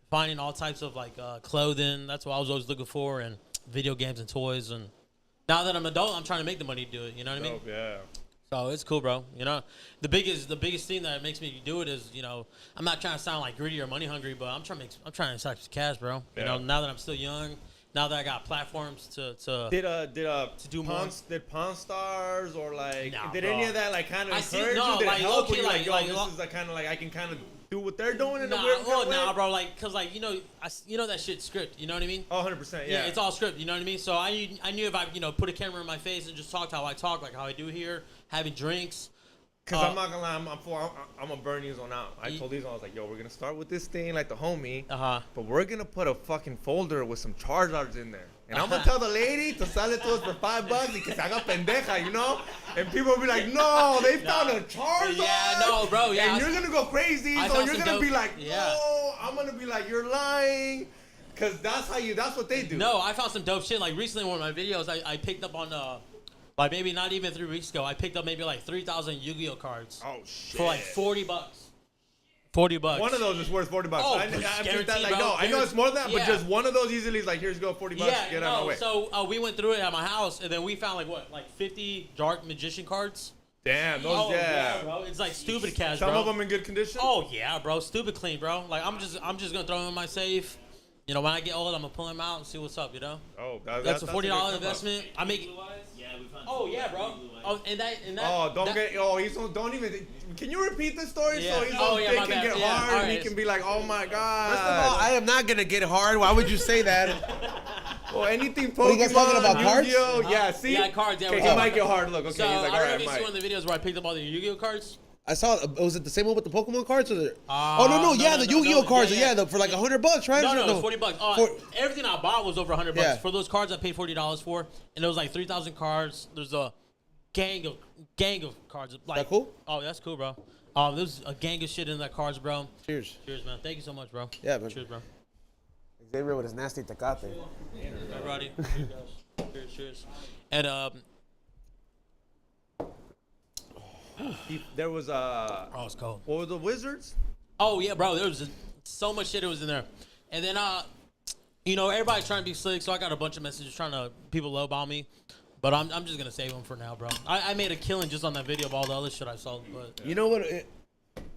Finding all types of like clothing, that's what I was always looking for, and video games and toys. And now that I'm an adult, I'm trying to make the money to do it. You know what I mean?
Dope, yeah.
So it's cool, bro. You know, the biggest thing that makes me do it is, you know, I'm not trying to sound like greedy or money hungry, but I'm trying to stack some cash, bro. You know, now that I'm still young, now that I got platforms to
Do
more.
Did Pawn Stars or like
Nah,
did
bro.
any of that like kind of
I see-
encourage
no,
you? Did
like,
it help?
low-key,
Were you
like-
yo,
like,
this is like kind of like I can kind of do what they're doing in a
Nah,
weird kind of way?
nah, bro. Like, cause like you know that shit's script. You know what I mean?
Oh, 100%. Yeah.
It's all script. You know what I mean? So I knew if I put a camera in my face and just talked how I talk, like how I do here, having drinks.
Because I'm not gonna lie, I'm gonna burn these one out. I told these one, I was like, yo, we're gonna start with this thing like the homie, but we're gonna put a fucking folder with some Charizards in there. And I'm gonna tell the lady to sell it to us for $5 because se haga pendeja, you know? And people will be like, no, they found a Charizard.
Yeah, no, bro. Yeah,
And you're gonna go crazy,
I
so
found
you're
some
gonna be
dope-
like,
yeah.
no, I'm gonna be like, you're lying. Because that's what they do.
No, I found some dope shit. Like recently, one of my videos, I picked up on like maybe not even 3 weeks ago, I picked up maybe like 3,000 Yu-Gi-Oh cards
Oh, shit.
for like $40. $40.
One of those is worth $40.
Oh,
I'm just
guaranteed,
that, like,
bro.
no, I know it's more than that, but
Yeah.
just one of those easily is like, here's go $40.
Yeah,
Get out of my
no.
way.
So we went through it at my house, and then we found like 50 Dark Magician cards.
Damn, those, yeah.
bro. It's like stupid cash,
Some
bro.
of them in good condition.
Oh yeah, bro. Stupid clean, bro. Like I'm just gonna throw them in my safe. You know, when I get old, I'm gonna pull them out and see what's up. You know.
Oh,
That's a $40
good come up.
investment. I make.
Yeah, we found
Oh yeah, bro. Oh, and that.
Oh,
that-
he's on, don't even. Can you repeat the story
Yeah.
so he's
Oh,
on
yeah,
thick
my
and
bad.
get
Yeah,
hard and he
alright.
can be like, oh my god.
First of all, I am not gonna get hard. Why would you say that?
well, anything Pokemon,
What are you guys talking about, cards?
Yu-Gi-Oh, yeah, see?
Yeah, cards, yeah,
Okay,
we're
he might
talking
get hard look. Okay,
So
he's
I
like,
don't
all
know
right,
if you see one
Mike.
of the videos where I picked up all the Yu-Gi-Oh cards.
I saw. Was it the same one with the Pokemon cards? Or the,
Uh,
oh no,
no,
yeah,
no,
the
no,
Yu-Gi-Oh
no,
cards.
yeah,
Yeah,
yeah.
for like $100, right?
No, it's $40.
For-
Everything I bought was over $100.
Yeah.
For those cards, I paid $40 for, and it was like 3,000 cards. There's a gang of cards. Like,
that cool?
Oh, that's cool, bro. There's a gang of shit in that cards, bro.
Cheers.
Cheers, man. Thank you so much, bro.
Yeah, man.
Cheers, bro.
Xavier with his nasty tecate.
Everybody. Cheers, guys. Cheers, cheers. And
There was
oh, it's cold.
what were the Wizards?
Oh yeah, bro. There was so much shit that was in there, and then everybody's trying to be slick, so I got a bunch of messages trying to people lowball me, but I'm just gonna save them for now, bro. I made a killing just on that video of all the other shit I saw, but
You know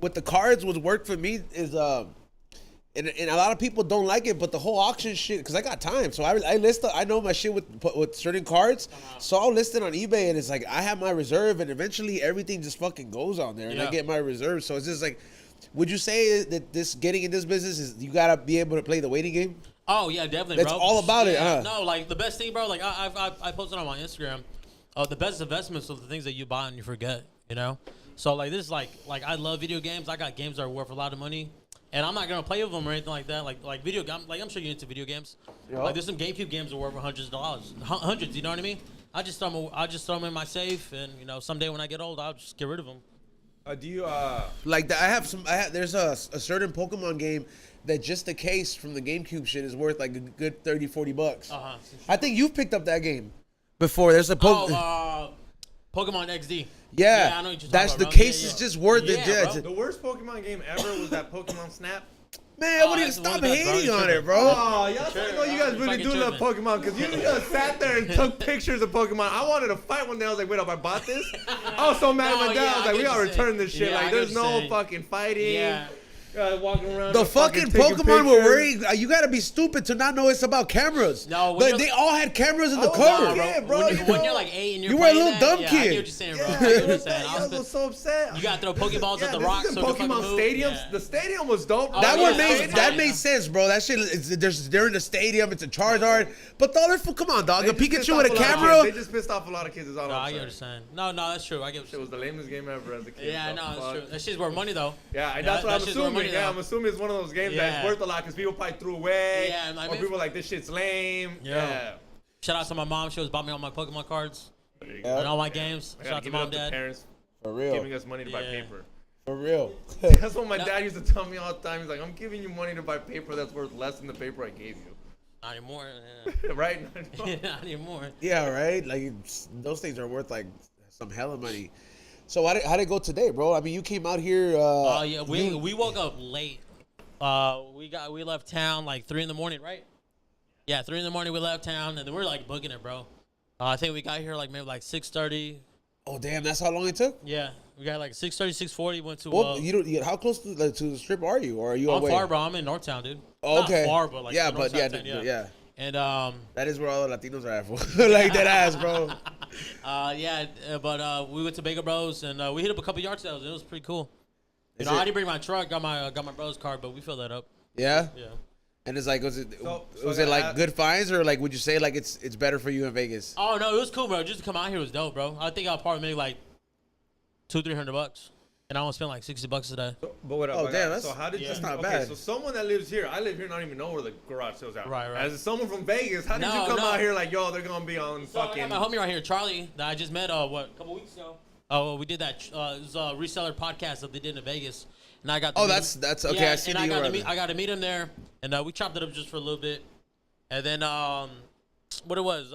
what the cards would work for me is and a lot of people don't like it, but the whole auction shit, because I got time, so I list I know my shit with certain cards, so I'll list it on eBay, and it's like I have my reserve, and eventually everything just fucking goes on there, and I
Yeah.
get my reserve. So it's just like, would you say that this getting in this business is you gotta be able to play the waiting game?
oh yeah, definitely,
That's
bro.
all about it, huh?
No, like the best thing, bro. Like I posted on my Instagram. The best investments are the things that you buy and you forget. You know. So like this, like I love video games. I got games that are worth a lot of money, and I'm not gonna play with them or anything like that. Like video, I'm sure you're into video games.
Yeah.
Like there's some GameCube games that are worth hundreds of dollars, hundreds. You know what I mean? I just throw them in my safe, and someday when I get old, I'll just get rid of them.
Do you
Like there's a certain Pokemon game that just the case from the GameCube shit is worth like a good $30-$40. I think you've picked up that game before. There's a
Pokemon XD.
Yeah,
I know what you're
that's
talking
the
about, bro.
case
Yeah,
is
yeah.
just worth it.
Yeah,
Yeah,
bro.
the worst Pokemon game ever was that Pokemon Snap?
man, what do you
that's the
stop
one with that, bro.
hating
You're
on
tripping.
it, bro?
Oh, y'all I know you guys really
Fucking
do love
tripping.
Pokemon because you just sat there and took pictures of Pokemon. I wanted to fight one day. I was like, wait up, I bought this? I was so mad at my
No,
dad.
yeah,
I was
I
like, we
get
gotta
what you're
return this
saying.
shit.
Yeah, I
Like,
get
there's
what
no
you're saying.
fucking fighting.
Yeah.
Walking around.
The
just
fucking
taking
Pokemon were
pictures.
worried. You gotta be stupid to not know it's about cameras.
No, when
But
you're-
they all had cameras in the
Oh,
cover.
yeah, bro,
when,
you
when
know.
you're like 8 and you're
You were a
playing
little
that,
dumb
yeah, I
kid.
get what you're saying, bro.
Yeah,
I get what you're saying.
I was so upset.
You gotta throw Pokeballs at the
this
rocks
is
so
in
it can fucking
Pokemon
move.
stadiums.
Yeah.
The stadium was dope.
Oh,
That
yeah,
one
that
made
was
that
tight.
made sense, bro. That shit, they're in the stadium. It's a Charizard, but the other, come on, dog.
They
A
just pissed
Pikachu
off
with a
lot of kids.
camera.
They just pissed off a lot of kids. Is all
No,
I'm
I get what you're
saying.
saying. No, that's true. I get what
It
you're
was
saying.
the lamest game ever as a kid.
Yeah, I know,
Fuck.
that's true. That shit's worth money, though.
Yeah,
Yeah,
that's what
that
I'm
shit's worth
assuming.
money,
Yeah,
though.
I'm assuming it's one of those games
Yeah.
that's worth a lot because people probably threw away.
Yeah, I
or
mean-
people are like, this shit's lame.
Yeah. Shout out to my mom. She was bought me all my Pokemon cards and all my games.
I
Shout
gotta
out to
give it
mom,
up to
dad.
parents
For
giving
real,
us money to buy
Yeah.
paper.
for real.
That's what my dad used to tell me all the time. He's like, I'm giving you money to buy paper that's worth less than the paper I gave you.
Not anymore.
Right?
Yeah. Not anymore.
Yeah, right. Like those things are worth like some hella money. So how'd it go today, bro? I mean, you came out here.
Oh yeah, we woke up late. We left town like 3 in the morning, right? Yeah, 3 in the morning we left town, and then we were like booking it, bro. I think we got here like maybe like 6:30.
Oh damn, that's how long it took.
Yeah, we got like 6:30, 6:40. Went to.
Well, how close to the strip are you, or are you
I'm
away?
far, bro. I'm in Northtown, dude.
Oh, okay.
Not far, but like
yeah,
the
but
north
yeah,
side of town,
yeah.
And
That is where all the Latinos are at, for. Like that ass, bro.
but we went to Bagel Bros and we hit up a couple yard sales. It was pretty cool.
Is
I
it-
didn't bring my truck. Got my bros card, but we filled that up.
Yeah.
Yeah.
And it's like, was it
So
like
that-
good finds, or like would you say like it's better for you in Vegas?
Oh no, it was cool, bro. Just to come out here was dope, bro. I think I'll probably make like $200-$300, and I only spend like $60 a day.
But what?
Oh, damn, that's-
so how did
yeah.
you?
that's
not
okay,
bad.
so someone that lives here, I live here, and I don't even know where the garage sales at.
Right.
As someone from Vegas, how did
No,
you come
no.
out here like, yo, they're gonna be on
So I
fucking?
got my homie right here, Charlie, that I just met a couple weeks ago. Oh, we did that. It was a reseller podcast that they did in Vegas, and I got. To
Oh,
meet
that's
him.
okay.
Yeah,
I see
and
that
I
you
got
were
to meet.
there.
I got to meet him there, and we chopped it up just for a little bit, and then what it was.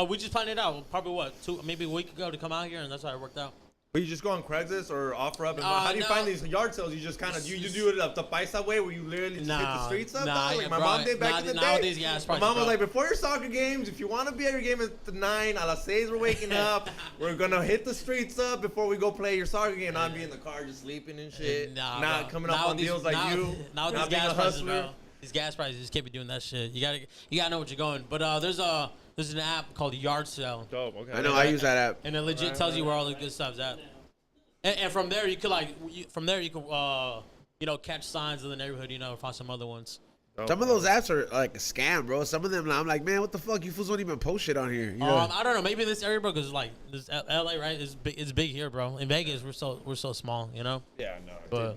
We just planned it out. Probably maybe a week ago to come out here, and that's how it worked out.
But you just go on Craigslist or OfferUp, and how do you
no.
find these yard sales? You just kind of you do it the paisa way, where you literally just hit the
Nah,
streets up,
nah,
dog? Like
yeah,
my
bro.
mom did back in the day.
Nowadays, yeah, it's
My
probably
mom was
bro.
like, before your soccer games, if you want to be at your game at the 9, a las 6 we're waking up. We're gonna hit the streets up before we go play your soccer game. Not be in the car just sleeping and shit.
Nah,
not
bro.
coming up
Now
on
with
deals
these-
like
now-
you.
Now with
not
these
being a
gas prices,
hustler.
bro. These gas prices, you just can't be doing that shit. You gotta know what you're going. But there's an app called Yard Sale,
Dope. Okay.
I know. I use that app.
and it legit tells you where all the good stuff's at. And from there you could catch signs of the neighborhood, find some other ones.
Dope.
Some of those apps are like a scam, bro. Some of them, I'm like, man, what the fuck? You fools don't even post shit on here. You know?
I don't know, maybe in this area, bro, because like this LA, right? It's big here, bro. In Vegas, we're so small,
Yeah, no.
But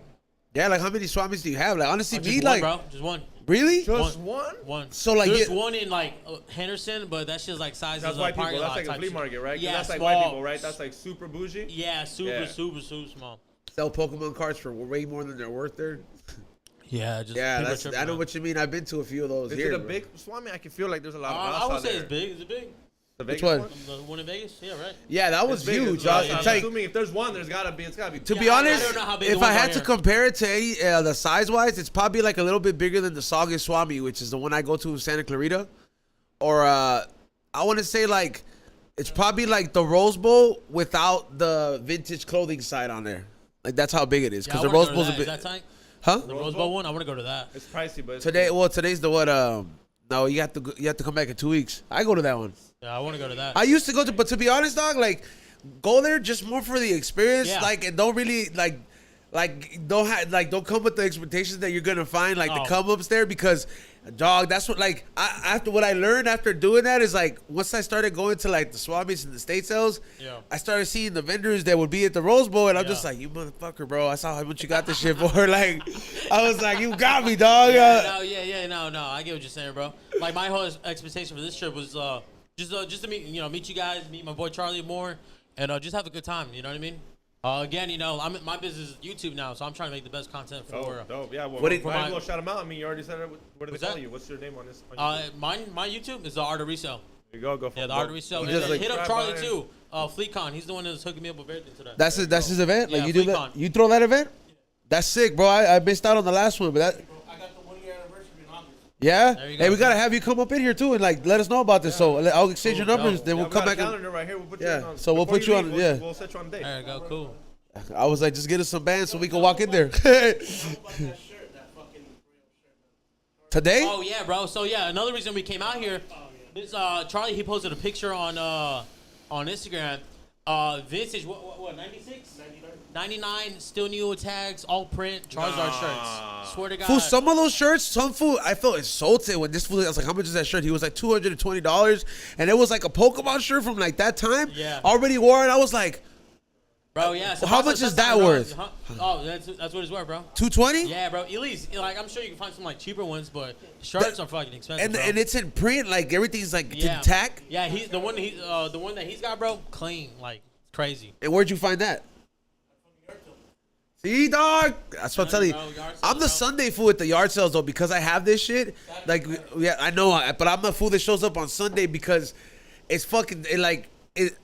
Yeah, like how many swap meets do you have? Like honestly,
just
me
one,
like
bro, just one.
really?
Just one?
One.
So, like,
there's
yeah-
one in like Henderson, but that shit's like size
That's
of a
white
parking
people. That's
lot
like a
type
flea
shit.
market, right? 'Cause
Yeah,
that's like
small.
white people, right? That's like super bougie.
Yeah, super small.
Sell Pokemon cards for way more than they're worth there.
Yeah, just
Yeah,
people
that's
tripping
I know
out.
what you mean. I've been to a few of those
Is
here.
it a
bro.
big swami? I can feel like there's a lot of
I
outside
would say
there.
it's big. Is it big?
The
Which
Vegas
one?
The one in Vegas? Yeah, right.
Yeah, that was
It's big.
huge.
It's
dog.
like,
It's
I'm
like,
assuming if there's one, it's gotta be.
to be
Yeah, I
honest,
don't know how big the
if I
ones
had
are
to
here.
compare it to any the size wise, it's probably like a little bit bigger than the Saugus Swami, which is the one I go to in Santa Clarita. Or I want to say like it's probably like the Rose Bowl without the vintage clothing side on there. Like that's how big it is
Yeah,
because
I
the
wanna
Rose
go to
Bowl's a
that.
bit.
Is that tight?
Huh?
The Rose Bowl one? I want to go to that.
It's pricey, but it's
Today,
cool.
well, today's the what? No, you have to come back in 2 weeks. I go to that one.
Yeah, I want to go to that.
I used to go to, but to be honest, dog, like go there just more for the experience,
Yeah.
like and don't really don't come with the expectations that you're gonna find like the
Oh.
come ups there because, dog, that's what like after what I learned after doing that is like once I started going to like the swap meets and the state sales,
Yeah.
I started seeing the vendors that would be at the Rose Bowl and I'm
Yeah.
just like, you motherfucker, bro, I saw how much you got this shit for. Like, I was like, you got me, dog.
No, I get what you're saying, bro. Like my whole expectation for this trip was just to meet meet you guys, meet my boy Charlie more, and just have a good time. You know what I mean? Again, my business is YouTube now, so I'm trying to make the best content for.
Dope. Yeah. Well,
What did-
might as well shout them out. I mean, you already said it. What do they
What's
call
that?
you? What's your name on this? On YouTube?
My YouTube is the Art of Resell.
There you go. Go for
Yeah,
it.
the Art of Resell. And
just
then
like-
hit up
Grab
Charlie
by
too. FleetCon. He's the one that's hooking me up with everything today.
That's his event. Like
Yeah,
you do that.
FleetCon.
You throw that event. That's sick, bro. I missed out on the last one, but that.
I got the 1-year anniversary in August.
Yeah.
There you
Hey,
go.
we gotta have you come up in here too and like let us know about this. So I'll exchange your
Cool.
numbers.
No.
Then
Yeah,
we'll
we
come
got a
back. And,
calendar right here. We'll put
Yeah,
you on.
so we'll
Before
put you
leave,
on- yeah.
We'll set you on a date.
There you go. Cool.
I was like, just get us some bands so we can walk in there.
How about that shirt, that fucking shirt?
Today?
Oh yeah, bro. So yeah, another reason we came out here is Charlie. He posted a picture on Instagram. Vintage. What? 96? 99. Still new tags. All print. Charizard shirts. Swear to God.
Fool, some of those shirts, some fool, I felt insulted when this fool, I was like, how much is that shirt? He was like $220. And it was like a Pokemon shirt from like that time.
Yeah.
Already wore it. I was like,
Bro, yeah. So
How
also
much is
sometimes,
that
bro,
worth?
huh? Oh, that's what it's worth, bro.
$220?
Yeah, bro. At least, like, I'm sure you can find some like cheaper ones, but shirts are fucking expensive.
And
bro.
and it's in print, like everything's like
yeah.
intact.
Yeah, he's the one. The one that he's got, bro. Clean, like crazy.
And where'd you find that? See, dog. That's what I'm telling you.
Bro, yard
I'm the
sales, bro.
Sunday fool at the yard sales though because I have this shit. Like, yeah, I know, but I'm the fool that shows up on Sunday because it's fucking I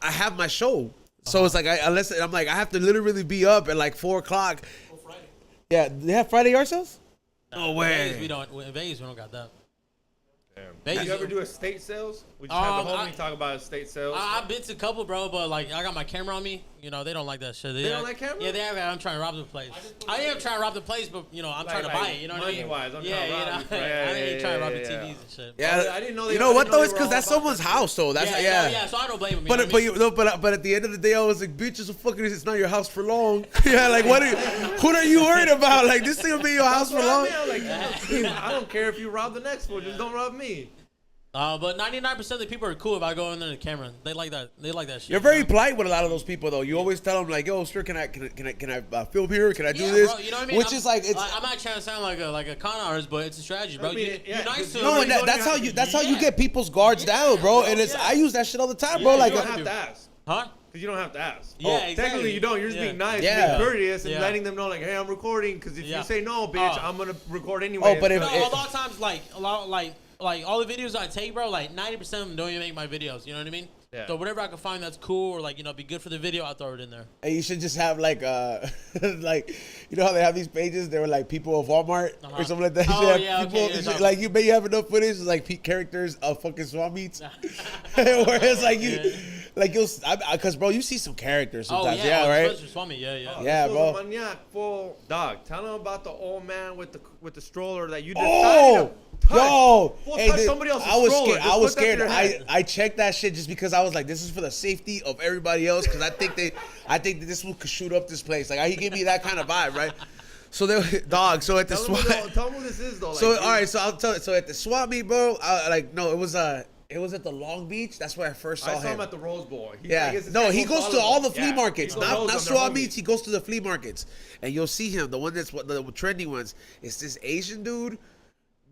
have my show. So it's like I'm like I have to literally be up at like 4:00.
Or Friday.
Yeah, they have Friday yard sales. No
In
way.
Vegas, in Vegas, we don't got that.
Damn.
Vegas-
Did you ever do estate sales? We just had the
I-
homie talk about estate sales.
I've been to a couple, bro, but like I got my camera on me. They don't like that shit.
They don't like camera?
Yeah, they have. I'm trying to rob the place. I am trying to rob the place, but I'm trying to buy it. You know what I mean?
money-wise, I'm
yeah,
trying to rob you.
I ain't trying to rob the
Yeah,
TVs
yeah.
and shit.
Yeah,
I didn't know they-
You know
I
what
didn't know
though?
they
It's
were
because
all
that's
about
someone's house though. That's
yeah. So I don't blame him.
But at the end of the day, I was like, bitch, it's a fucking. It's not your house for long. Yeah, like who are you worried about? Like this thing will be your house for long.
I don't care if you rob the next one. Just don't rob me.
But 99% of the people are cool if I go in there to the camera. They like that. They like that shit.
You're very polite with a lot of those people though. You always tell them like, yo, sir, can I film here? Can I do
Yeah,
this?
bro, you know what I mean?
Which is like it's.
I'm not trying to sound like a con artist, but it's a strategy, bro.
I mean,
You're
yeah,
nice to
you
them.
No,
know,
and that's how you. That's how you
Yeah.
get people's guards down, bro. And it's
yeah.
I use that shit all the time, bro.
Yeah,
Like
You don't have to ask.
Huh?
Because you don't have to ask.
Yeah, exactly.
Technically, you don't. You're just
Yeah.
being nice,
Yeah.
being courteous, and
Yeah.
letting them know, like, hey, I'm recording. Because if
Yeah.
you say no, bitch,
Oh.
I'm gonna record anyway.
Oh, but if-
No, a lot of times, like all the videos I take, bro, like 90% of them don't even make my videos. You know what I mean?
Yeah.
So whatever I can find that's cool or be good for the video, I'll throw it in there.
And you should just have like like you know how they have these pages? They were like people of Walmart or
Uh-huh.
something like that.
Oh,
Shit.
yeah,
People,
okay, yeah,
like you may have enough footage like characters of fucking swap meets. Whereas like you, like you'll, because bro, you see some characters sometimes.
Oh yeah,
right.
Especially Swami, yeah.
Yeah,
This
bro.
was a maniac, full dog. Tell them about the old man with the stroller that you
Oh,
decided to touch.
yo,
Full
hey,
touch
dude,
somebody else's
I was
stroller.
scared.
Just
I was
put that to
scared.
your head.
I checked that shit just because I was like, this is for the safety of everybody else. Because I think that this one could shoot up this place. Like he gave me that kind of vibe, right? So dog. So at the
Tell them,
SWAT.
tell them who this is though. Like,
So all right, so I'll tell you. So at the swap meet, bro, it was at the Long Beach. That's where I first saw
I saw
him.
him at the Rose Bowl.
Yeah, no, he goes to all the flea markets,
He goes to
not
those, they're
swap
homies.
meets. He goes to the flea markets, and you'll see him. The one that's the trendy ones. It's this Asian dude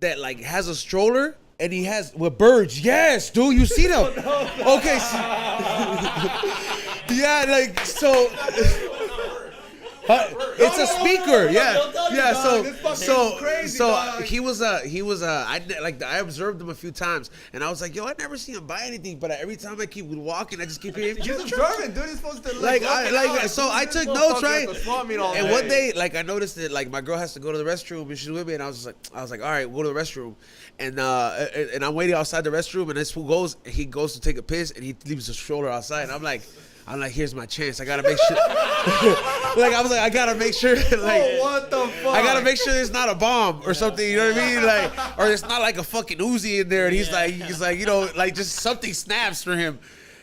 that like has a stroller and he has with birds. Yes, dude, you see them? Okay, yeah, like so. It's a speaker, yeah. So he was I observed him a few times, and I was like, yo, I never see him buy anything, but every time I keep walking, I just keep hearing.
He's observant, dude. He's supposed to
I took notes, right? And one
day.
day, like I noticed that like my girl has to go to the restroom and she's with me, and I was like, all right, we'll go to the restroom, and I'm waiting outside the restroom, and this fool he goes to take a piss, and he leaves the stroller outside, and I'm like, here's my chance. I gotta make sure. I gotta make sure. Like,
what the fuck?
I gotta make sure it's not a bomb or something. You know what I mean? Like, or it's not like a fucking Uzi in there. And he's like, just something snaps for him.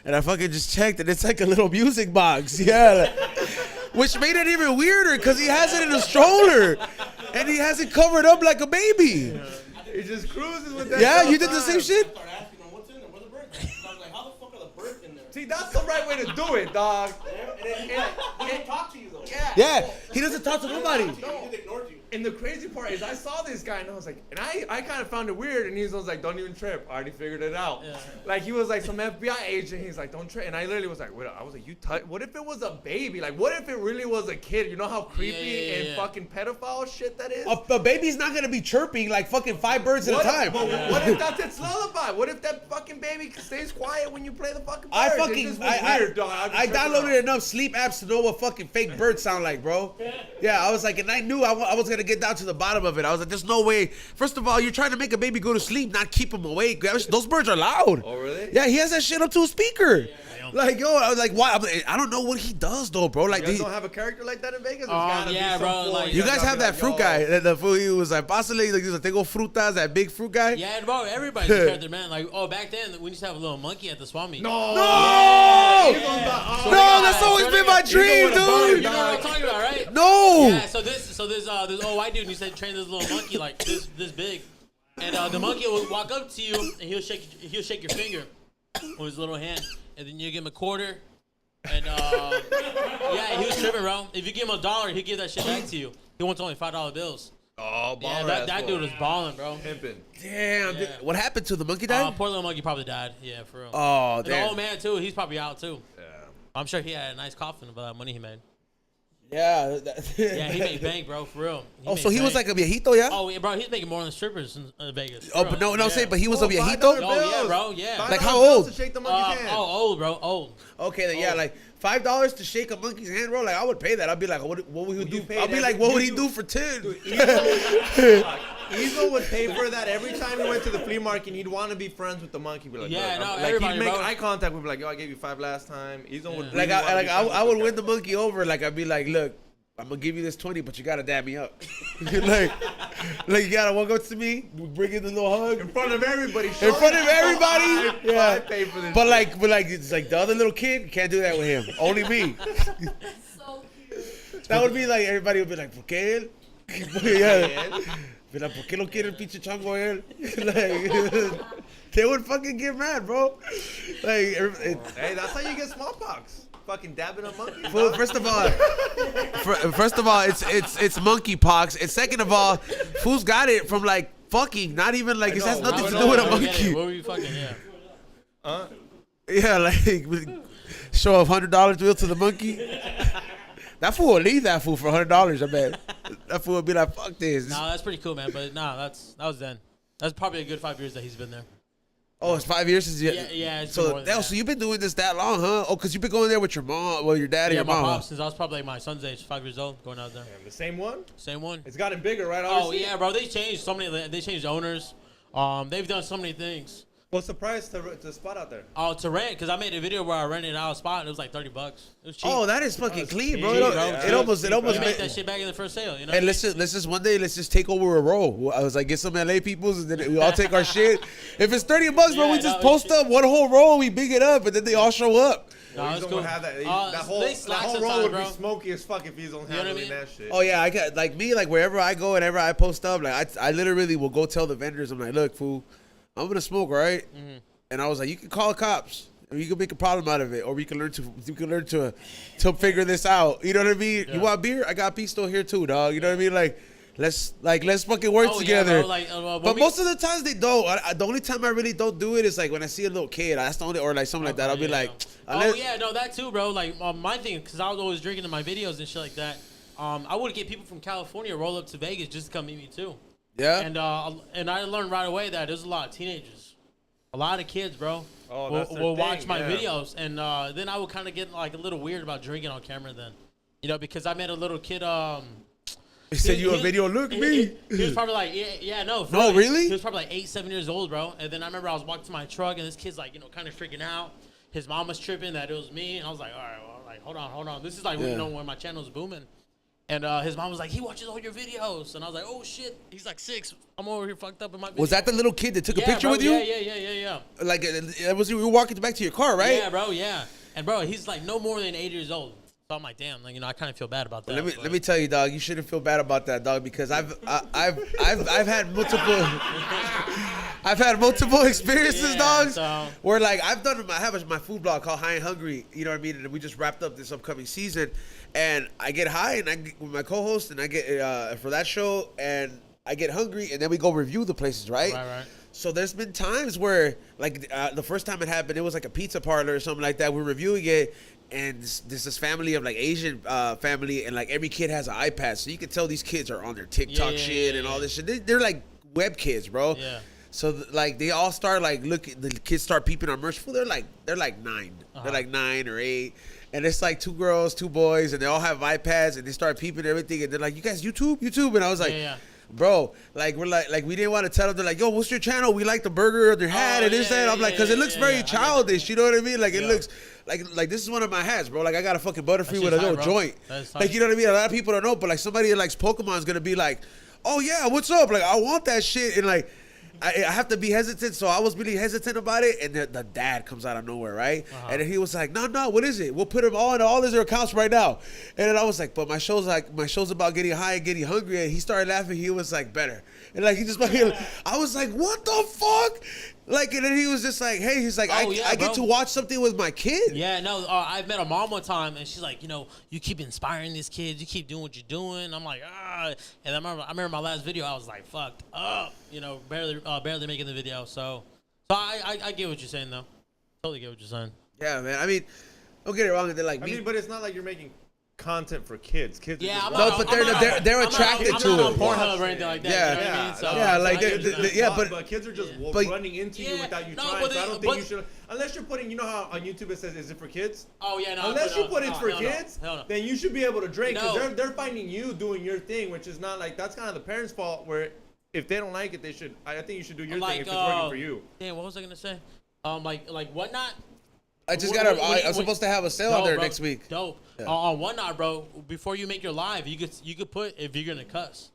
And I fucking just checked, and it's like a little music box. Yeah, which made it even weirder because he has it in a stroller, and he has it covered up like a baby.
He just cruises with that.
Yeah,
stuff,
you did the same
man.
shit.
Start asking them what's in there, where the birds? I was like, how the fuck are the birds in there?
See, that's the right way to do it, dog.
And then he don't talk to you though.
Yeah, he doesn't talk to nobody.
He just ignored you.
And the crazy part is I saw this guy and I was like, and I kind of found it weird. And he was like, don't even trip. I already figured it out.
Yeah.
Like he was like some FBI agent. He's like, don't trip. And I literally was like, wait, I was like, what if it was a baby? Like, what if it really was a kid? You know how creepy and fucking pedophile shit that is?
A baby's not gonna be chirping like fucking 5 birds at a time.
But what if that's its lullaby? What if that fucking baby stays quiet when you play the fucking birds?
I downloaded enough sleep apps to know what fucking fake birds sound like, bro. Yeah, I was like, and I knew I was gonna get down to the bottom of it. I was like, there's no way. First of all, you're trying to make a baby go to sleep, not keep him awake. Those birds are loud.
Oh, really?
Yeah, he has that shit up to a speaker. Like, yo, I was like, why? I don't know what he does though, bro. Like,
You guys don't have a character like that in Vegas? There's gotta be
yeah,
some
bro,
fool.
like-
you guys have that fruit guy. The fool, he was like, Basile, like, he was like, tengo frutas, that big fruit guy.
Yeah, bro, everybody's a character, man. Like, back then, we used to have a little monkey at the swap meet.
No!
No, that's always been my dream,
You
dude.
know what I'm talking about, right?
No.
Yeah, so this old white dude, he said train this little monkey like this big, and the monkey will walk up to you and he'll shake your finger with his little hand, and then you give him a quarter, and yeah, he was tripping, bro. If you give him $1, he'll give that shit back to you. He wants only $5 bills.
Oh,
Yeah, that dude was balling, bro.
pimping.
Damn.
Yeah.
Dude. What happened to the monkey? Died?
Poor little monkey probably died. Yeah, for real.
Oh,
And the
damn.
old man too. He's probably out too.
Yeah.
I'm sure he had a nice coffin of money he made.
Yeah.
Yeah, he made bank, bro, for real.
So he was like a viejito, yeah?
Oh, yeah, bro, he's making more than strippers in Vegas.
Oh,
for
but
real.
no, I'm
Yeah.
saying, but he was a viejito?
Oh, yeah, bro, yeah.
Like, how old?
To shake the monkey's hand.
Old, bro, old.
Okay, then yeah, like $5 to shake a monkey's hand, bro. Like I would pay that. I'd be like, what would he do?
pay
I'll be
that?
like, what would he
You-
do for 10?
Ezo would pay for that every time he went to the flea market. He'd want to be friends with the monkey. Be like,
Yeah,
look,
no,
like
everybody,
he'd make
bro.
eye contact. We'd be like, yo, I gave you 5 last time. Ezo would
Like
really wanna be friends
I
with
would
the
win
guy.
the monkey over. Like I'd be like, look, I'm gonna give you this 20, but you gotta dab me up. like you gotta walk up to me, bring in the little hug
In front of everybody.
in front of everybody. Yeah,
I paid for this.
but like it's like the other little kid, you can't do that with him. Only me.
So cute.
That would be like everybody would be like, ¿por qué él? Yeah. Be like, ¿por qué no quiere el pinche chango él? Like, they would fucking get mad, bro. Like,
Hey, that's how you get smallpox. Fucking dabbing a monkey.
well, first of all, it's monkeypox, and second of all, fools got it from like fucking, not even like it has
know,
nothing
I
to
know,
do with
I
a
don't
monkey.
What were you fucking, yeah.
Yeah, like show a $100 bill to the monkey. That fool will leave that fool for $100. I bet that fool would be like, "Fuck this."
No, that's pretty cool, man. But no, that was then. That's probably a good 5 years that he's been there.
Oh, it's 5 years since you.
Yeah, it's been more
So,
than that.
so you've been doing this that long, huh? Oh, because you've been going there with your mom, well, your dad and
Yeah,
your
my
mom.
pops, since I was probably like my son's age, 5 years old, going out there.
The same one?
Same one.
It's gotten bigger, right?
Oh
Obviously?
yeah, bro. They changed so many. They changed owners. They've done so many things.
What's the price to spot out there?
Oh, to rent, because I made a video where I rented out a spot. And it was like $30. It was cheap.
Oh, that is fucking clean, bro.
cheap,
It,
bro.
it almost
you
made.
make that shit back in the first sale. You know.
Hey, let's just one day let's just take over a row. I was like, get some LA peoples, and then we all take our shit. If it's $30, bro,
Yeah,
we just
no,
post up one whole row, we big it up, and then they all show up.
No,
He's
it's
gonna
cool.
have that. That
they
whole
slack
roll
sometimes,
would
bro.
be smoky as fuck if he's on
know what I
handling
mean?
that shit.
Oh yeah, I got like me, like wherever I go, whenever I post up, like I literally will go tell the vendors, I'm like, look, fool, I'm gonna smoke, right?
Mm-hmm.
And I was like, you can call the cops, or you can make a problem out of it, or we can learn to figure this out. You know what I mean?
Yeah.
You want beer? I got Pisto here too, dog. You know what I mean? Let's fucking work
Oh, yeah,
together.
bro, like, when
but
we-
most of the times they don't. The only time I really don't do it is like when I see a little kid. That's the only, or like something like that. I'll be
Yeah.
like,
oh
unless-
yeah, no, that too, bro. Like my thing, because I was always drinking in my videos and shit like that. I would get people from California roll up to Vegas just to come meet me too.
yeah.
And I learned right away that there's a lot of teenagers, a lot of kids, bro.
Oh,
will
that's their
will
thing,
watch my
yeah.
videos, and then I would kind of get like a little weird about drinking on camera. Then, you know, because I met a little kid.
He said you a video. Look at me.
He was probably like, yeah, no. for
No,
real.
really?
He was probably like 8, 7 years old, bro. And then I remember I was walking to my truck, and this kid's like, you know, kind of freaking out. His mom was tripping that it was me, and I was like, all right, well, like, hold on. This is like,
Yeah.
you know, when my channel's booming. And his mom was like, he watches all your videos, and I was like, oh shit. He's like 6. I'm over here fucked up in my video.
Was that the little kid that took a
Yeah,
picture
bro,
with you?
Yeah.
Like it was you were walking back to your car, right?
Yeah, bro, yeah. And bro, he's like no more than 8 years old. So I'm like, damn, like, you know, I kind of feel bad about that.
Let me tell you, dog. You shouldn't feel bad about that, dog, because I've had multiple I've had multiple experiences,
Yeah,
dogs.
so-
Where like I have my food blog called High and Hungry. You know what I mean? And we just wrapped up this upcoming season, and I get high and I get with my co-host, and I get for that show, and I get hungry, and then we go review the places, right?
Right.
So there's been times where, like, the first time it happened, it was like a pizza parlor or something like that. We're reviewing it, and this family of like Asian family, and like every kid has an iPad, so you can tell these kids are on their TikTok and all this shit. They're like web kids, bro.
Yeah.
So like they all start like the kids start peeping our merch. They're like 9. They're like 9 or 8. And it's like 2 girls, 2 boys, and they all have iPads, and they start peeping everything, and they're like, "You guys, YouTube?" And I was like,
Yeah.
"Bro, like we're like we didn't want to tell them. They're like, yo, what's your channel? We like the burger their hat and this that." I'm like, because it looks very childish. You know what I mean? Like it looks like this is one of my hats, bro. Like I got a fucking Butterfree with a little joint. Like you know what I mean? A lot of people don't know, but like somebody that likes Pokemon's gonna be like, "Oh yeah, what's up?" Like I want that shit, and like. I have to be hesitant, so I was really hesitant about it, and the dad comes out of nowhere, right? And then he was like, no, what is it? We'll put them all in all of their accounts right now. And then I was like, but my show's about getting high and getting hungry, and he started laughing. He was like, better. And like he just fucking, I was like, what the fuck? Like, and then he was just like, hey, he's like, I get to watch something with my kid.
Yeah, no, I met a mom one time, and she's like, you keep inspiring these kids, you keep doing what you're doing. I'm like, and I remember my last video, I was like, fucked up, barely making the video. So I get what you're saying though, totally get what you're saying.
Yeah, man. I mean, don't get it wrong. They're like me,
but it's not like you're making content for kids. Kids.
Yeah,
are
I'm
just
they're attracted to
I'm not on
it.
Pornhub or anything like that.
Yeah.
You know what I mean? So,
Yeah, like,
I get what you're saying.
but kids are just running into you without you trying. So I don't think you should, unless you're putting. You know how on YouTube it says, "Is it for kids?"
Oh yeah, no.
Unless you put it's for kids,
no.
then you should be able to drink because
No.
they're finding you doing your thing, which is not like that's kind of the parents' fault. Where if they don't like it, they should. I think you should do your thing if it's working for you.
Damn, what was I gonna say? Like Whatnot.
I just I'm supposed to have a sale on there next week.
Dope. On Whatnot, bro. Before you make your live, you could put if you're gonna cuss.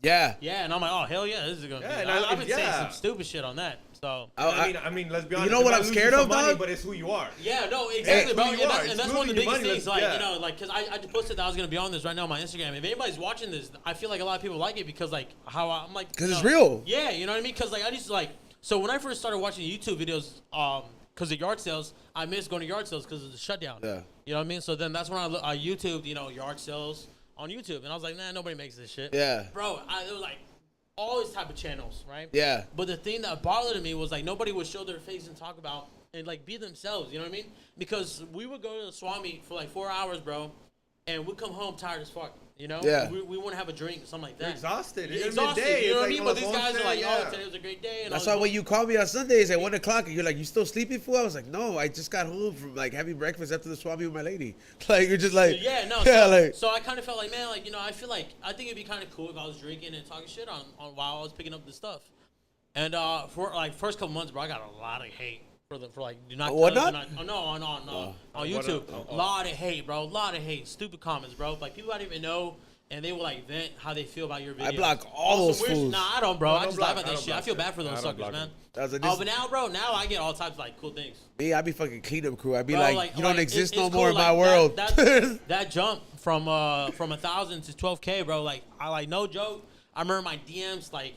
Yeah.
Yeah, and I'm like, oh hell yeah, this is gonna.
Yeah,
be. I've been saying some stupid shit on that. So.
I mean, let's be honest.
You know what
it might
I'm
lose
scared
you
of,
some money,
dog?
but it's who you are.
Yeah, no, exactly, bro.
who you are.
And
It's
that's one of the
losing your
biggest
money.
things. Like, because I just posted that I was gonna be on this right now on my Instagram. If anybody's watching this, I feel like a lot of people like it because like how I'm like.
Because it's real.
Yeah, you know what I mean? Because like I just like so when I first started watching YouTube videos, because of yard sales, I missed going to yard sales because of the shutdown.
Yeah.
You know what I mean? So then that's when I YouTubed, yard sales on YouTube, and I was like, nah, nobody makes this shit.
Yeah.
Bro, it was like all these type of channels, right?
Yeah.
But the thing that bothered me was like nobody would show their face and talk about and like be themselves. You know what I mean? Because we would go to the swap meet for like 4 hours, bro, and we'd come home tired as fuck.
Yeah.
We wouldn't have a drink or something like that.
You're exhausted.
You're
It's
exhausted.
midday.
You know
It's
what I
like,
mean?
oh,
But these
it's
guys are like,
yeah.
oh, today was a great day. And
That's
I
why
was
when you call me on Sundays at 1 o'clock, and you're like, you still sleeping, fool? I was like, no, I just got home from like having breakfast after the swap meet with my lady. Like you're just like,
yeah, no.
yeah,
So,
like.
so I kind of felt like, man, like I feel like I think it'd be kind of cool if I was drinking and talking shit on while I was picking up the stuff. And for like first couple months, bro, I got a lot of hate for like do not.
Whatnot?
On YouTube, a lot of hate, bro, a lot of hate, stupid comments, bro. Like people I didn't even know. And they will like vent how they feel about your video.
I block all those fools.
Nah, I don't, bro. I just laugh at
I
that
don't
shit. I
block
feel
them.
bad for those
I don't
suckers,
block
man.
them.
But now, bro, I get all types of like cool things.
Me, I be fucking cleanup crew. I be
Bro,
like, you don't exist no
it's
more
cool,
in my
like,
world.
That jump from 1,000 to 12K, bro. Like I like no joke. I remember my DMs like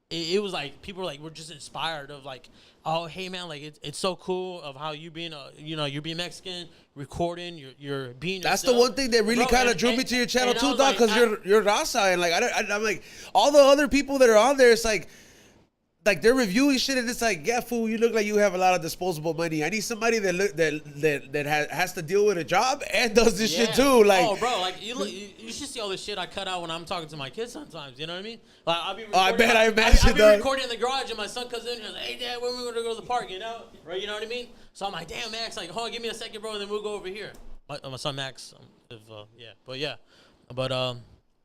it was like people were like we're just inspired of like, oh hey man, like it's so cool of how you being you're being Mexican, recording, you're being
That's
yourself.
the one thing that really
Bro,
kind of
and-
drew me
and-
to your channel
and I
too,
was
dog,
like,
because you're Rasa, and like I'm like all the other people that are on there, it's like they're reviewing shit, and it's like, yeah, fool, you look like you have a lot of disposable money. I need somebody that has to deal with a job and does this shit too. Like,
oh, bro, like you should see all the shit I cut out when I'm talking to my kids sometimes. You know what I mean? Like I'll be.
I bet I imagine,
I'll be
dog.
recording in the garage, and my son comes in and goes, "Hey, Dad, when are we gonna go to the park?" You know, right? You know what I mean? So I'm like, "Damn, Max, like, hold on, give me a second, bro, and then we'll go over here." My son Max,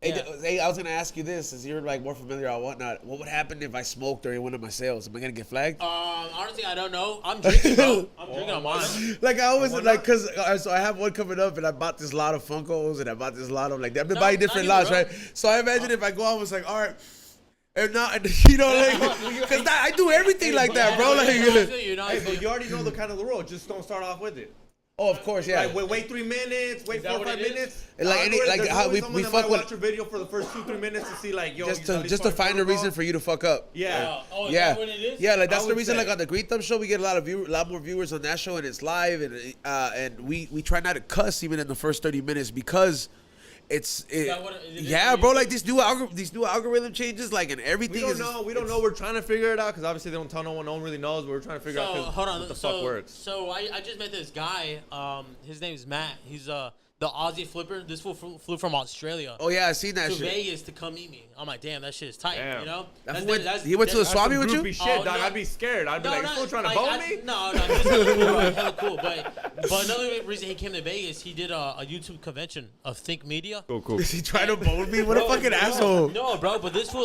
Hey, I was gonna ask you this, since you're like more familiar on Whatnot. What would happen if I smoked during one of my sales? Am I gonna get flagged?
Honestly, I don't know. I'm drinking, bro. I'm drinking on mine.
Like I always like, cause so I have one coming up, and I bought this lot of Funkos, and I bought this lot of like I've been buying different
not
lots,
even,
right? So I imagine if I go on, it's like, all right, and not, you know, like, cause I do everything like that, bro.
I
Like,
feel you, no, I
Hey,
feel
but you already know the kind of the rule. Just don't start off with it.
Oh, of course, yeah.
Like wait 3 minutes, wait
Is that
4 or
what
5
it is?
minutes.
Like any-
There's
like how
always
we
someone that
fuck
might
with-
watch your video for the first 2-3 minutes to see like, yo,
just
he's
to
at least
just to
following
find a reason
protocol.
for you to fuck up.
Yeah.
Oh, is
Yeah,
that what it is?
yeah, like that's
I
the
would
reason.
say.
Like on the Green Thumb show, we get a lot more viewers on that show, and it's live, and we try not to cuss even in the first 30 minutes because it's
that what it is
yeah,
on
bro.
YouTube?
Like these new algorithm changes, like and everything
We
is.
don't know. We don't know. We're trying to figure it out because obviously they don't tell no one. No one really knows. But we're trying to figure
So
out 'cause
hold on.
what the
so
fuck works.
so I just met this guy. His name is Matt. He's the Aussie flipper. This fool flew from Australia
Oh yeah, I seen that
to
shit.
Vegas to come meet me. I'm like, damn, that shit is tight.
Damn.
You know.
He went to the
That's
Swami
some
with you?
groupie shit,
Oh,
dog.
no.
I'd be scared. I'd be like, you still trying to bone me?
No, he's hella cool, bro, hella cool. But another reason he came to Vegas, he did a YouTube convention of Think Media.
Cool.
Is he trying to bone me? What a
Bro,
fucking
no,
asshole!
No, bro, but this fool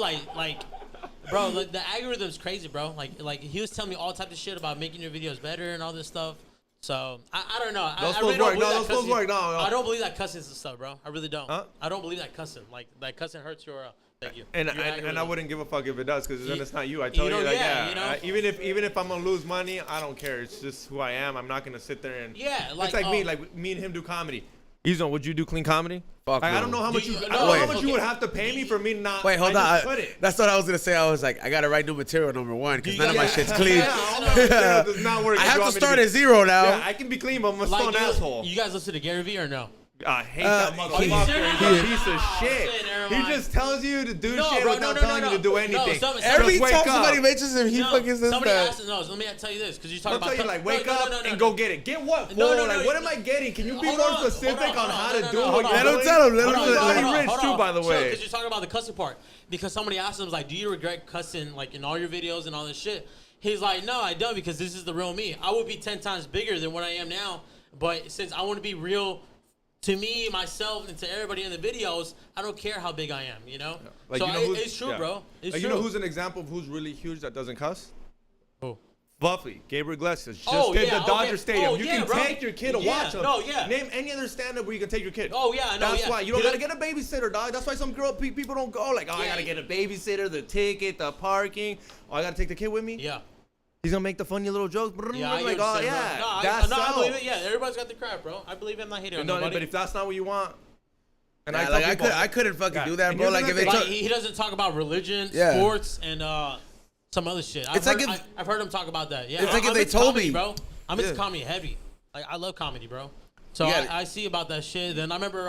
bro, like the algorithm's crazy, bro. Like he was telling me all types of shit about making your videos better and all this stuff. So I don't know.
Those
I
fools
really don't
work.
believe
No,
that
those fools
cussing-
work. No.
I don't believe that cussing is stuff, bro. I really don't.
Huh?
I don't believe that cussing. Like that cussing hurts your. Thank you.
And
your
I
algorithm.
wouldn't give a fuck if it does because then
You-
it's not you. I
you
tell you,
know,
like,
yeah,
yeah.
you know?
Even if I'm gonna lose money, I don't care. It's just who I am. I'm not gonna sit there and
Yeah, like
it's like me and him do comedy. Izo, would you do clean comedy?
Fuck
Like,
no.
I don't know how much
Do you-
I
no,
don't know how
wait.
much you would
okay.
have to pay me for me not.
Wait, hold
I
on.
just couldn't.
That's what I was gonna say. I was like, I gotta write new material number one because
You
none of my
gotta-
shit's clean.
Yeah, all my material does not work.
I
if
have
you
to
want me
start
be-
at zero now.
Yeah, I can be clean, but I'm still an asshole.
You guys listen to Gary Vee or no?
I hate that
he-
motherfucker.
serious?
He's a piece of shit.
Okay, never
He
mind.
just tells you to do
No,
shit
bro,
without
no,
telling
no,
you to do
no.
anything.
No,
Every
Just wake
time somebody
up.
mentions him, he fucking says
somebody
that.
asked, no, let me tell you this, because you're
I'll
talking
tell
about
you, like, wake
no,
up
no, no,
and
no.
go get it. Get what?
No,
fool?
no,
Like,
no,
what
no.
am I getting? Can you be
Hold
more
on,
specific
hold
on how to do
hold
what
on,
you're
Let him
doing?
tell him. Let him
Hold
tell
on,
him.
hold on. Rich too, by the way.
Because you're talking about the cussing part. Because somebody asked him, like, do you regret cussing, like, in all your videos and all this shit? He's like, no, I don't, because this is the real me. I would be 10 times bigger than what I am now, but since I want to be real to me, myself, and to everybody in the videos, I don't care how big I am, you know?
Like,
So
you know who's-
it's true,
yeah.
bro. It's
Like,
true.
you know who's an example of who's really huge that doesn't cuss?
Who?
Buffy, Gabriel Iglesias, just
Oh,
did
yeah,
the Dodger
okay.
Stadium.
Oh,
You
yeah,
can
bro.
take your kid to
Yeah,
watch him.
no, yeah.
Name any other stand-up where you can take your kid.
Oh, yeah, I know,
That's
yeah.
why. You don't
He
gotta
does-
get a babysitter, dog. That's why some people don't go. Like, oh, I
Yeah.
gotta get a babysitter, the ticket, the parking. Oh, I gotta take the kid with me.
Yeah.
He's gonna make the funny little jokes.
Yeah, I
like,
understand,
oh
bro.
yeah,
No,
that's
I
so.
believe it. Yeah, everybody's got the crap, bro. I believe it. I'm not hating on
No,
nobody.
but if that's not what you want, and
Yeah,
tell
like
people-
I couldn't fucking
Yeah.
do that,
And
bro.
here's
Like if
another
it
thing.
took,
Like, he doesn't talk about religion,
Yeah.
sports, and some other shit.
It's like
I've heard him talk about that. Yeah,
It's like if
I'm
they
into
told
comedy,
me-
bro. I'm into
Yeah.
comedy heavy. Like I love comedy, bro. So
Yeah.
I see about that shit. Then I remember.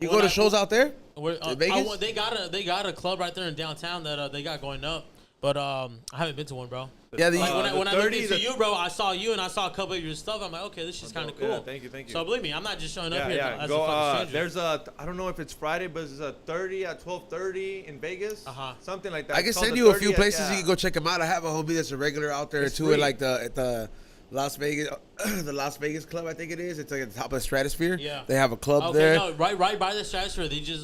you
when
go to shows out there.
Where,
in Vegas?
they got a club right there in downtown that they got going up, but I haven't been to one, bro.
Yeah, the,
Like when I looked
30,
into
the-
you, bro, I saw you and I saw a couple of your stuff. I'm like, okay, this is kind of
Yeah,
cool.
thank you.
So believe me, I'm not just showing up
Yeah,
here
yeah.
as
Go.
a fucking stranger.
There's I don't know if it's Friday, but it's a 30 at 12:30 in Vegas. Something like that.
I can
It's called
send
the
you a few
30th,
places
yeah.
you can go check them out. I have a homie that's a regular out there
It's
too,
free.
at like the Las Vegas, the Las Vegas club. I think it is. It's like at the top of the Stratosphere.
Yeah.
They have a club
Okay,
there.
no, right by the stratosphere. They just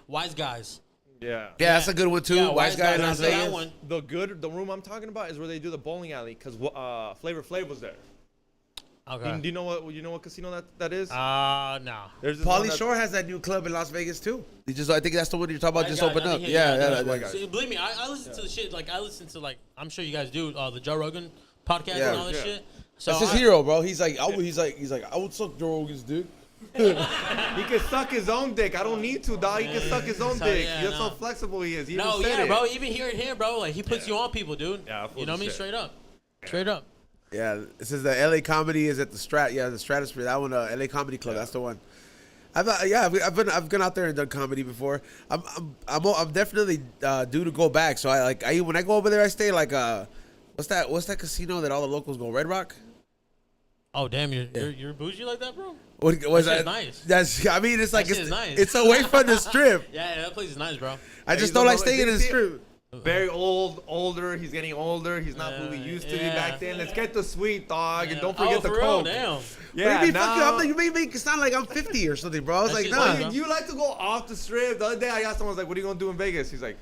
wise guys.
Yeah.
Yeah, that's a good one too.
Yeah,
Wise guy in
I
Las
see that
Vegas.
one.
The room I'm talking about is where they do the bowling alley because Flavor Flav was there.
Okay.
Do you know what casino that is?
No.
There's this one
Pauly
that-
Shore has that new club in Las Vegas too. I think that's the one you're talking about.
Wise
Just
guys,
opened
I
up.
think
Yeah,
that's
yeah.
Wise
yeah.
guys. See, believe me, I listen to the shit. Like I listen to I'm sure you guys do the Joe Rogan podcast
Yeah.
and all this
Yeah.
shit. So
That's his hero, bro. He's like, I would suck Joe Rogan's dick.
He can suck his own dick. I don't need to, dog. He can suck his own
So,
dick.
yeah,
That's
no.
how flexible he is. He
No,
even said
yeah,
it.
bro. Even hearing him, bro, like he puts you on people, dude.
Yeah, full
you know what I mean?
shit.
Straight up, straight up.
Yeah, it says the LA Comedy is at the the Stratosphere. That one, LA Comedy Club. That's the one. I've gone out there and done comedy before. I'm definitely due to go back. So when I go over there, I stay like what's that casino that all the locals go? Red Rock.
Oh damn, you're bougie like that, bro.
What was
That
that?
shit's nice.
That's. I mean, it's like
shit is nice.
it's away from the strip.
Yeah, that place is nice, bro.
I just
he's
don't
a
like
little-
staying in the
see-
strip.
Very older. He's getting older. He's not who he
Yeah,
used to be
yeah.
back then. Let's get the sweet, dog, and don't
Oh,
forget the
for real?
coke.
Damn.
What
Yeah,
do you mean, fuck you?
now-
You made me sound like I'm 50 or something, bro. I was
That
like,
shit's
nah.
fine, bro.
You like to go off the strip. The other day I asked someone, I was like, what are you going to do in Vegas? He's like,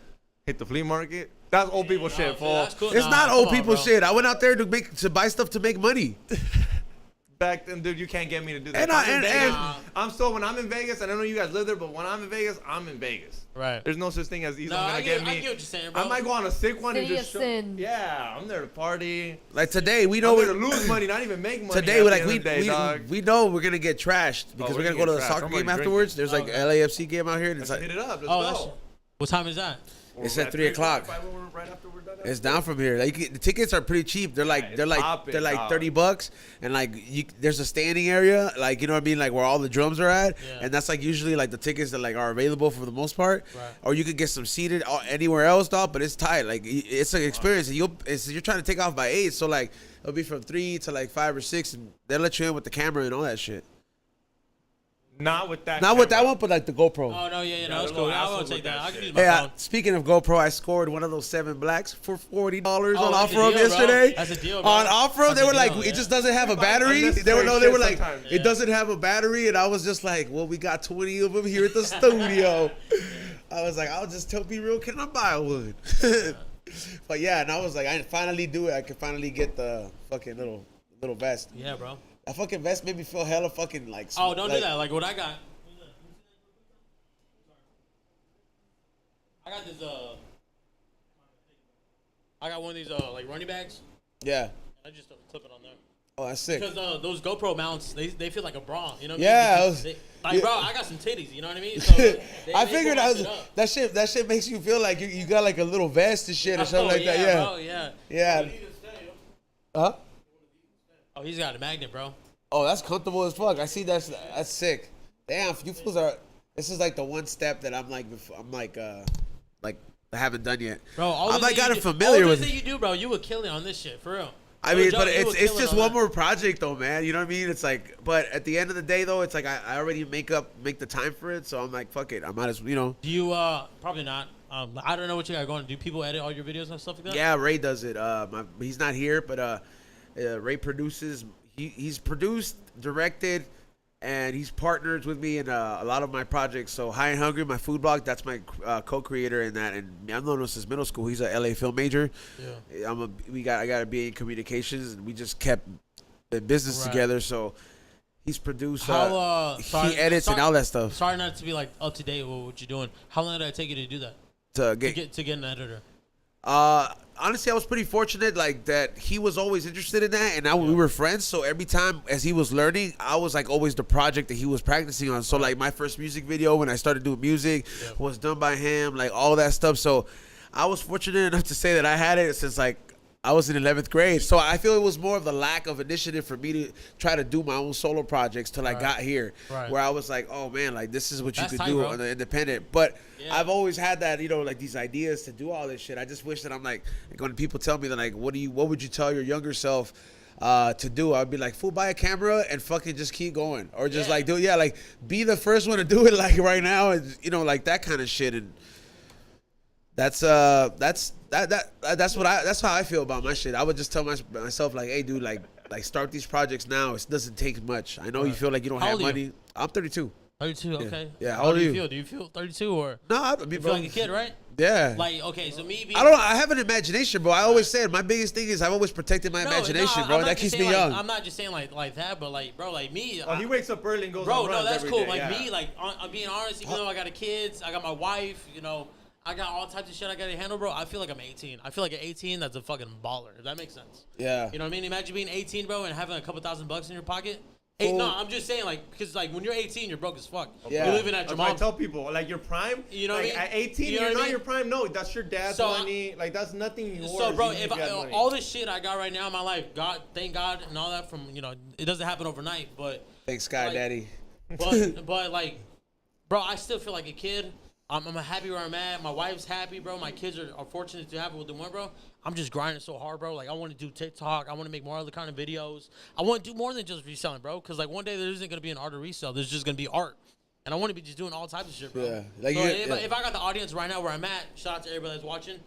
hit the flea market. That's old people shit, fool.
That's cool.
It's
Nah,
not
come
old
on,
people
bro.
shit. I went out there to buy stuff to make money.
Back then, dude, you can't get me to do that.
And
If I'm in Vegas,
and-
I'm still when I'm in Vegas. I don't know you guys live there, but when I'm in Vegas, I'm in Vegas.
Right.
There's no such thing as he's
No,
gonna
I
get
get
me.
what you're saying, bro.
I might go on a sick one and
City
just
of sin.
Yeah, I'm there to party.
Like today, we
I'm
know
there to lose money, not even make money.
today
at
we're
the
like
end of the day, dog.
we know we're gonna get trashed because
we're
we're gonna
gonna
go to
get
the
trashed.
soccer
I'm
game
already
afterwards.
drinking.
There's like LAFC game out here, and it's
Let's
like
hit it up. Let's
Oh,
go.
that's, what time is that?
It's at 3 o'clock.
Right after we're done.
It's down from here. Like the tickets are pretty cheap. They're like
it's
they're like
poppin',
they're like
dog.
$30, and like there's a standing area, like you know what I mean, like where all the drums are at,
Yeah.
and that's like usually like the tickets that like are available for the most part.
Right.
Or you could get some seated anywhere else, dog. But it's tight. Like it's an experience. And you're trying to take off by 8, so like it'll be from 3 to like 5 or 6, and they'll let you in with the camera and all that shit.
Not with that.
Not with that
camera.
one, but like the GoPro.
Oh no, yeah,
Yeah,
no, it's
the
cool.
little
I
asshole
won't take
with
that.
that
I can
shit.
use my
Hey,
phone.
speaking of GoPro, I scored one of those 7 blacks for $40
Oh,
on
that's a
off-road
deal, bro.
yesterday.
That's a deal, bro.
On off-road,
That's
they
a
were like,
deal,
it
yeah.
just doesn't have a
buy
battery. They were
unnecessary
no, they were
shit
like,
sometimes.
it doesn't have a battery, and I was just like, well, we got 20 of them here at the studio. I was like, I'll just tell Be Real, can I buy one? But yeah, and I was like, I finally do it. I can finally get the fucking little vest.
Yeah, bro.
That fucking vest made me feel hella fucking like.
Oh, don't
like,
do that. Like what I got. I got this. I got one of these like running bags.
Yeah.
I just clip it on there.
Oh, that's sick.
Because those GoPro mounts, they feel like a bra. You know what
Yeah,
I
I
mean?
was-
Like,
yeah.
bro, I got some titties. You know what I mean? So
I
they
figured
pull
I
my
was,
shit up.
that shit makes you feel like you got like a little vest and shit or something like that.
yeah,
Yeah.
bro, yeah.
Yeah. Huh?
Oh, he's got a magnet, bro.
Oh, that's comfortable as fuck. I see that's sick. Damn, you fools are. This is like the one step that I'm like I haven't done yet.
Bro, all
I'm
the
like
things
gotten
you do-
familiar
all
with
the
it.
things you do, bro, you would kill it on this shit, for real.
I
No
mean,
joke,
but
you would
it's
kill it
just
on
one
that.
more project though, man. You know what I mean? It's like, but at the end of the day though, it's like I already make the time for it, so I'm like, fuck it. I might as well.
Do you, probably not. I don't know what you got going. Do people edit all your videos and stuff like that?
Yeah, Ray does it. He's not here, but Ray produces. He's produced, directed, and he's partnered with me in a lot of my projects. So High and Hungry, my food blog, that's my co-creator in that. And I've known him since middle school. He's a LA film major.
Yeah.
I got to be in communications, and we just kept in business
Right.
together. So he's produced.
How,
he edits and all that stuff
Sorry not to be like up to date with what you're doing. How long did it take you to do that?
to
To get an editor?
Honestly, I was pretty fortunate, like that he was always interested in that, and we were friends. So every time as he was learning, I was like always the project that he was practicing on. So like my first music video when I started doing music was done by him, like all that stuff. So I was fortunate enough to say that I had it since like I was in 11th grade. So I feel it was more of the lack of initiative for me to try to do my own solo projects till I got here,
Right.
where I was like, oh man, like this is what you
That's
could
tight,
do
bro.
on the independent. But
Yeah.
I've always had that, like these ideas to do all this shit. I just wish that I'm like when people tell me that like, what would you tell your younger self to do? I'd be like, fool, buy a camera and fucking just keep going, or just
Yeah.
like do like be the first one to do it like right now, and like that kind of shit. And that's how I feel about my shit. I would just tell myself like, hey dude, like start these projects now. It doesn't take much. I know you feel like you don't
How
have
old are you?
money. I'm 32.
32, okay.
Yeah, how
How
old
do
are
you
you?
feel? Do you feel 32 or
No, I mean,
you
bro,
feel like a kid, right?
Yeah.
Like, okay, so me being...
I have an imagination, bro. I always said my biggest thing is I've always protected my imagination, bro.
I'm not
That
just
keeps me
saying,
young.
I'm not just saying like that, but like, bro, like me...
Oh, he wakes up early and goes
Bro,
on
no,
runs
that's
every
cool.
day,
Like
yeah.
me, like I'm being honest, even though I got a kids, I got my wife, I got all types of shit I gotta handle, bro. I feel like I'm 18. I feel like at 18, that's a fucking baller, if that makes sense.
Yeah.
You know what I mean? Imagine being 18, bro, and having a couple $1,000 in your pocket.
Cool.
No, I'm just saying, like, because, like, when you're 18, you're broke as fuck.
Yeah.
You're living at
That's
your
why I
mom's.
tell people, like, your prime,
You know what I
like,
mean?
at 18,
You know
you're
what I
not
mean?
your prime. No, that's your dad's
So,
money. Like, that's nothing yours.
So, bro,
even
if
you got money.
all this shit I got right now in my life, thank God, and all that from, it doesn't happen overnight, but...
Thanks, Sky
like,
Daddy.
But like, bro, I still feel like a kid. I'm happy where I'm at. My wife's happy, bro. My kids are fortunate to have it with them, bro. I'm just grinding so hard, bro. Like, I want to do TikTok. I want to make more other kind of videos. I want to do more than just reselling, bro. Because, like, one day there isn't going to be an art of resale. There's just going to be art. And I want to be just doing all types of shit, bro.
Yeah. Like
So
you-
if I got the audience right now where I'm at, shout out to everybody that's watching.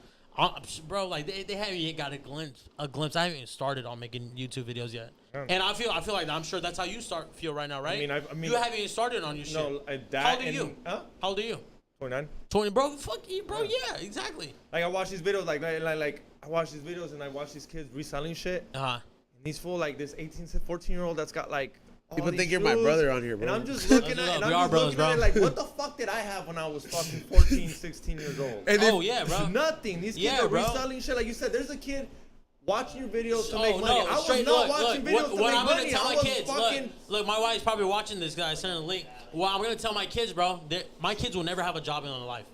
Bro, like, they haven't even got a glimpse. I haven't even started on making YouTube videos yet. And I feel like I'm sure that's how you feel right now, right?
I mean,
you haven't even started on your shit.
No, that
How old are
and-
you?
Huh?
How old are you?
29.
20, bro. Fuck you, bro. Yeah, exactly.
Like, I watch these videos, like I watch these videos and I watch these kids reselling shit.
Uh-huh.
And He's full like this 18, 14-year-old that's got like. all
People
these
think you're my
shoes,
brother on here, bro.
And I'm just looking at,
We are brothers, bro.
it like, what the fuck did I have when I was fucking 14, 16 years old?
And then-
Oh yeah, bro.
Nothing. These kids
Yeah,
are
bro.
reselling shit. Like you said, there's a kid watching your videos to
Oh,
make money.
no,
I was
straight,
not
look,
watching
look,
videos to
what
make
I'm gonna
money.
tell
I
my
was
kids,
fucking.
look, my wife's probably watching this guy. Sending a link. Well, I'm gonna tell my kids, bro. My kids will never have a job in their life.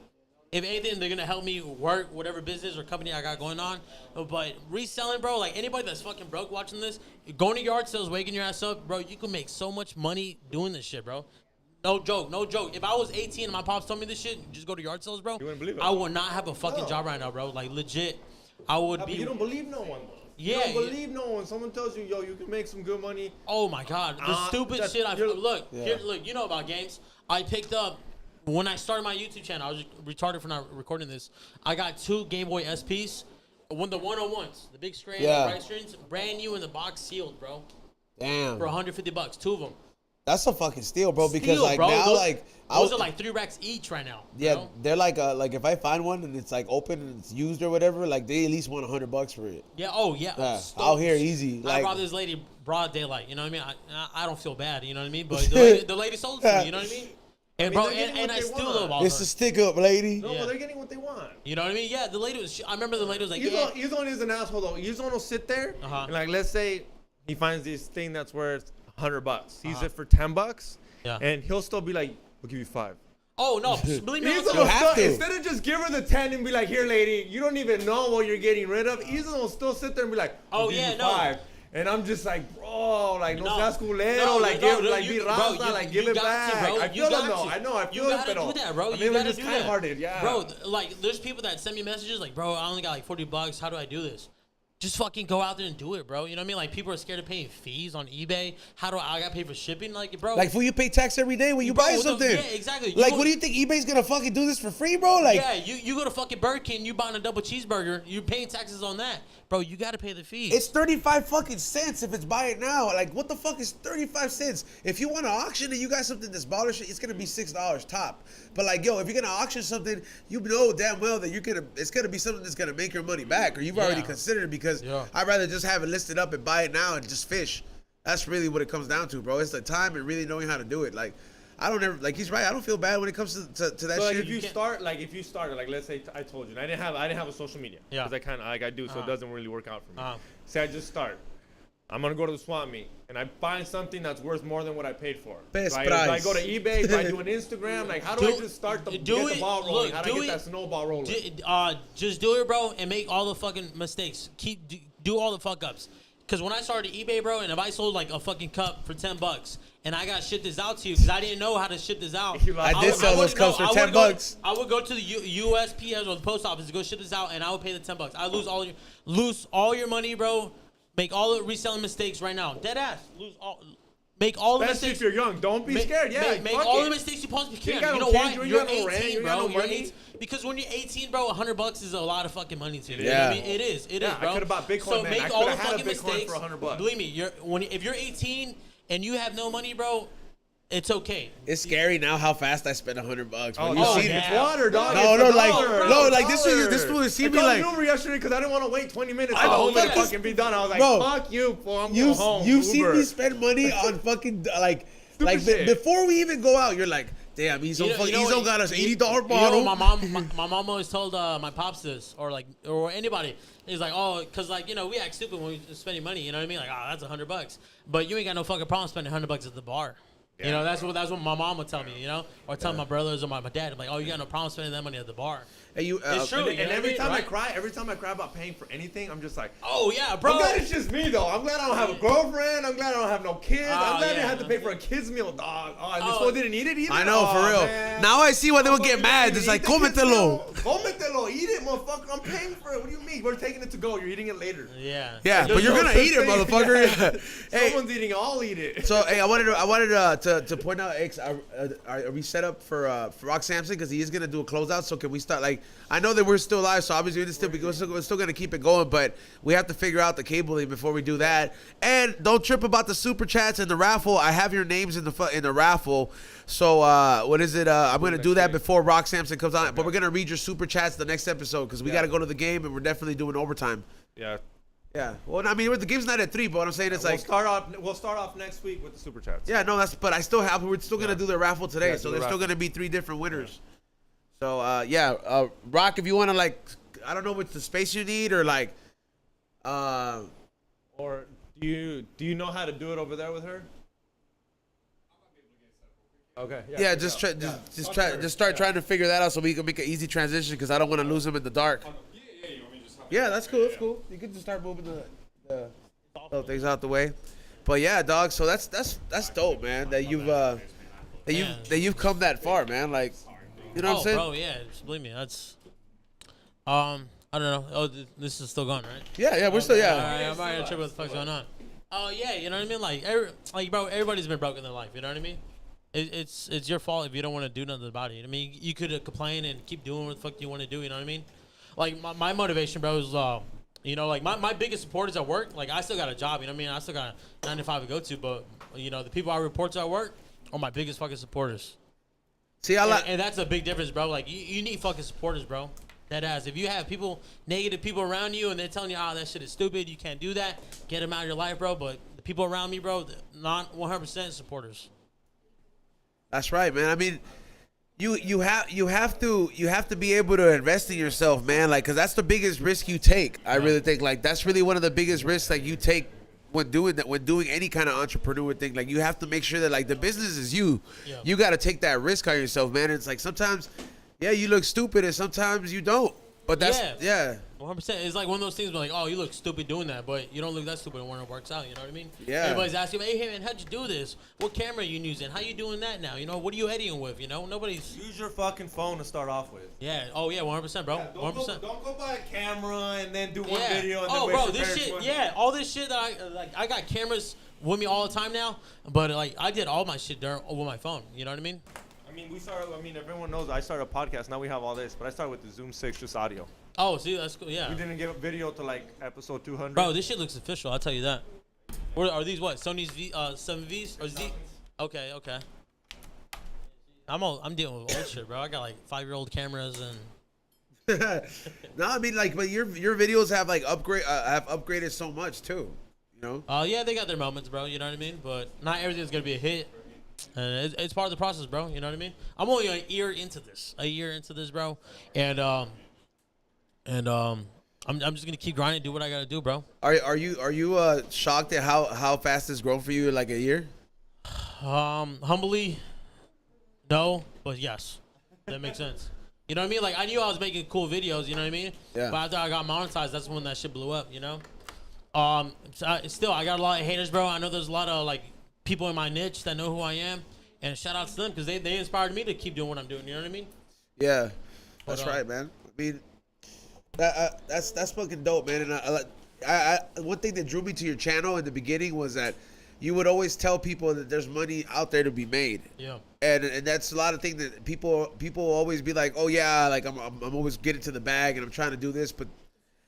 If anything, they're gonna help me work whatever business or company I got going on. But reselling, bro, like anybody that's fucking broke watching this, going to yard sales, waking your ass up, bro, you can make so much money doing this shit, bro. No joke, no joke. If I was 18 and my pops told me this shit, just go to yard sales, bro.
You wouldn't believe it.
I would not have a fucking job right now, bro. Like legit, I would
But
be.
you don't believe no one.
Yeah,
You don't believe no one. Someone tells you, yo, you can make some good money.
Oh my god, the stupid
that's-
shit I
you're-
look.
Yeah.
Here, look, you know about games. I picked up when I started my YouTube channel. I was just retarded for not recording this. I got 2 Game Boy SPs, the 101s, the big screen,
Yeah.
the bright screens, brand new in the box, sealed, bro,
Damn.
for $150, 2 of them.
That's a fucking steal, bro. Because
Steal,
like
bro.
now,
those,
like
those are like 3 racks each right now.
yeah,
bro.
they're like if I find one and it's like open and it's used or whatever, like they at least want $100 for it.
Yeah. Oh yeah.
Yeah,
Stoked.
out here easy.
I
Like
robbed this lady broad daylight. You know what I mean? I don't feel bad. You know what I mean? But the lady sold it to me. You know what I mean? And
mean,
bro,
they're getting
and
what
I
they
still
want.
love all
it's
her.
a stick up, lady.
No,
Yeah.
but they're getting what they want.
You know what I mean? Yeah, the lady was. I remember the lady was like, yeah.
Yuzon is an asshole though. Yuzon will sit there
Uh-huh.
and like, let's say he finds this thing that's worth $100. Sees
Uh-huh.
it for $10.
Yeah.
And he'll still be like, we'll give you 5.
Oh no, believe me,
Yuzon
I'll
will
have
still,
to.
instead of just give her the 10 and be like, here, lady, you don't even know what you're getting rid of. Yuzon will still sit there and be like,
Oh,
I'll give
yeah,
you
no.
5. And I'm just like, bro, like, no,
No.
seas culero,
No,
like,
no,
give,
no,
like,
you-
be
bro,
raza,
you-
like,
you
give it
got to,
back.
bro.
I
You
feel
got
it, though.
to.
I know, I
You
feel it,
gotta
pero
do that, bro.
I
You
mean, we're
gotta
just
do that.
kind-hearted, yeah.
Bro, like, there's people that send me messages like, bro, I only got like $40. How do I do this? Just fucking go out there and do it, bro. You know what I mean? Like, people are scared of paying fees on eBay. How do I got to pay for shipping? Like, bro.
Like, fool, you pay tax every day when you
Bro,
buy
what the-
something.
yeah, exactly.
Like,
You-
what do you think eBay's gonna fucking do this for free, bro? Like,
yeah, you go to fucking Burger King, you buying a double cheeseburger, you're paying taxes on that. Bro, you got to pay the fees.
it's 35 fucking cents if it's buy it now. Like, what the fuck is 35 cents? If you want to auction and you got something that's baller shit, it's gonna be $6 top. But like, yo, if you're gonna auction something, you know damn well that it's gonna be something that's gonna make your money back, or you've already
Yeah.
considered it, because
Yeah.
I'd rather just have it listed up and buy it now and just fish. That's really what it comes down to, bro. It's the time and really knowing how to do it. Like, I don't ever, like, he's right. I don't feel bad when it comes to that
So like
shit.
if you start like let's say I told you and I didn't have a social media
Yeah.
because I kind of like I do so it doesn't really work out for me.
Uh-huh.
Say I just start. I'm gonna go to the swap meet and I find something that's worth more than what I paid for.
Best
Do I
price.
go to eBay? Do I do an Instagram? Like how do I just start to
do
get
it-
the ball rolling?
look,
How do I
do
get
it-
that snowball rolling?
Just do it, bro, and make all the fucking mistakes. Do all the fuck ups. Cause when I started eBay, bro, and if I sold like a fucking cup for $10 and I got ship this out to you, cause I didn't know how to ship this out.
You like-
I did sell those cups for $10.
I would go to the USPS or the post office to go ship this out, and I would pay the $10. I lose all your money, bro. Make all the reselling mistakes right now. Dead ass. Make all the
Especially
mistakes.
if you're young, don't be scared. Yeah,
make
fuck
all
it.
the mistakes you possibly
You
can.
got
You
no
know
kids,
why?
you
You're
got no rent,
18,
you got
bro.
no
You're
money.
18. Because when you're 18, bro, $100 is a lot of fucking money to you.
Yeah.
You know what I mean? It is. It is,
Yeah, I
bro.
could've bought Bitcoin
So
then.
make
I
all the
could've had a
fucking
Bitcoin
mistakes.
for $100.
Believe me, if you're 18 and you have no money, bro, it's okay.
It's scary now how fast I spend $100.
Oh,
When you
no,
see
it's
yeah.
water, dog.
No,
It's
no,
a
like,
dollar.
no,
It's
like
a
this
dollar.
was this would see
I
me
called
like,
an Uber yesterday because I didn't want to wait 20 minutes
I
for the
know,
Uber to
fucking-
fucking be done. I was like,
Bro,
fuck you, fool. I'm going home.
you've seen
Uber.
me spend money on fucking like
shit.
before we even go out. You're like, damn, he's
You know
Ezo
what-
got us $80
you know
bottle.
what my mom always told my pops this, or anybody. He's like, oh, cause like we act stupid when we spending money. You know what I mean? Like, oh, that's $100, but you ain't got no fucking problem spending $100 at the bar. You know, that's what my mom would tell me. Or tell my brothers or my dad. I'm like, oh, you got no problem spending that money at the bar.
Hey, you,
It's true.
And every time
right?
every time I cry about paying for anything, I'm just like,
Oh yeah, bro.
I'm glad it's just me though. I'm glad I don't have a girlfriend. I'm glad I don't have no kids.
Oh,
I'm glad I
yeah.
didn't have to pay for a kid's meal, dog. Oh, and this
Oh.
fool didn't eat it either.
I know, for
Oh,
real.
man.
Now I see why they would get
Motherfucker
mad.
didn't
It's
eat
like,
the kid's
cómetelo.
meal. Cómetelo. Eat it, motherfucker. I'm paying for it. What do you mean? We're taking it to go. You're eating it later.
Yeah.
Yeah, but you're
No
gonna
such
eat it,
thing.
motherfucker.
Yeah.
Hey,
Someone's eating it. I'll eat it.
so hey, I wanted to point out, X, are we set up for Rock Sampson, because he is gonna do a closeout? So can we start? Like, I know that we're still live, so obviously we're still gonna keep it going, but we have to figure out the cabling before we do that. And don't trip about the super chats and the raffle. I have your names in the raffle. So what is it? I'm gonna do that before Rock Sampson comes on, but we're gonna read your super chats the next episode because we gotta go to the game and we're definitely doing overtime.
Yeah.
Yeah. Well, I mean, the game's not at 3, but what I'm saying is
We'll
like,
start off next week with the super chats.
yeah, no, but we're still gonna do the raffle today,
Yeah,
so
do the
there's still
raffle.
gonna be 3 different winners. So Rock, if you want to like, I don't know what's the space you need or like,
Or do you know how to do it over there with her? Okay.
yeah, just start trying to figure that out so we can make an easy transition because I don't want to lose him in the dark. Yeah, that's cool. That's cool. You can just start moving the little things out the way. But yeah, dog. So that's dope, man. That you've come that far, man. Like, you know what I'm saying?
Bro, yeah, just believe me, that's I don't know. Oh, this is still going, right?
Yeah, we're still
All right, I'm already tripping what the fuck's going on. Oh yeah, you know what I mean? Like bro, everybody's been broke in their life. You know what I mean? It's your fault if you don't want to do nothing about it. I mean, you could complain and keep doing what the fuck you want to do. You know what I mean? Like my motivation, bro, is you know, like my biggest supporters at work. Like I still got a job. You know what I mean? I still got a 9 to 5 to go to, but you know the people I report to at work are my biggest fucking supporters.
See,
And that's a big difference, bro. Like you need fucking supporters, bro. That ass. If you have negative people around you, and they're telling you, that shit is stupid, you can't do that, get them out of your life, bro. But the people around me, bro, not 100% supporters.
That's right, man. I mean, you have to be able to invest in yourself, man. Like, cause that's the biggest risk you take. I really think like that's really one of the biggest risks that you take when doing any kind of entrepreneur thing. Like, you have to make sure that like the business is you.
Yeah.
You got to take that risk on yourself, man. It's like sometimes, yeah, you look stupid, and sometimes you don't. But that's yeah.
100%. It's like one of those things where like, oh, you look stupid doing that, but you don't look that stupid when it works out. You know what I mean?
Yeah.
Everybody's asking, hey man, how'd you do this? What camera are you using? How you doing that now? You know, what are you editing with? You know, nobody's.
Use your fucking phone to start off with.
Yeah. Oh yeah, 100%, bro. 100%.
Don't go buy a camera and then do one
Yeah.
video and
Oh,
then waste
bro,
your
this
parents'
shit.
money.
Yeah, all this shit that I got cameras with me all the time now, but like I did all my shit there over my phone. You know what I mean?
Everyone knows I started a podcast. Now we have all this, but I started with the Zoom 6, just audio.
Oh, see, that's cool. Yeah.
We didn't get video to like episode 200.
Bro, this shit looks official. I'll tell you that. Are these what? Sony's 7Vs or Z? Okay. I'm dealing with old shit, bro. I got like 5-year-old cameras and.
No, I mean like, but your videos have like have upgraded so much too. You know?
Yeah, they got their moments, bro. You know what I mean? But not everything's gonna be a hit. And it's part of the process, bro. You know what I mean? I'm only a year into this, bro. And I'm just gonna keep grinding, do what I gotta do, bro.
Are you shocked at how fast it's grown for you in like a year?
Humbly, no, but yes, that makes sense. You know what I mean? Like I knew I was making cool videos. You know what I mean?
Yeah.
But after I got monetized, that's when that shit blew up. You know? Still, I got a lot of haters, bro. I know there's a lot of like people in my niche that know who I am, and shout out to them because they inspired me to keep doing what I'm doing. You know what I mean?
Yeah, that's
But,
right, man. I mean, that's fucking dope, man. And I one thing that drew me to your channel in the beginning was that you would always tell people that there's money out there to be made.
Yeah.
And that's a lot of things that people always be like, oh yeah, like I'm always getting to the bag and I'm trying to do this, but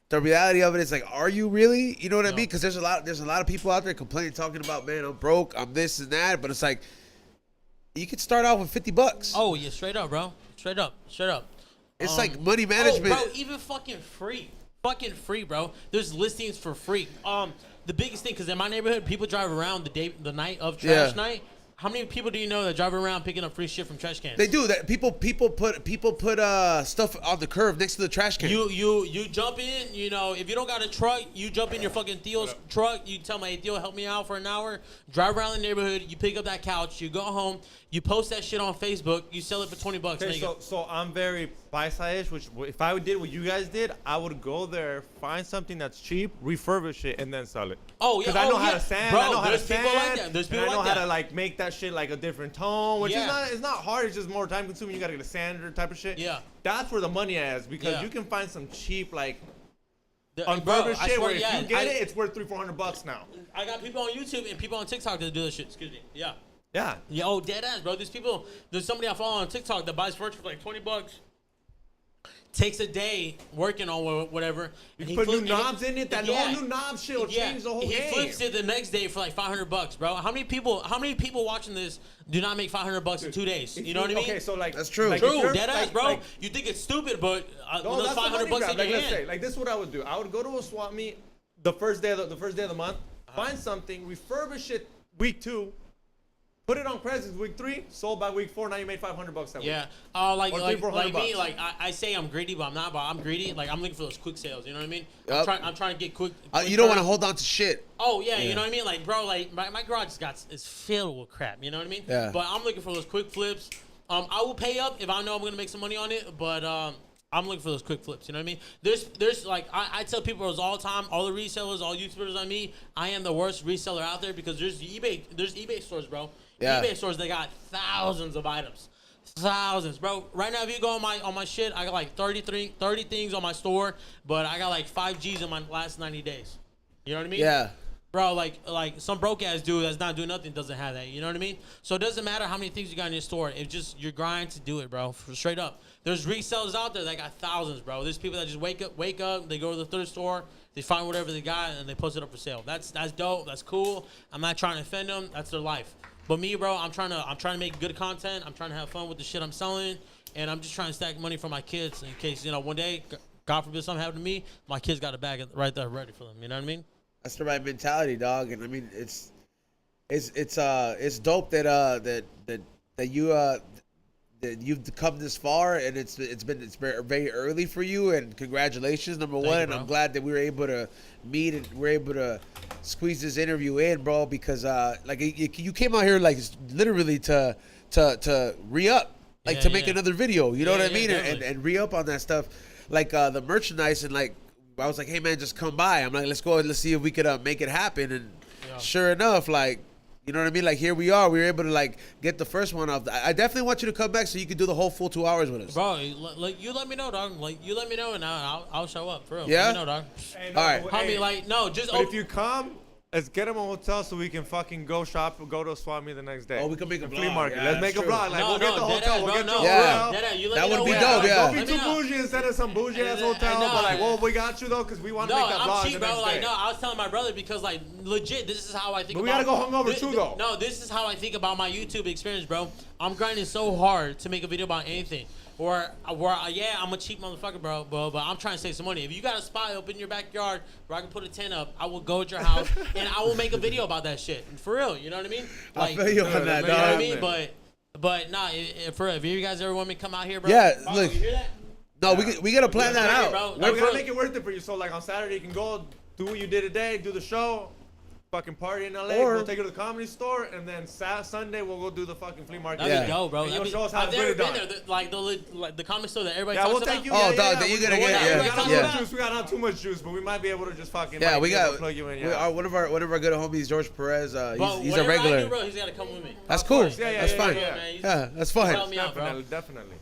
the reality of it is like, are you really? You know what I mean? Because there's a lot of people out there complaining, talking about, man, I'm broke, I'm this and that, but it's like you could start off with $50.
Oh yeah, straight up, bro. Straight up.
It's like money management.
Oh, bro, even fucking free, bro. There's listings for free. The biggest thing, because in my neighborhood, people drive around the night of trash night. How many people do you know that drive around picking up free shit from trash cans?
They do that. People put stuff on the curb next to the trash can.
You jump in. You know, if you don't got a truck, you jump in your fucking Theo's truck. You tell my, hey, Theo, help me out for an hour. Drive around the neighborhood. You pick up that couch. You go home. You post that shit on Facebook. You sell it for $20.
Okay, so I'm very buy-side-ish, which if I did what you guys did, I would go there, find something that's cheap, refurbish it, and then sell it.
Oh, yeah.
Because I know how to sand.
Bro,
I know how to
there's people
sand.
like that. There's people
and I know
like
how
that.
to like make that shit like a different tone, which
Yeah.
it's not hard. It's just more time consuming. You gotta get a sander type of shit.
Yeah.
That's where the money is because
Yeah.
you can find some cheap like
Bro,
unfurbished
I
shit
swear,
where
yeah,
if you get it, it's worth $300-400 now.
I got people on YouTube and people on TikTok that do this shit. Excuse me. Yeah.
Yeah.
Yo, dead ass, bro. There's somebody I follow on TikTok that buys furniture for like $20. Takes a day working on whatever.
You
and
can
he
put new
flips-
knobs in it. That whole new knob shit will change the whole
he
game.
flips it the next day for like $500, bro. How many people watching this do not make $500 in 2 days? You know what I mean?
Okay, so like
That's true.
Like if
True,
you're-
dead ass,
like-
bro.
like-
You think it's stupid, but
No,
those
that's the money
$500
grab.
in
Like
your
let's say,
hand.
like this is what I would do. I would go to a swap meet. the first day of the month. Find something, refurbish it week 2. Put it on Craigslist week 3, sold by week 4. Now you made $500 that week.
Yeah,
Or $300, $400
me, like I say I'm greedy, but I'm not. But I'm greedy. Like I'm looking for those quick sales. You know what I mean?
Yep.
I'm trying to get quick.
You don't want to hold on to shit.
Oh yeah, you know what I mean? Like bro, like my garage is filled with crap. You know what I mean?
Yeah.
But I'm looking for those quick flips. I will pay up if I know I'm gonna make some money on it. But I'm looking for those quick flips. You know what I mean? There's like I tell people all the time, all the resellers, all YouTubers I meet, I am the worst reseller out there because there's eBay stores, bro.
Yeah.
eBay stores, they got thousands of items. Thousands, bro. Right now, if you go on my shit, I got like 30 things on my store, but I got like 5 G's in my last 90 days. You know what I mean?
Yeah.
Bro, like some broke ass dude that's not doing nothing doesn't have that. You know what I mean? So it doesn't matter how many things you got in your store. It's just your grind to do it, bro. Straight up. There's resellers out there that got thousands, bro. There's people that just wake up, they go to the thrift store, they find whatever they got, and they post it up for sale. That's dope. That's cool. I'm not trying to offend them. That's their life. But me, bro, I'm trying to make good content. I'm trying to have fun with the shit I'm selling, and I'm just trying to stack money for my kids in case one day, God forbid, something happened to me, my kids got a bag right there ready for them. You know what I mean?
That's the right mentality, dog. And I mean, it's dope that you've come this far, and it's very early for you. And congratulations, number one. And I'm glad that we were able to meet and we're able to squeeze this interview in, bro. Because you came out here like literally to re-up, like to make another video. You know what I mean? And re-up on that stuff, like the merchandise. And like I was like, hey man, just come by. I'm like, let's go and let's see if we could make it happen. And sure enough, like. You know what I mean? Like, here we are. We were able to, like, get the first one off. I definitely want you to come back so you can do the whole full 2 hours with us.
Bro, like, you let me know, dog. Like, you let me know, and I'll show up, for real.
Yeah?
Let me know, dog.
Hey,
All right.
I mean, like, no, just...
But if you come, let's get him a hotel so we can fucking go shop or go to a swap meet the next day.
Oh, we can make a
flea
vlog.
market.
Yeah,
let's make
that's
a vlog. Like,
No,
we'll get the
no,
hotel.
deadass,
We'll
bro,
get
no.
you a
Yeah.
hotel.
Deadass, you let
That
me
would
know
be
where-
dope, yeah.
Don't be
Let
too
me know.
bougie instead of some bougie ass hotel.
I know.
But like, well, we got you though, because we want to
No,
make that
I'm
vlog
cheap,
the
bro.
next
Like,
day.
no, I was telling my brother because, like, legit, this is how I think
But we
about
gotta go hungover too, though.
No, this is how I think about my YouTube experience, bro. I'm grinding so hard to make a video about anything. Or yeah, I'm a cheap motherfucker, bro, but I'm trying to save some money. If you got a spot up in your backyard where I can put a tent up, I will go at your house and I will make a video about that shit. For real, you know what I mean?
I feel you on that,
you know what I
dog.
mean? But nah, for real, if you guys ever want me to come out here, bro.
Yeah,
Pablo,
look.
you hear that?
No, we gotta plan that
Right,
out.
bro.
Like, we
For-
gotta make it worth it for you. So like on Saturday you can go do what you did today, do the show, fucking party in LA.
Or-
We'll take you to the comedy store, and then Sunday we'll go do the fucking flea market.
That'd
Yeah.
be dope, bro.
And you'll
That'd be-
show us how
I've
to
never
get it
been
done.
there. Like the comic store that everybody
Yeah,
talks
we'll
about.
take you.
Oh,
yeah,
dog,
yeah,
then you
we-
gotta
we
get-
got-
yeah,
We got not
yeah.
much juice. We got not too much juice, but we might be able to just fucking.
Yeah,
might
we
be able
got
to plug you in. Yeah.
one of our good homies, George Perez.
But
He's a
whatever I
regular.
do, bro, he's gotta come with me.
That's cool.
Yeah, yeah,
That's
yeah,
fine.
yeah.
Yeah, that's
Help
fine.
me out, bro.
Definitely, definitely.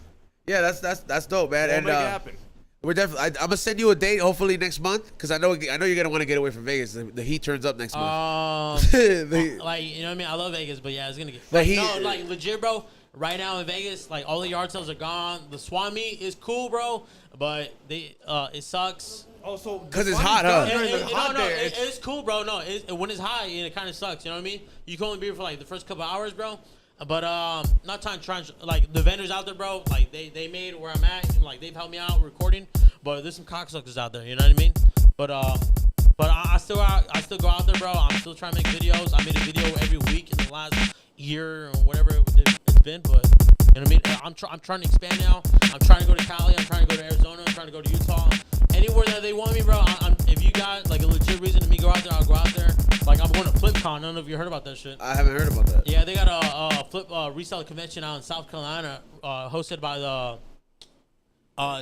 Yeah, that's dope, man.
We'll
And
make it happen.
we're definitely. I'm gonna send you a date, hopefully next month, because I know you're gonna want to get away from Vegas. The heat turns up next month.
Like, you know what I mean? I love Vegas, but yeah, it's gonna get.
But
No, like legit, bro. Right now in Vegas, like all the yard sales are gone. The swap meet is cool, bro, but it sucks.
Also,
'Cause it's hot, huh?
During the hot
No,
day,
it's cool, bro. No, when it's high, it kind of sucks. You know what I mean? You can only be here for like the first couple hours, bro. But not trying like the vendors out there, bro. Like they made where I'm at, and like they've helped me out recording. But there's some cocksuckers out there. You know what I mean? But I still go out there, bro. I'm still trying to make videos. I made a video every week in the last year or whatever it's been. But you know what I mean? I'm trying to expand now. I'm trying to go to Cali. I'm trying to go to Arizona. I'm trying to go to Utah. Anywhere that they want me, bro. If you got like a legit reason to me go out there, I'll go out there. Like I'm going to FlipCon. I don't know if you heard about that shit.
I haven't heard about that.
Yeah, they got a flip reseller convention out in South Carolina, hosted by the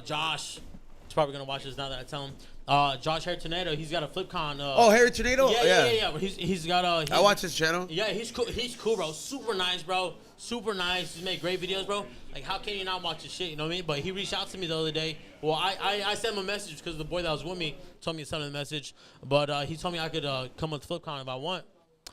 Josh. He's probably gonna watch this now that I tell him. Josh Tornado. He's got a FlipCon.
Oh, Harry Tornado.
Yeah. He's got a.
I watch his channel.
Yeah, he's cool. He's cool, bro. Super nice, bro. Super nice. He's made great videos, bro. Like, how can you not watch his shit? You know what I mean? But he reached out to me the other day. Well, I sent him a message because the boy that was with me told me to send him a message. But he told me I could come with FlipCon if I want.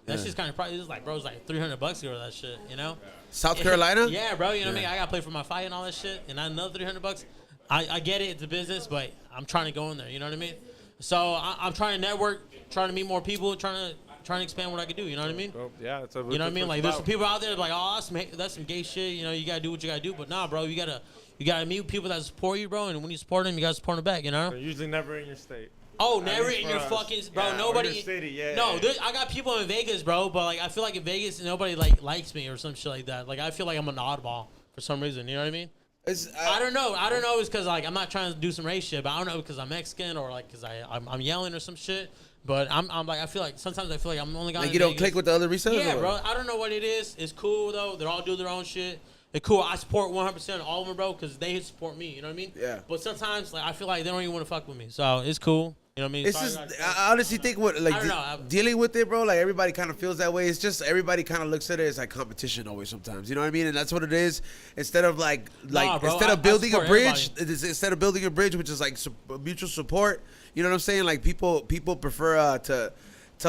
That's just kind of probably just like, bro, it's like $300 to go to that shit, you know?
South Carolina.
Yeah, bro. You know what I mean? I gotta play for my fight and all that shit, and another $300. I get it. It's a business, but I'm trying to go in there. You know what I mean? So I'm trying to network, trying to meet more people, trying to expand what I can do. You know what I mean?
Well, yeah, it's a.
You know what I mean? Like there's some people out there like, oh, that's some gay shit. You know, you gotta do what you gotta do. But nah, bro, you gotta meet people that support you, bro. And when you support them, you gotta support them back. You know?
They're usually never in your state.
Oh, never
least
in
for
your
us.
fucking bro.
Yeah, or
Nobody.
your city, yeah.
No, I got people in Vegas, bro. But like, I feel like in Vegas, nobody like likes me or some shit like that. Like, I feel like I'm an oddball for some reason. You know what I mean? I don't know. I don't know. It's because like I'm not trying to do some race shit, but I don't know because I'm Mexican or like because I'm yelling or some shit. But I'm like I feel like sometimes I feel like I'm the only guy.
Like
in
you don't
Vegas.
click with the other resellers?
Yeah,
or?
bro. I don't know what it is. It's cool though. They're all doing their own shit. It's cool. I support 100% all of them, bro, because they support me. You know what I mean?
Yeah.
But sometimes like I feel like they don't even want to fuck with me. So it's cool. You know what I mean?
It's
Sorry,
just,
guys.
I honestly think what, like,
I don't know.
dealing with it, bro, like, everybody kind of feels that way. It's just, everybody kind of looks at it as, like, competition always sometimes. You know what I mean? And that's what it is. Instead of, like,
Nah, bro,
instead of
I
building a
support
bridge,
everybody.
instead of building a bridge, which is, like, mutual support, you know what I'm saying? Like, people prefer to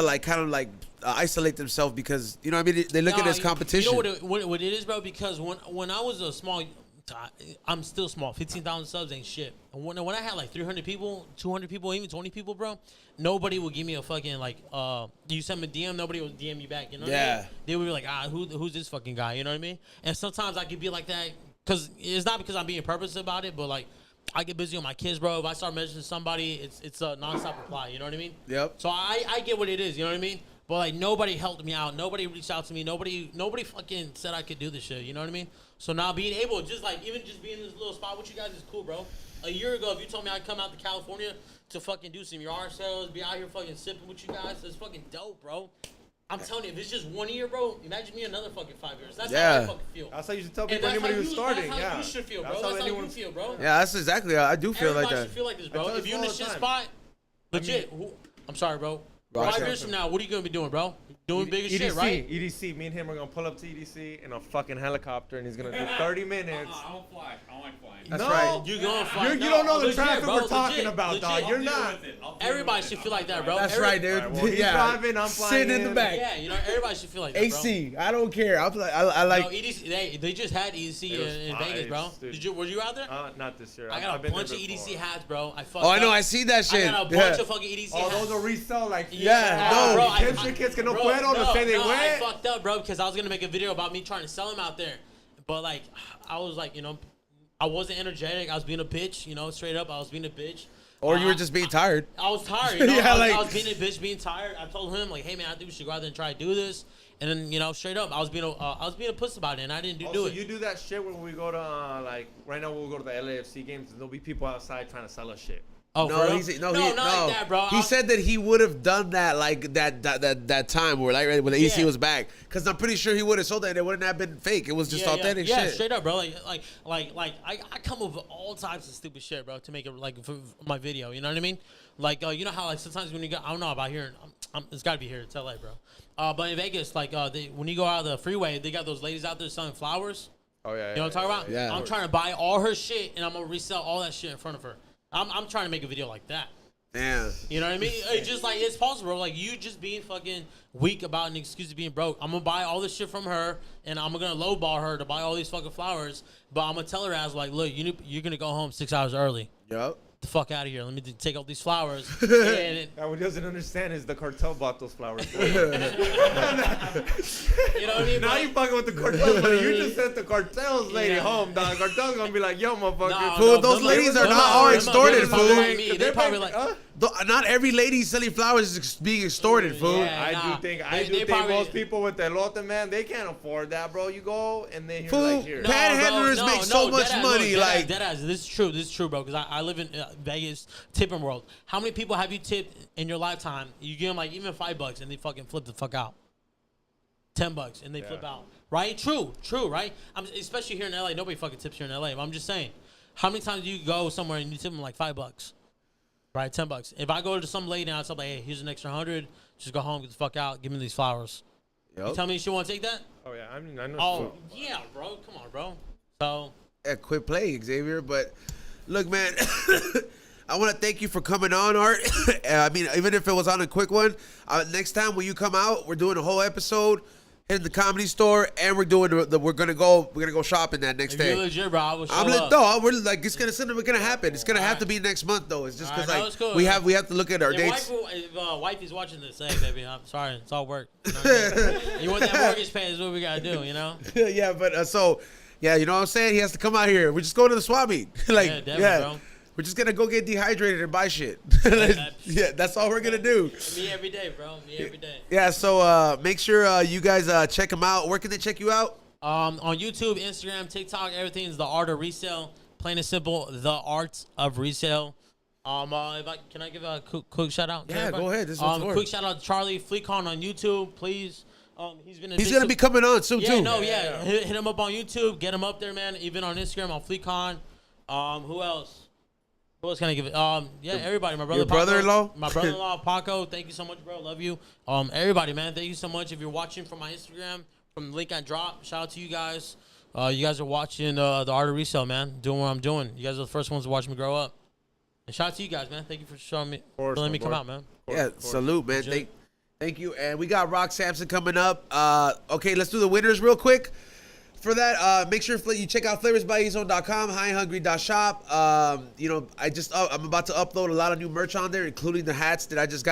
like, kind of, like, isolate themselves because, you know what I mean? They look at it as competition.
You know what it is, bro? Because when I was a small, I'm still small. 15,000 subs ain't shit. And when I had like 300 people, 200 people, even 20 people, bro, nobody would give me a fucking like. You send me a DM, nobody would DM you back. You know what I
Yeah.
mean? They would be like, who's this fucking guy? You know what I mean? And sometimes I could be like that because it's not because I'm being purposeful about it, but like. I get busy with my kids, bro. If I start messaging somebody, it's a nonstop reply. You know what I mean?
Yep.
So I get what it is. You know what I mean? But like nobody helped me out. Nobody reached out to me. Nobody fucking said I could do this shit. You know what I mean? So now being able, just being in this little spot with you guys is cool, bro. A year ago, if you told me I'd come out to California to fucking do some yard sales, be out here fucking sipping with you guys, that's fucking dope, bro. I'm telling you, if it's just 1 year, bro, imagine me another fucking 5 years. That's how I fucking feel.
That's how you should tell
And
people,
that's
anybody
how
who's
you-
starting.
That's how
Yeah.
you should feel, bro.
That's
That's
how
how you
anyone
feel, bro.
Yeah, that's exactly, I do feel
Everybody
like that.
should feel like this, bro.
tell
If
you
you're in
all
the
the
shit
time.
spot, legit. I'm sorry, bro. 5 years from now, what are you gonna be doing, bro? Doing bigger shit, right?
EDC, me and him are gonna pull up to EDC in a fucking helicopter, and he's gonna do 30 minutes.
I don't fly. I don't like flying.
That's
No.
right.
You going fly?
You don't know the
legit,
traffic
bro,
we're talking
legit,
about, dog.
legit.
You're
Deal
not.
with it. I'll deal
Everybody
with
should
it.
feel like that, bro.
That's
Every-
right, dude.
Alright, well, he's driving, I'm flying
Sitting in the
in.
back.
Yeah, you know, everybody should feel like that, bro.
AC, I don't care. I like.
No, EDC, they just had EDC
It was
in
nice,
Vegas, bro.
dude.
Were you out there?
Not this year.
I got
I've
a
been
bunch
there
of EDC
before.
hats, bro. I fucked
Oh, I know.
up.
I see that shit.
I got a
Yeah.
bunch of fucking EDC
Oh,
hats.
those are resell like
Yeah, no.
bro,
hipster kids que no fueron to say they
I
went.
fucked up, bro, because I was gonna make a video about me trying to sell them out there, but like, I was like, you know, I wasn't energetic. I was being a bitch, you know, straight up. I was being a bitch.
Or you were just being tired.
I was tired, you know.
Yeah,
I
like-
was being a bitch, being tired. I told him like, hey man, I think we should go out there and try to do this. And then, you know, straight up, I was being a puss about it, and I didn't do
So
it.
you do that shit when we go to like right now we'll go to the LAFC games and there'll be people outside trying to sell us shit.
Oh,
No,
for real?
not
like that, bro.
He said that he would have done that like that time where like when the EC
Yeah.
was back, because I'm pretty sure he would have sold that and it wouldn't have been fake. It was just authentic
yeah,
shit.
straight up, bro. I come up with all types of stupid shit, bro, to make it like for my video. You know what I mean? Like, you know how like sometimes when you go, I don't know about here, it's got to be here. It's LA, bro. But in Vegas, like when you go out of the freeway, they got those ladies out there selling flowers.
Oh yeah.
You know what I'm talking about?
Yeah.
I'm trying to buy all her shit and I'm gonna resell all that shit in front of her. I'm trying to make a video like that.
Yeah.
You know what I mean? It's just like it's possible, bro. Like you just being fucking weak about an excuse of being broke. I'm gonna buy all this shit from her, and I'm gonna lowball her to buy all these fucking flowers. But I'm gonna tell her as like, look, you're gonna go home 6 hours early.
Yep.
The fuck out of here. Let me take all these flowers. And
What he doesn't understand is the cartel bought those flowers.
you know what I mean?
Now
But-
you fucking with the cartel, but you just sent the cartel's lady
Yeah.
home, dog. Cartel's gonna be like, yo, motherfucker.
No,
Fool,
no,
those
them
ladies
them
are not
them
all
them
extorted,
them
fool.
like me. They probably like.
Not every lady selling flowers is being extorted, fool.
Yeah.
I
Nah,
do think
they probably-
most people with the elote, man, they can't afford that, bro. You go and they hear
Fool,
like here.
No,
panhandlers
bro,
make so much
deadass,
money,
look,
like-
deadass. This is true, bro. Because I live in Vegas tipping world. How many people have you tipped in your lifetime? You give them like even $5 and they fucking flip the fuck out. $10 and they flip out. Right? True, right? Especially here in LA. Nobody fucking tips here in LA. But I'm just saying, how many times do you go somewhere and you tip them like $5? Right, $10. If I go to some lady and I tell her, hey, here's an extra 100, just go home, get the fuck out, give me these flowers. You tell me she won't take that?
Oh yeah, I mean I know.
Oh, yeah, bro. Come on, bro. So,
Yeah, quit playing, Xavier. But look, man, I want to thank you for coming on, Art. I mean, even if it was on a quick one, next time when you come out, we're doing a whole episode in the Comedy Store, and we're doing we're gonna go shopping that next
if
day.
you're legit, bro, I will show
I'm
up.
no, we're like it's gonna happen. It's gonna have to be next month though. It's just because
Alright, no,
like
it's cool,
we
man.
have to look at our dates.
If wifey's watching this, hey, baby, I'm sorry. It's all work. You know what I mean? You want that mortgage paid is what we gotta do, you know?
Yeah, but so yeah, you know what I'm saying. He has to come out here. We're just going to the swap meet. Like
Yeah, definitely, bro.
We're just gonna go get dehydrated and buy shit. Yeah, that's all we're gonna do.
Me every day, bro. Me every day.
Yeah, so make sure you guys check them out. Where can they check you out?
On YouTube, Instagram, TikTok, everything is The Art of Resale. Plain and simple, The Art of Resale. Can I give a quick shout out?
Yeah, go ahead. This one's
quick shout out to Charlie Fleecon on YouTube, please. He's
gonna be coming on soon too.
Hit him up on YouTube. Get him up there, man. Even on Instagram on Fleecon. Who else? Who else can I give it? Everybody. My brother.
Your brother-in-law?
My brother-in-law, Paco. Thank you so much, bro. Love you. Everybody, man. Thank you so much. If you're watching from my Instagram, from the link I dropped, shout out to you guys. You guys are watching The Art of Resale, man. Doing what I'm doing. You guys are the first ones to watch me grow up. And shout out to you guys, man. Thank you for showing me, for letting me come out, man.
Yeah, salute, man. Thank you. And we got Rock Sampson coming up. Okay, let's do the winners real quick. For that, make sure you check out flavorsbyezone.com, highhungry.shop. I'm about to upload a lot of new merch on there, including the hats that I just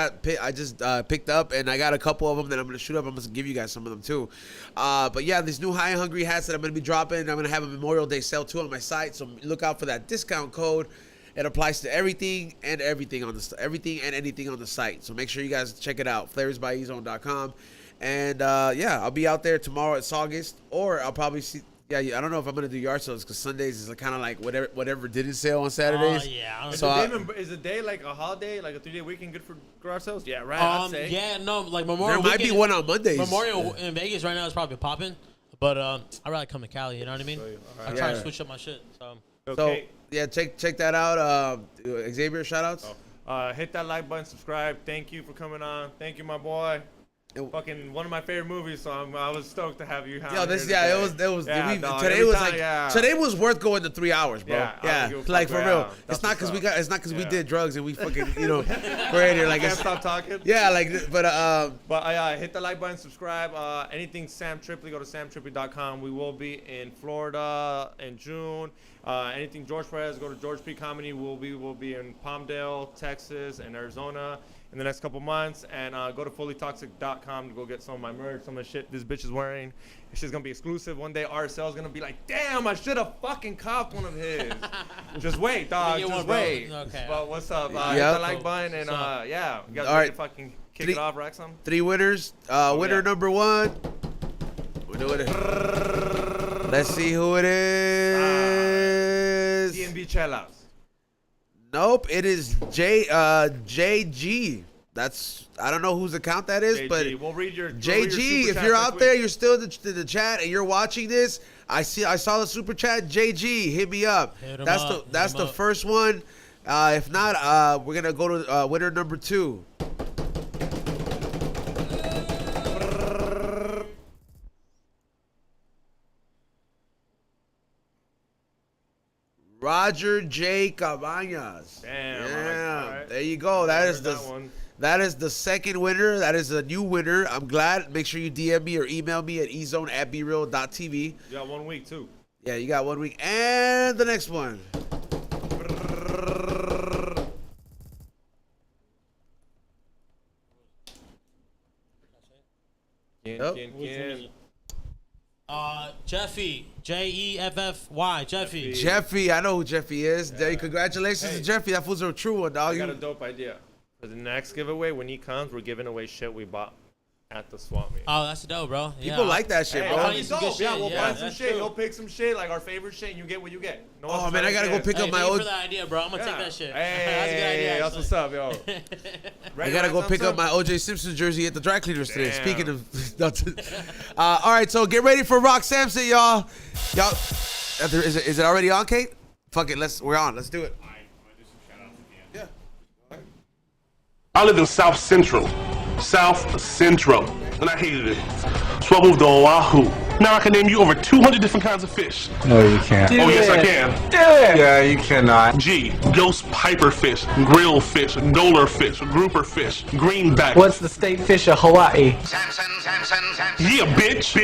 picked up, and I got a couple of them that I'm gonna shoot up. I'm gonna give you guys some of them too. But yeah, these new High Hungry hats that I'm gonna be dropping. I'm gonna have a Memorial Day sale too on my site, so look out for that discount code. It applies to everything and anything on the site. So make sure you guys check it out, flavorsbyezone.com. And I'll be out there tomorrow at Saugus, or I'll probably see. Yeah, I don't know if I'm gonna do yard sales because Sundays is kind of like whatever didn't sale on Saturdays.
Is the day like a holiday, like a 3-day weekend, good for garage sales? Yeah, right. I'd say.
Yeah, no, like Memorial.
There might be one on Mondays.
Memorial in Vegas right now is probably popping, but I'd rather come to Cali. You know what I mean? I try to switch up my shit. So.
Okay.
So yeah, check that out. Xavier, shout outs.
Hit that like button, subscribe. Thank you for coming on. Thank you, my boy. Fucking one of my favorite movies, so I was stoked to have you. Today was worth going to 3 hours, bro. Yeah, like for real. It's not because we did drugs and we fucking we're in here like I can't stop talking.
Yeah, like
hit the like button, subscribe. Anything Sam Tripoli, go to samtripoli.com. We will be in Florida in June. Anything George Perez, go to George P Comedy. We'll be in Palmdale, Texas, and Arizona in the next couple months. And go to fullytoxic.com to go get some of my merch, some of the shit this bitch is wearing. It's just gonna be exclusive. One day RSL's gonna be like, damn, I should have fucking copped one of his. Just wait, dog. Just wait.
Okay.
But what's up? Hit the like button and you guys ready to fucking kick it off, Wrexham?
3 winners. Winner number 1. We're doing it. Let's see who it is.
DMB Chelas.
Nope, it is JG. I don't know whose account that is,
JG.
but
we'll read your
JG. If you're out there, you're still in the chat and you're watching this. I saw the super chat. JG, hit me up. That's the first one. If not, we're gonna go to winner number 2. Roger J. Cabañas.
Damn.
Yeah.
Right.
There you go. That is the second winner. That is a new winner. I'm glad. Make sure you DM me or email me at ezone@bereal.tv.
You got 1 week too.
Yeah, you got 1 week. And the next one.
Jeffy, Jeffy, Jeffy.
Jeffy, I know who Jeffy is. Yeah. Congratulations to Jeffy. That fool's a true one, dog.
I got a dope idea. For the next giveaway, when he comes, we're giving away shit we bought at the swap meet.
Oh, that's dope, bro.
People like that shit, bro.
We'll find some shit. You'll pick some shit, like our favorite shit, and you get what you get.
No man, I gotta go pick up my
old. For that idea, bro. I'm gonna take that shit. That's a good idea.
That's what's up, yo.
I gotta go pick up my OJ Simpson jersey at the dry cleaners today. Speaking of, all right, so get ready for Rock Sampson, y'all. Is it already on, Kate? Fuck it, we're on. Let's do it.
I lived in South Central, and I hated it. So I moved to Oahu. Now I can name you over 200 different kinds of fish.
No, you can't.
Yes, I can.
Do it! Yeah, you cannot.
G, ghost piper fish, grill fish, goler fish, grouper fish, greenback.
What's the state fish of Hawaii?
Samson. Yeah, bitch.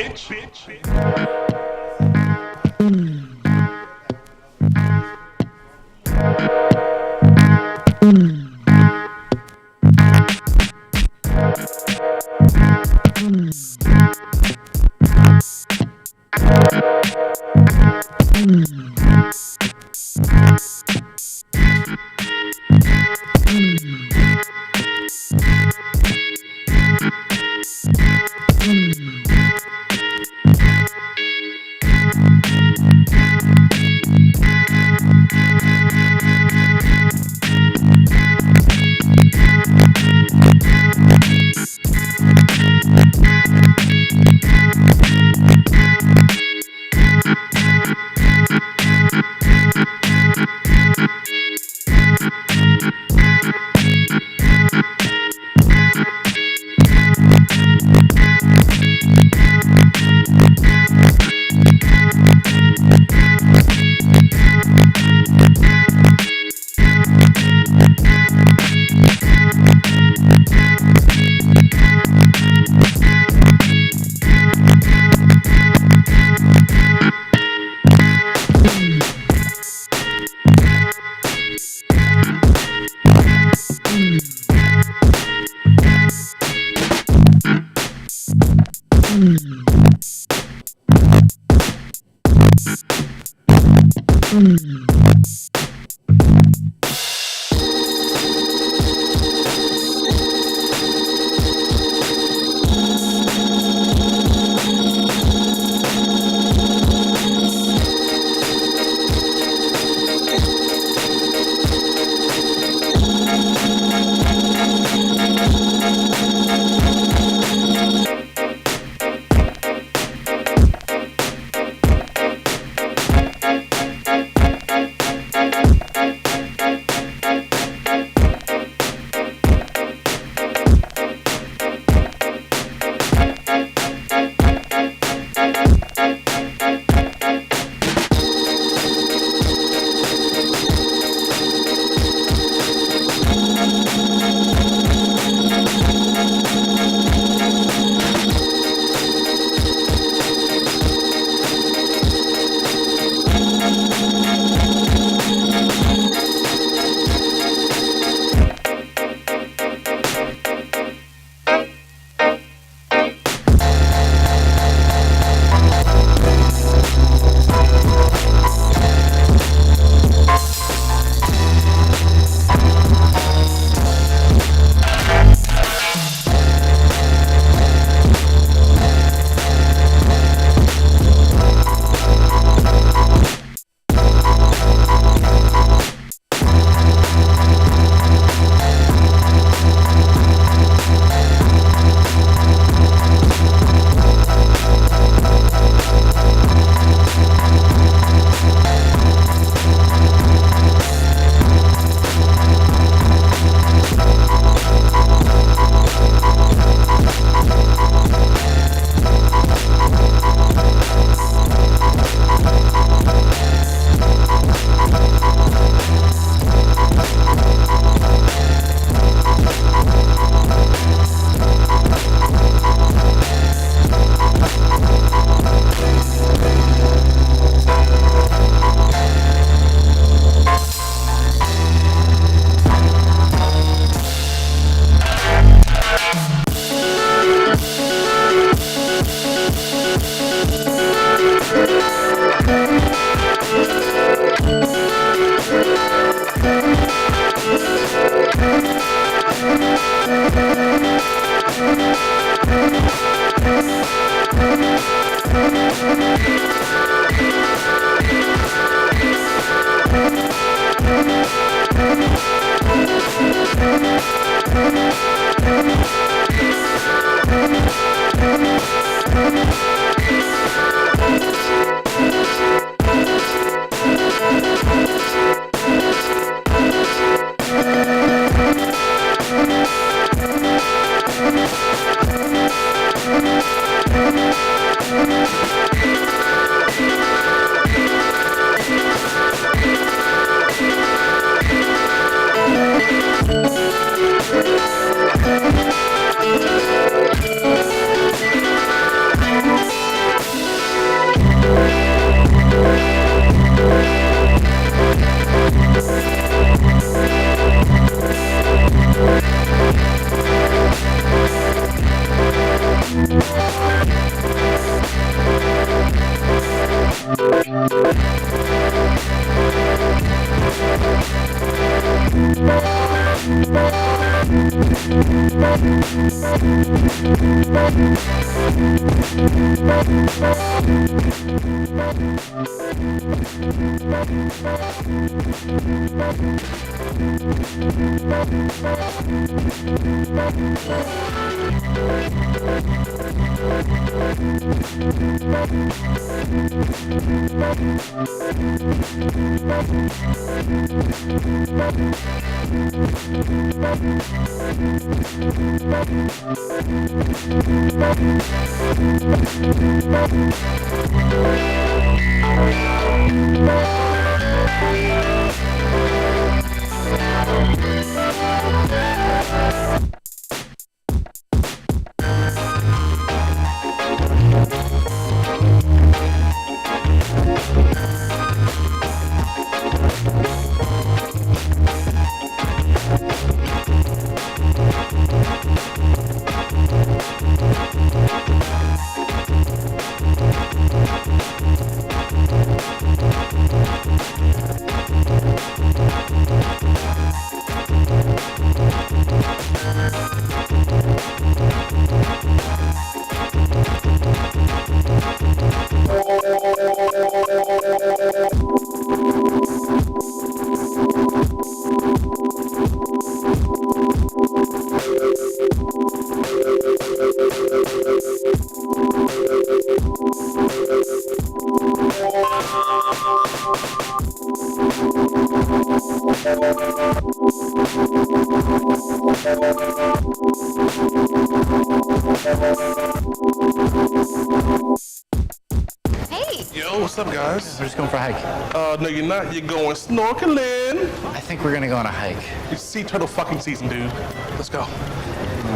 Hey!
Yo, what's up, guys?
We're just going for a hike.
No, you're not. You're going snorkeling.
I think we're gonna go on a hike.
It's sea turtle fucking season, dude. Let's go.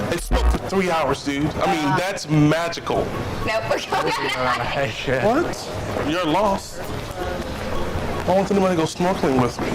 They smoked for 3 hours, dude. I mean, that's magical.
Nope, we're going on a hike.
What? You're lost. I want anybody to go snorkeling with me.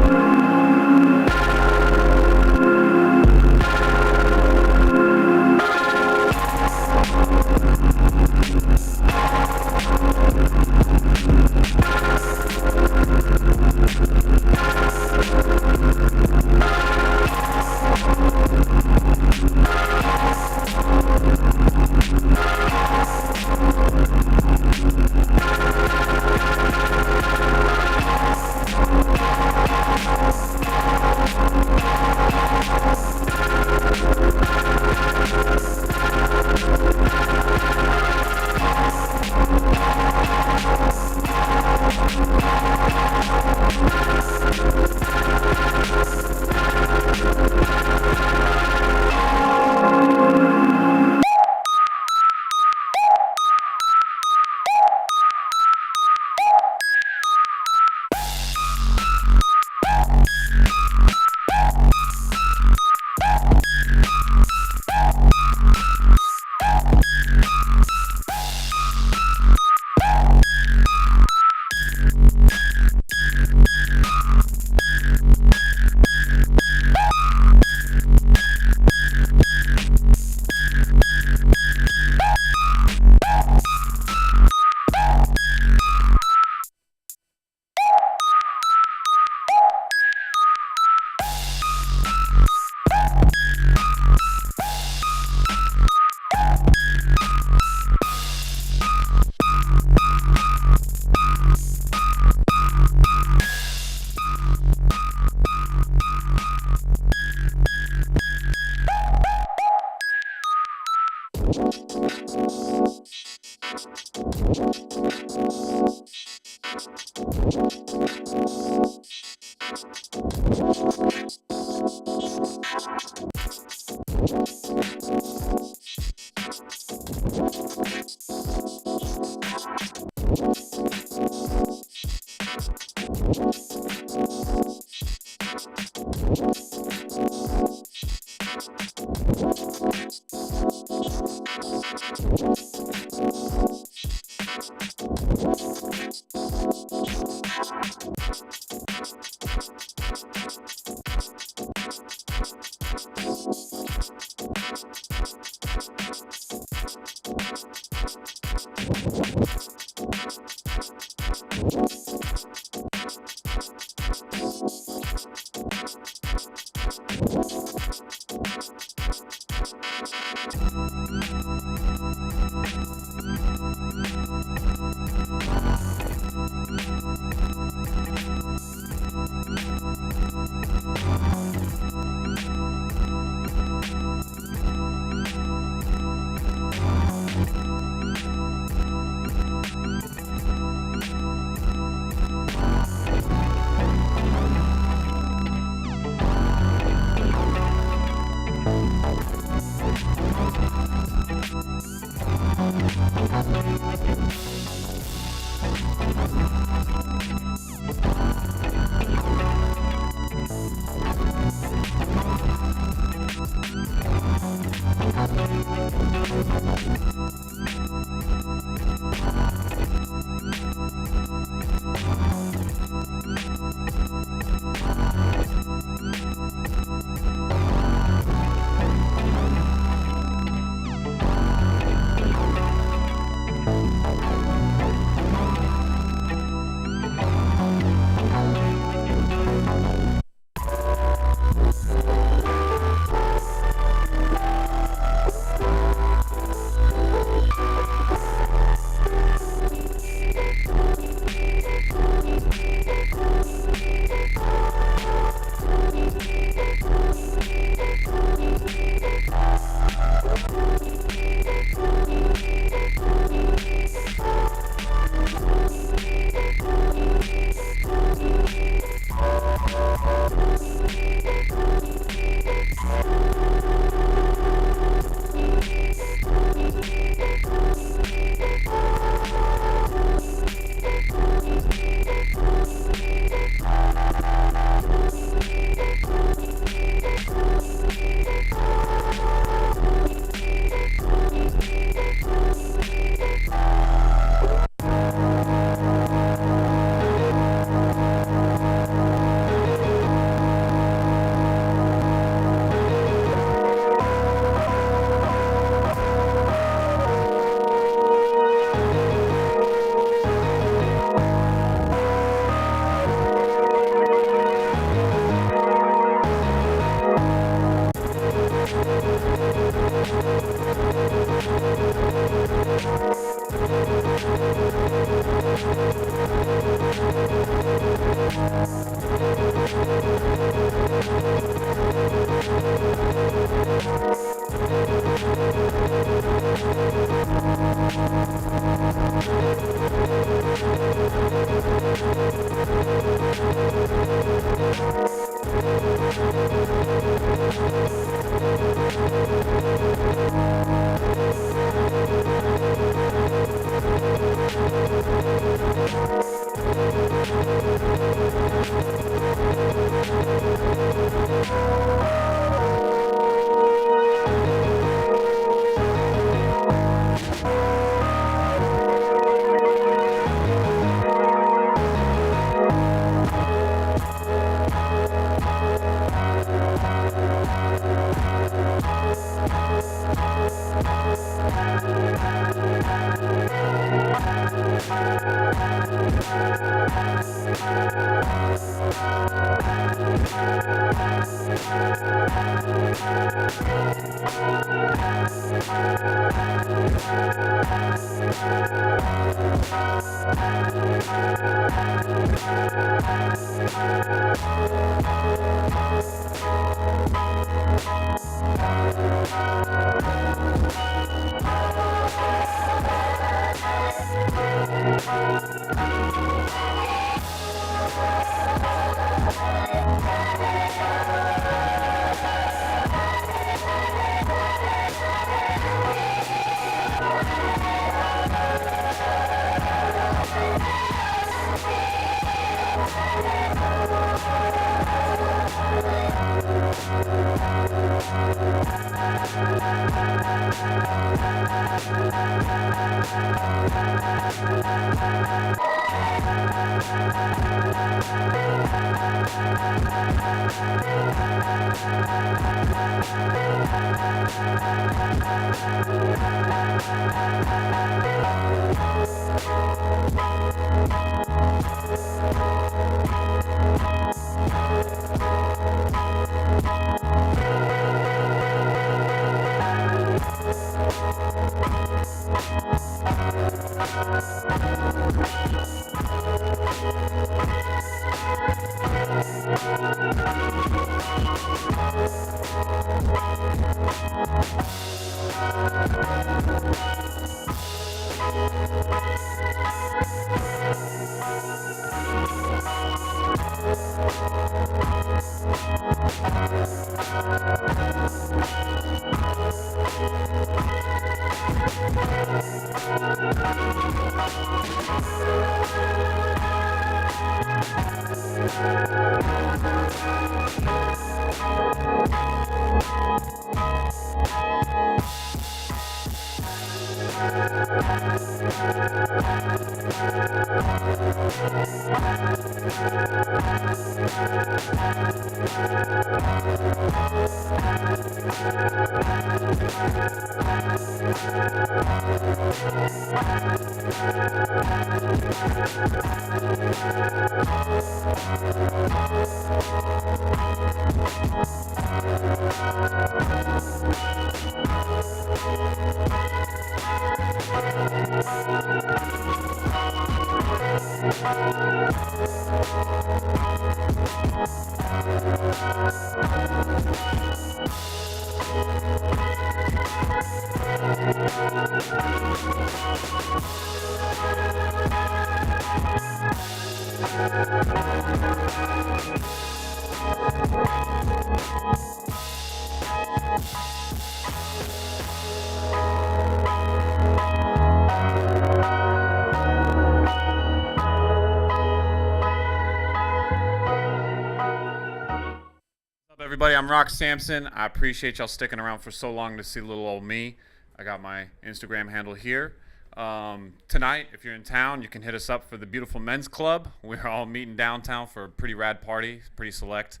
Everybody, I'm Rock Sampson. I appreciate y'all sticking around for so long to see little old me. I got my Instagram handle here. Tonight, if you're in town, you can hit us up for the Beautiful Men's Club. We're all meeting downtown for a pretty rad party, pretty select.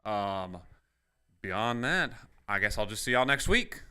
Beyond that, I guess I'll just see y'all next week.